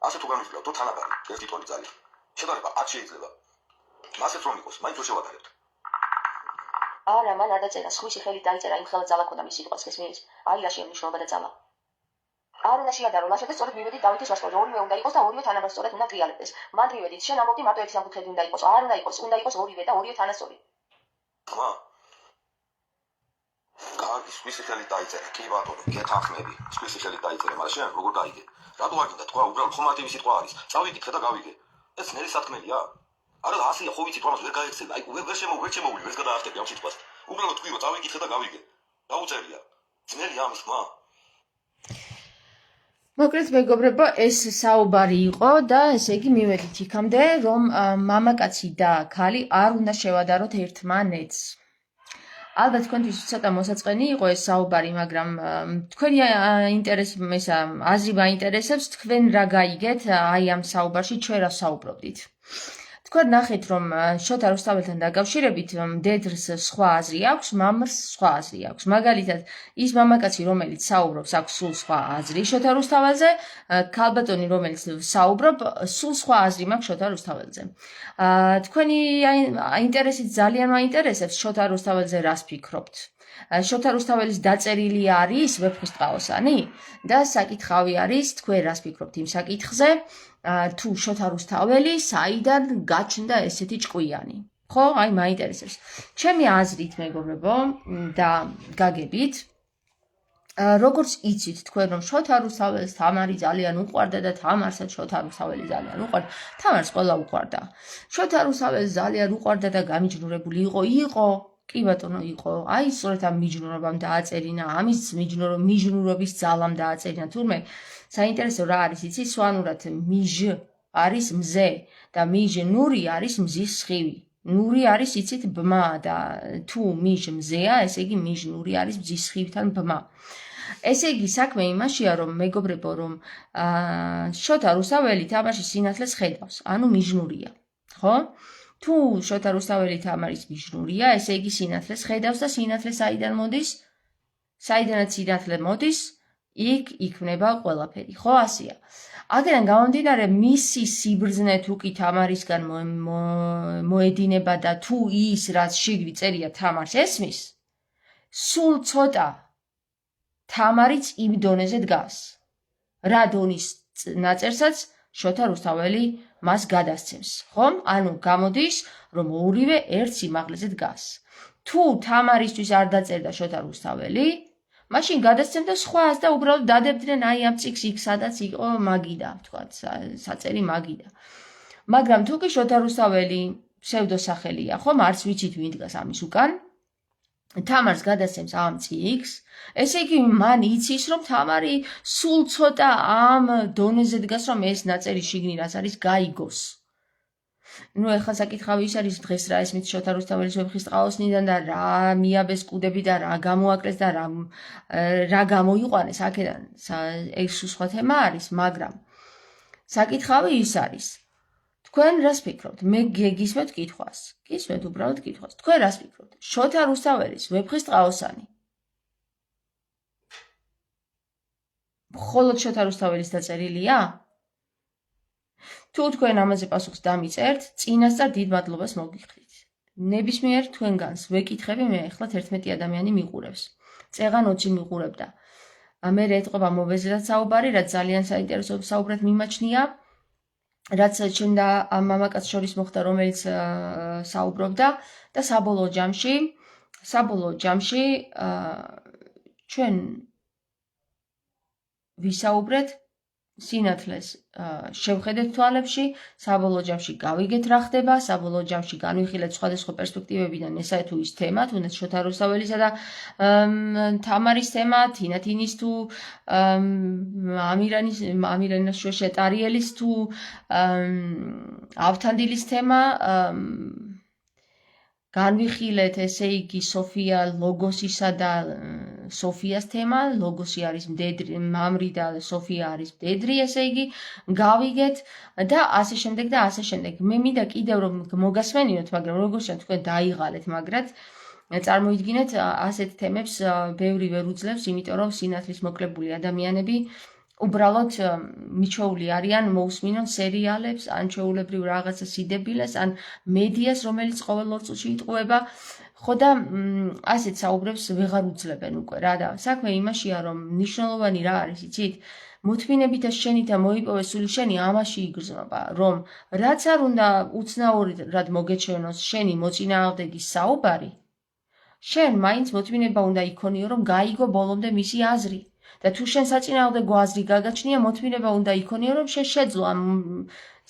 ასე თუ გამიშვილავ თუ თანაბარი ერთი ტოლი ძალიან შედარება არ შეიძლება მასეც რომ იყოს მაინც ვერ შევადარებთ არა მან არ დაწერა სხვისი ხელით დაიწერა იმ ხელად ძალა ქონდა მის სიტყვას გესმის აი რა შენიშნულობა და ძალა არ უნდა შეადარო ლაშა და სწორედ მივედით დავითის ვარსკვლავზე ორივე უნდა იყოს და ორივე თანაბარ სწორედ უნდა გრიალებდეს მან მივედით შენ ამბობდი მარტო ერთი სამკუთხედი უნდა იყოს არ უნდა იყოს ორივე და ორივე თანასწორი ხმა კარგი სხვისი ხელით დაიწერა კი ბატონო გეთანხმები სხვისი ხელით დაიწერა მაგრამ შენ როგორ გაიგე რატო არ გინდა თქვა უბრალოდ ხომატივი სიტყვა არის წავიკითხე და გავიგე ეს ნელი სათქმელია არა ასია ხო ვიცი თორმას ვერ გაიხსენე აი ვერ შემოვლი ვერ გადაახტები ამ სიტყვას უბრალოდ თქვი რომ წავიკითხე და გავიგე დაუწერია ძნელია ამის ხმა მოკლედ მეგობრებო ეს საუბარი იყო და ესე იგი მივედით იქამდე რომ მამაკაცი და ქალი არ უნდა შევადაროთ ერთმანეთს ალბათ თქვენთვის ცოტა მოსაწყენი იყო ეს საუბარი მაგრამ თქვენი ინტერესი ესა აზრი მაინტერესებს თქვენ რა გაიგეთ აი ამ საუბარში ჩვენ რა საუბრობდით თქვენ ნახეთ რომ შოთა რუსთაველთან დაკავშირებით მდედრს სხვა აზრი აქვს მამრს სხვა აზრი აქვს მაგალითად ის მამაკაცი რომელიც საუბრობს აქვს სულ სხვა აზრი შოთა რუსთაველზე ქალბატონი რომელიც საუბრობ სულ სხვა აზრი მაქვს შოთა რუსთაველზე თქვენი ინტერესით ძალიან მაინტერესებს შოთა რუსთაველზე რას ფიქრობთ შოთა რუსთაველის დაწერილი არის ვეფხისტყაოსანი და საკითხავი არის თქვენ რას ფიქრობთ იმ საკითხზე თუ შოთა რუსთაველი საიდან გაჩნდა ესეთი ჭკვიანი ხო აი მაინტერესებს ჩემი აზრით მეგობრებო და გაგებით როგორც იცით თქვენ რომ შოთა რუსთაველს თამარი ძალიან უყვარდა და თამარსაც შოთა რუსთაველი ძალიან უყვარდა თამარს ყველა უყვარდა შოთა რუსთაველს ძალიან უყვარდა და გამიჯნურებული იყო კი ბატონო იყო აი სწორედ ამ მიჯნურობამ დააწერინა ამის მიჯნურობის ძალამ დააწერინა თურმე საინტერესო რა არის იცი სვანურად მიჟ არის მზე და მიჯნური არის მზის სხივი ნური არის იცით ბმა და თუ მიჟ მზეა ესე იგი მიჯნური არის მზის სხივთან ბმა ესე იგი საქმე იმაშია რომ მეგობრებო რომ შოთა რუსთაველი თამაში სინათლეს ხედავს ანუ მიჯნურია ხო თუ შოთა რუსთაველი თამარის მიჯნურია ესე იგი სინათლეს ხედავს და სინათლე საიდან მოდის საიდანაც სინათლე მოდის იქ იქმნება ყველაფერი ხო ასია აქედან გამომდინარე მისი სიბრძნე თუ კი თამარისგან მოედინება და თუ ის რაც შიგნით წერია თამარს ესმის სულ ცოტა თამარიც იმ დონეზე დგას რა დონის ნაწერსაც შოთა რუსთაველი მას გადასცემს ხომ ანუ გამოდის რომ ორივე ერთ სიმაღლეზე დგას თუ თამარისთვის არ დაწერდა შოთა რუსთაველი მაშინ გადასცემდა სხვას და უბრალოდ დადებდნენ აი ამ წიგს იქ სადაც იყო მაგიდა ვთქვათ საწერი მაგიდა მაგრამ თუ კი შოთა რუსთაველი ფსევდოსახელია ხომ არც ვიცით ვინ დგას ამის უკან თამარს გადასცემს ამ წიგს ესე იგი მან იცის რომ თამარი სულ ცოტა ამ დონეზე დგას რომ ეს ნაწერი შიგნით რაც არის გაიგოს ну ეხლა საკითხავი ის არის დღეს რა ესმით შოთა რუსთაველის ვეფხისტყაოსნიდან და რა მიაბეს კუდები და რა გამოაკრეს და რა გამოიყვანეს აქედან ეს სხვა თემა არის მაგრამ საკითხავი ის არის თქვენ რას ფიქრობთ მე გესმევთ კითხვას გესმევთ უბრალოდ კითხვას თქვენ რას ფიქრობთ შოთა რუსთაველის ვეფხისტყაოსანი მხოლოდ შოთა რუსთაველის დაწერილია თუ თქვენ ამაზე პასუხს დამიწერთ, წინასწარ დიდ მადლობას მოგიხდით. ნებისმიერ თქვენგანს ვეკითხები მე ახლა 11 ადამიანი მიყურებს. წეღან 20 მიყურებდა. მე ეთყობა მოვეზრად საუბარი, რაც ძალიან საინტერესო საუბრად მიმაჩნია, რაც ჩვენ და ამ მამაკაც შორის მოხდა, რომელიც საუბრობდა და საბოლოო ჯამში ჩვენ ვისაუბრეთ სინათლეს შევხედეთ თვალებში, საბოლოო ჯამში გავიგეთ რა ხდება, საბოლოო ჯამში განვიხილეთ სხვადასხვა პერსპექტივებიდან ესა თუ ის თემა, თუნდაც შოთა რუსთაველისა და თამარის თემა, თინათინის თუ ამირანის შეტარიელის თუ ავთანდილის თემა, განვიხილეთ ესე იგი სოფია ლოგოსისა და სოფიას თემა, ლოგოსი არის მდედრი, მამრი და სოფია არის მდედრი, ესე იგი გავიგეთ და ასე შემდეგ და ასე შემდეგ. მე მინდა კიდევ რომ მოგასმენინოთ, მაგრამ როგორც თქვენ დაიღალეთ, მაგრად წარმოიდგინეთ ასეთ თემებს ბევრი ვერ უძლებს, იმიტომ რომ სინათლის მოკლებული ადამიანები უბრალოდ მიჩვეული არიან მოусმინონ სერიალებს, ან ჩვეულებრივ რაღაცა სიდებილეს, ან მედიას, რომელიც ყოველ 2 წუთში იტყუება. ხო და ასეთ საუბრებს ვეღარ უძლებენ უკვე რა და საქმე იმაშია რომ მნიშვნელოვანი რა არის იცით მოთმინებით და შენითა მოიპოვე სული შენი ამაში იგრძნობა რომ რაც არ უნდა უცნაურად მოგეჩვენოს შენი მოწინააღმდეგის საუბარი შენ მაინც მოთმინება უნდა იქონიო რომ გაიგო ბოლომდე მისი აზრი და თუ შენ საწინააღმდეგო აზრი გაგაჩნია მოთმინება უნდა იქონიო რომ შენ შეძლო ამ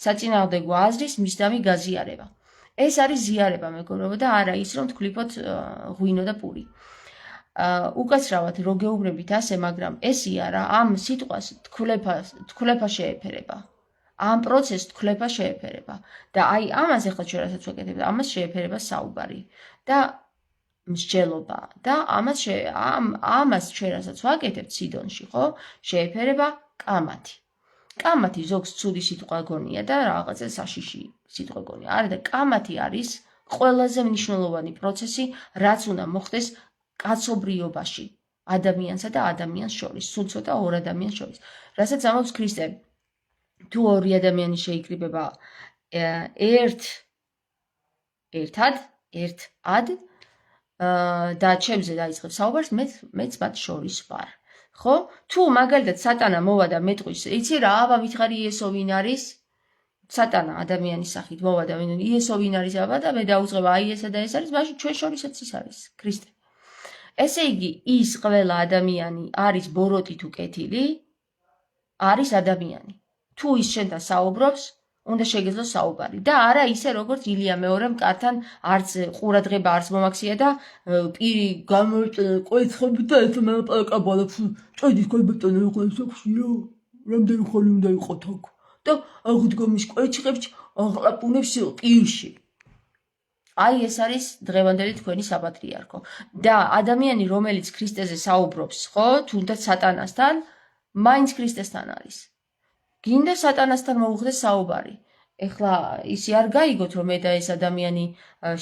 საწინააღმდეგო აზრის მისდამი გაზიარება ეს არის ზიარება მეგობრებო და არა ის რომ თქლიფოთ ღვინო და პური. უკაცრავად რო გეუბნებით ასე, მაგრამ ესია რა ამ სიტყვას თქლეფა შეეფერება. ამ პროცესს თქლეფა შეეფერება და აი ამას ახლა ჩვენ რასაც ვაკეთებთ, ამას შეეფერება საუბარი და მსჯელობა და ამას ჩვენ რასაც ვაკეთებთ სიდონში, ხო? შეეფერება კამათი. კამათი ზოგს ცუდი სიტყვა გონია და რაღაცა საშიში სიტყვა გონია. არა და კამათი არის ყველაზე მნიშვნელოვანი პროცესი, რაც უნდა მოხდეს კაცობრიობაში, ადამიანსა და ადამიანს შორის, სულსა და ორ ადამიანს შორის. რასაც ამბობს ქრისტე, თუ ორი ადამიანი შეიკრიბება ერთად და ჩემზე დაიწყებს საუბარს, მეც მათ შორის ვარ. ხო? თუ მაგალითად სატანა მოვა და მეტყვის, იცი რა, აბა მითხარი იესო ვინ არის? სატანა ადამიანის სახით მოვა და იესო ვინ არის აბა და მე დაუწყება აი ესა და ეს არის, მაშინ ჩვენ შორისაც ის არის, ქრისტე. ესე იგი, ის ყველა ადამიანი არის ბოროტი თუ კეთილი, არის ადამიანი. თუ ის შენთან საუბრობს, უნდა შეგეძლოს საუბარი და არა ისე როგორც ილია მეორე მკართან არც ყურადღება არც მომაქცია და პირი გამოეწყები და ეს მელაპარაკაბალა ჭედის ქალბატონო იყო ეს ხშიო რამდენი ხანი უნდა იყოთ აქ და აღდგომის კვეჭყებს აღლაპუნებს პირში აი ეს არის დღევანდელი თქვენი საპატრიარქო და ადამიანი რომელიც ქრისტეზე საუბრობს ხო თუნდაც სატანასთან მაინც ქრისტესთან არის გინდა სატანასთან მოუხდეს საუბარი. ეხლა ისი არ გაიგოთ რომ მე და ეს ადამიანი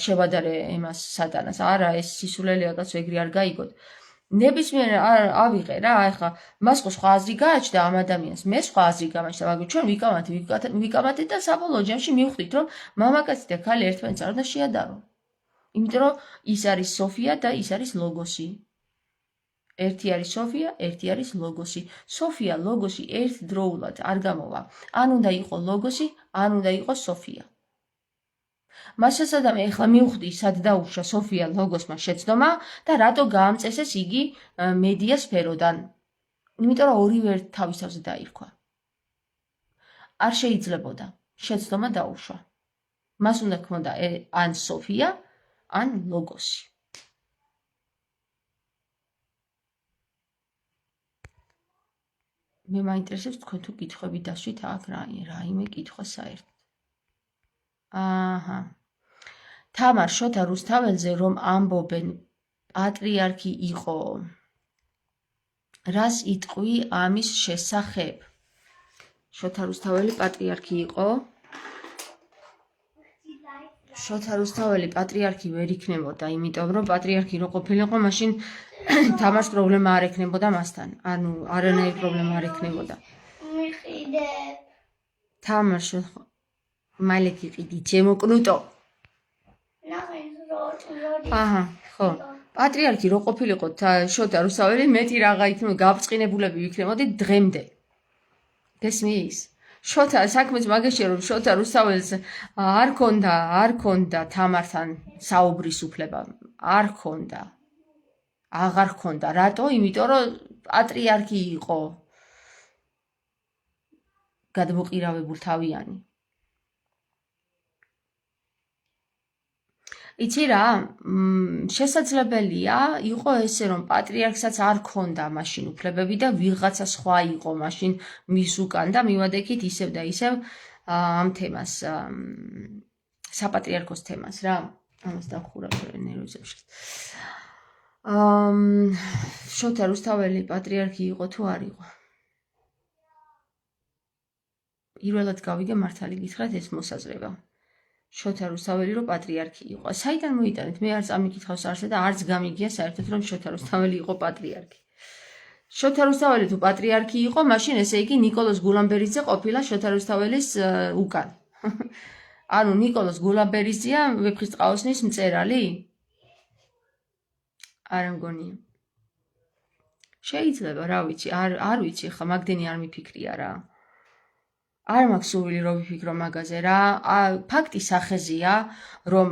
შევადარე ემას სატანას. არა, ეს სისულელეა და ეგრე არ გაიგოთ. ნებისმიერ ავიღე რა, ეხლა მას სხვა აზრი გააჩნდა ამ ადამიანს. მე სხვა აზრი გამაჩნდა, მაგრამ ჩვენ ვიკამათეთ და საბოლოო ჯამში მივხვდით რომ მამაკაცი და ქალი ერთმანეთს არ უნდა შეადარო. იმიტომ რომ ის არის სოფია და ის არის ლოგოსი. ერთი არის სოფია, ერთი არის ლოგოსი. სოფია, ლოგოსი ერთდროულად არ გამოვა. ან უნდა იყოს ლოგოსი, ან უნდა იყოს სოფია. მას შესაძლოა ეხლა მივხვდი, სად დაუშვა სოფია ლოგოსმა შეცდომა და რატო გაამწესეს იგი მედია სფეროდან. იმიტომ რომ ორივე თავის თავზე დაირქვა. არ შეიძლებოდა შეცდომა დაუშვა. მას უნდა ქონდა ან სოფია, ან ლოგოსი. მე მაინტერესებს თქვენ თუ კითხვები დასვით აქ რაიმე კითხვა საერთოდ. აჰა. თამარ შოთა რუსთაველზე რომ ამბობენ პატრიარქი იყო. რას იტყვი ამის შესახებ? შოთა რუსთაველი პატრიარქი იყო. შოთა რუსთაველი პატრიარქი ვერ იქნებოდა, იმიტომ რომ პატრიარქი რო ყოფილიყო, მაშინ თამარს პრობლემა არ ექნებოდა მასთან. ანუ არანაირი პრობლემა არ ექნებოდა. მიყიდებ. თამარ მალე გიყიდი, ჩემო კნუტო. აჰა, ხო. პატრიარქი რო ყოფილიყო შოთა რუსთაველი მეტი რაღა იქნება გაბრწყინებულები ვიქნებოდით დღემდე. გესმის? შოთა საქმეც მაგაშია რომ შოთა რუსთაველს არ ქონდა თამართან საუბრის უფლება. არ ქონდა. აღარ ქონდა. რატო? იმიტომ რომ პატრიარქი იყო. გადმოყირავებულ თავიანი. იცი რა, შესაძლებელია იყო ესე რომ პატრიარქსაც არ ქონდა მაშინ უფლებები და ვიღაცა სხვა იყო მაშინ მის უკან და მივადექით ისევ და ისევ ამ თემას საპატრიარქოს თემას რა. ამას დავხურავ ნერვიზებში. შოთა რუსთაველი პატრიარქი იყო თუ არ იყო? პირველად გავიგე მართალი გითხრათ ეს მოსაზრება. შოთა რუსთაველი რო პატრიარქი იყო. საიდან მოიტანეთ? მე არ წამიკითხავს არსა და არც გამიგია საერთოდ რომ შოთა რუსთაველი იყო პატრიარქი. შოთა რუსთაველი თუ პატრიარქი იყო, მაშინ ესე იგი ნიკოლოზ გულამბერიძე ყოფილა შოთა რუსთაველის უკან. ანუ ნიკოლოზ გულამბერიძეა ვეფხისტყაოსნის მწერალი? არ მგონია. შეიძლება, რა ვიცი, არ ვიცი ხა, მაგდენი არ მიფიქრია რა. არ მაქვს სურვილი რომ ვიფიქრო მაგაზე რა. ფაქტი სახეზია, რომ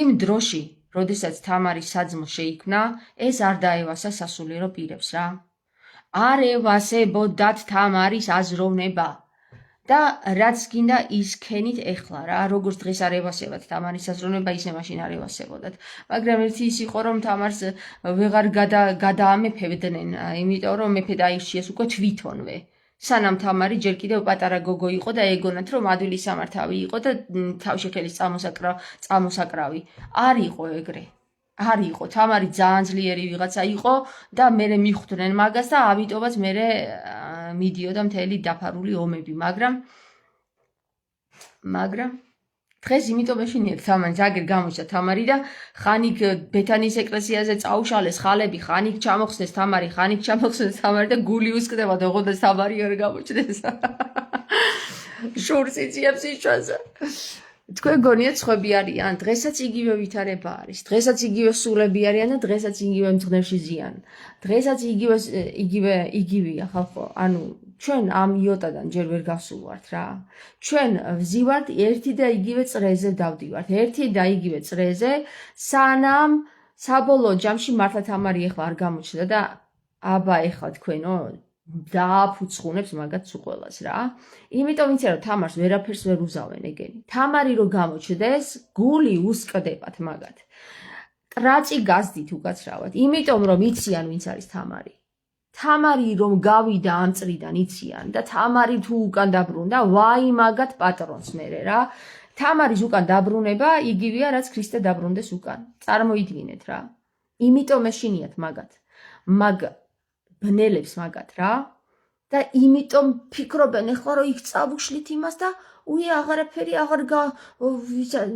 იმ დროში, როდესაც თამარის საძმო შეიქმნა, ეს არ დაევასა სასულიერო პირებს რა. არ ევასებოდათ თამარის აზროვნება. და რაც გინდა ისქენით ეხლა რა, როგორც დღეს არ ევასებათ თამარის აზროვნება, ისე მაშინ არ ევასებოდათ. მაგრამ ერთი ის იყო, რომ თამარს ვეღარ გადაამეფებდნენ, იმიტომ რომ მეფე დაირჩიეს უკვე თვითონვე. სანამ თამარი ჯერ კიდევ პატარა გოგო იყო და ეგონათ რომ ადვილი სამართავი იყო და თავში ხელის წამოსაკრავი. არ იყო ეგრე. არ იყო. თამარი ძალიან ძლიერი ვიღაცა იყო და მერე მიხვდნენ მაგას და ამიტომაც მერე მიდიოდა მთელი დაფარული ომები, მაგრამ დღეს იმიტომ ეშინიათ თამარი, აგერ გამოჩნდა თამარი და ხანიკ ბეთანის ეკლესიაზე წაუშალეს ხალები, ხანიკ ჩამოხსნეს თამარი, ხანიკ ჩამოხსნეს თამარი და გული უსკდება და ოღონდ თამარი არ გამოჩნდეს. შორს იწიებს იშვაზე. თქვენ გონიათ სხვები არიან, დღესაც იგივე ვითარება არის, დღესაც იგივე სულები არიან და დღესაც იგივე მძღნელში ზიან. დღესაც იგივეა ხალხო, ანუ ჩვენ ამ იოტადან ჯერ ვერ გავსულვართ რა. ჩვენ ვზივართ ერთი და იგივე წრეზე დავდივართ, ერთი და იგივე წრეზე, სანამ საბოლოო ჯამში მართლა თამარი ეხლა არ გამოჩნდა და აბა ეხლა თქვენო დააფუცხუნებს მაგაც უყველას რა. იმიტომ ვიცი რომ თამარს ვერაფერს ვერ უზავენ ეგენი. თამარი რო გამოჩნდეს, გული უსკდებათ მაგათ. ტრაწი გაზდით უკაცრავად. იმიტომ რომ იციან ვინც არის თამარი. თამარი რომ გავიდა ამ წრიდან იციან და თამარი თუ უკან დაბრუნდა, ვაი მაგათ პატრონს მერე რა. თამარის უკან დაბრუნება იგივეა რაც ქრისტე დაბრუნდეს უკან. წარმოიდგინეთ რა. იმიტომ ეშინიათ მაგათ. ბნელებს მაგათ რა და იმიტომ ფიქრობენ ეხლა რომ იქ წავუშლით იმას და უი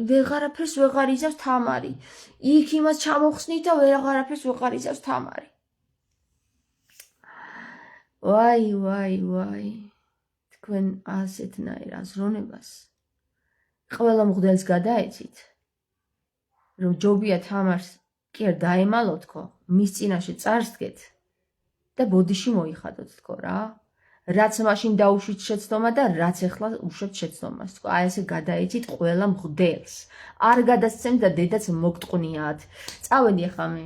ვეღარაფერს ვეღარ იზავს თამარი. იქ იმას ჩამოხსნით და ვეღარაფერს ვეღარ იზავს თამარი. ვაი. თქვენ ასეთნაირ აზროვნებას ყველა მღვდელს გადაეცით, რომ ჯობია თამარს კი არ დაემალოთ თქო, მის წინაშე წარსდგეთ და ბოდიში მოიხადოთ თქო რა. რაც მაშინ დაუშვით შეცდომა და რაც ეხლა უშვებთ შეცდომას თქო. აი ესე გადაეცით ყველა მღვდელს. არ გადასცემთ და დედაც მოგტყვნიათ. წავედი ახლა მე.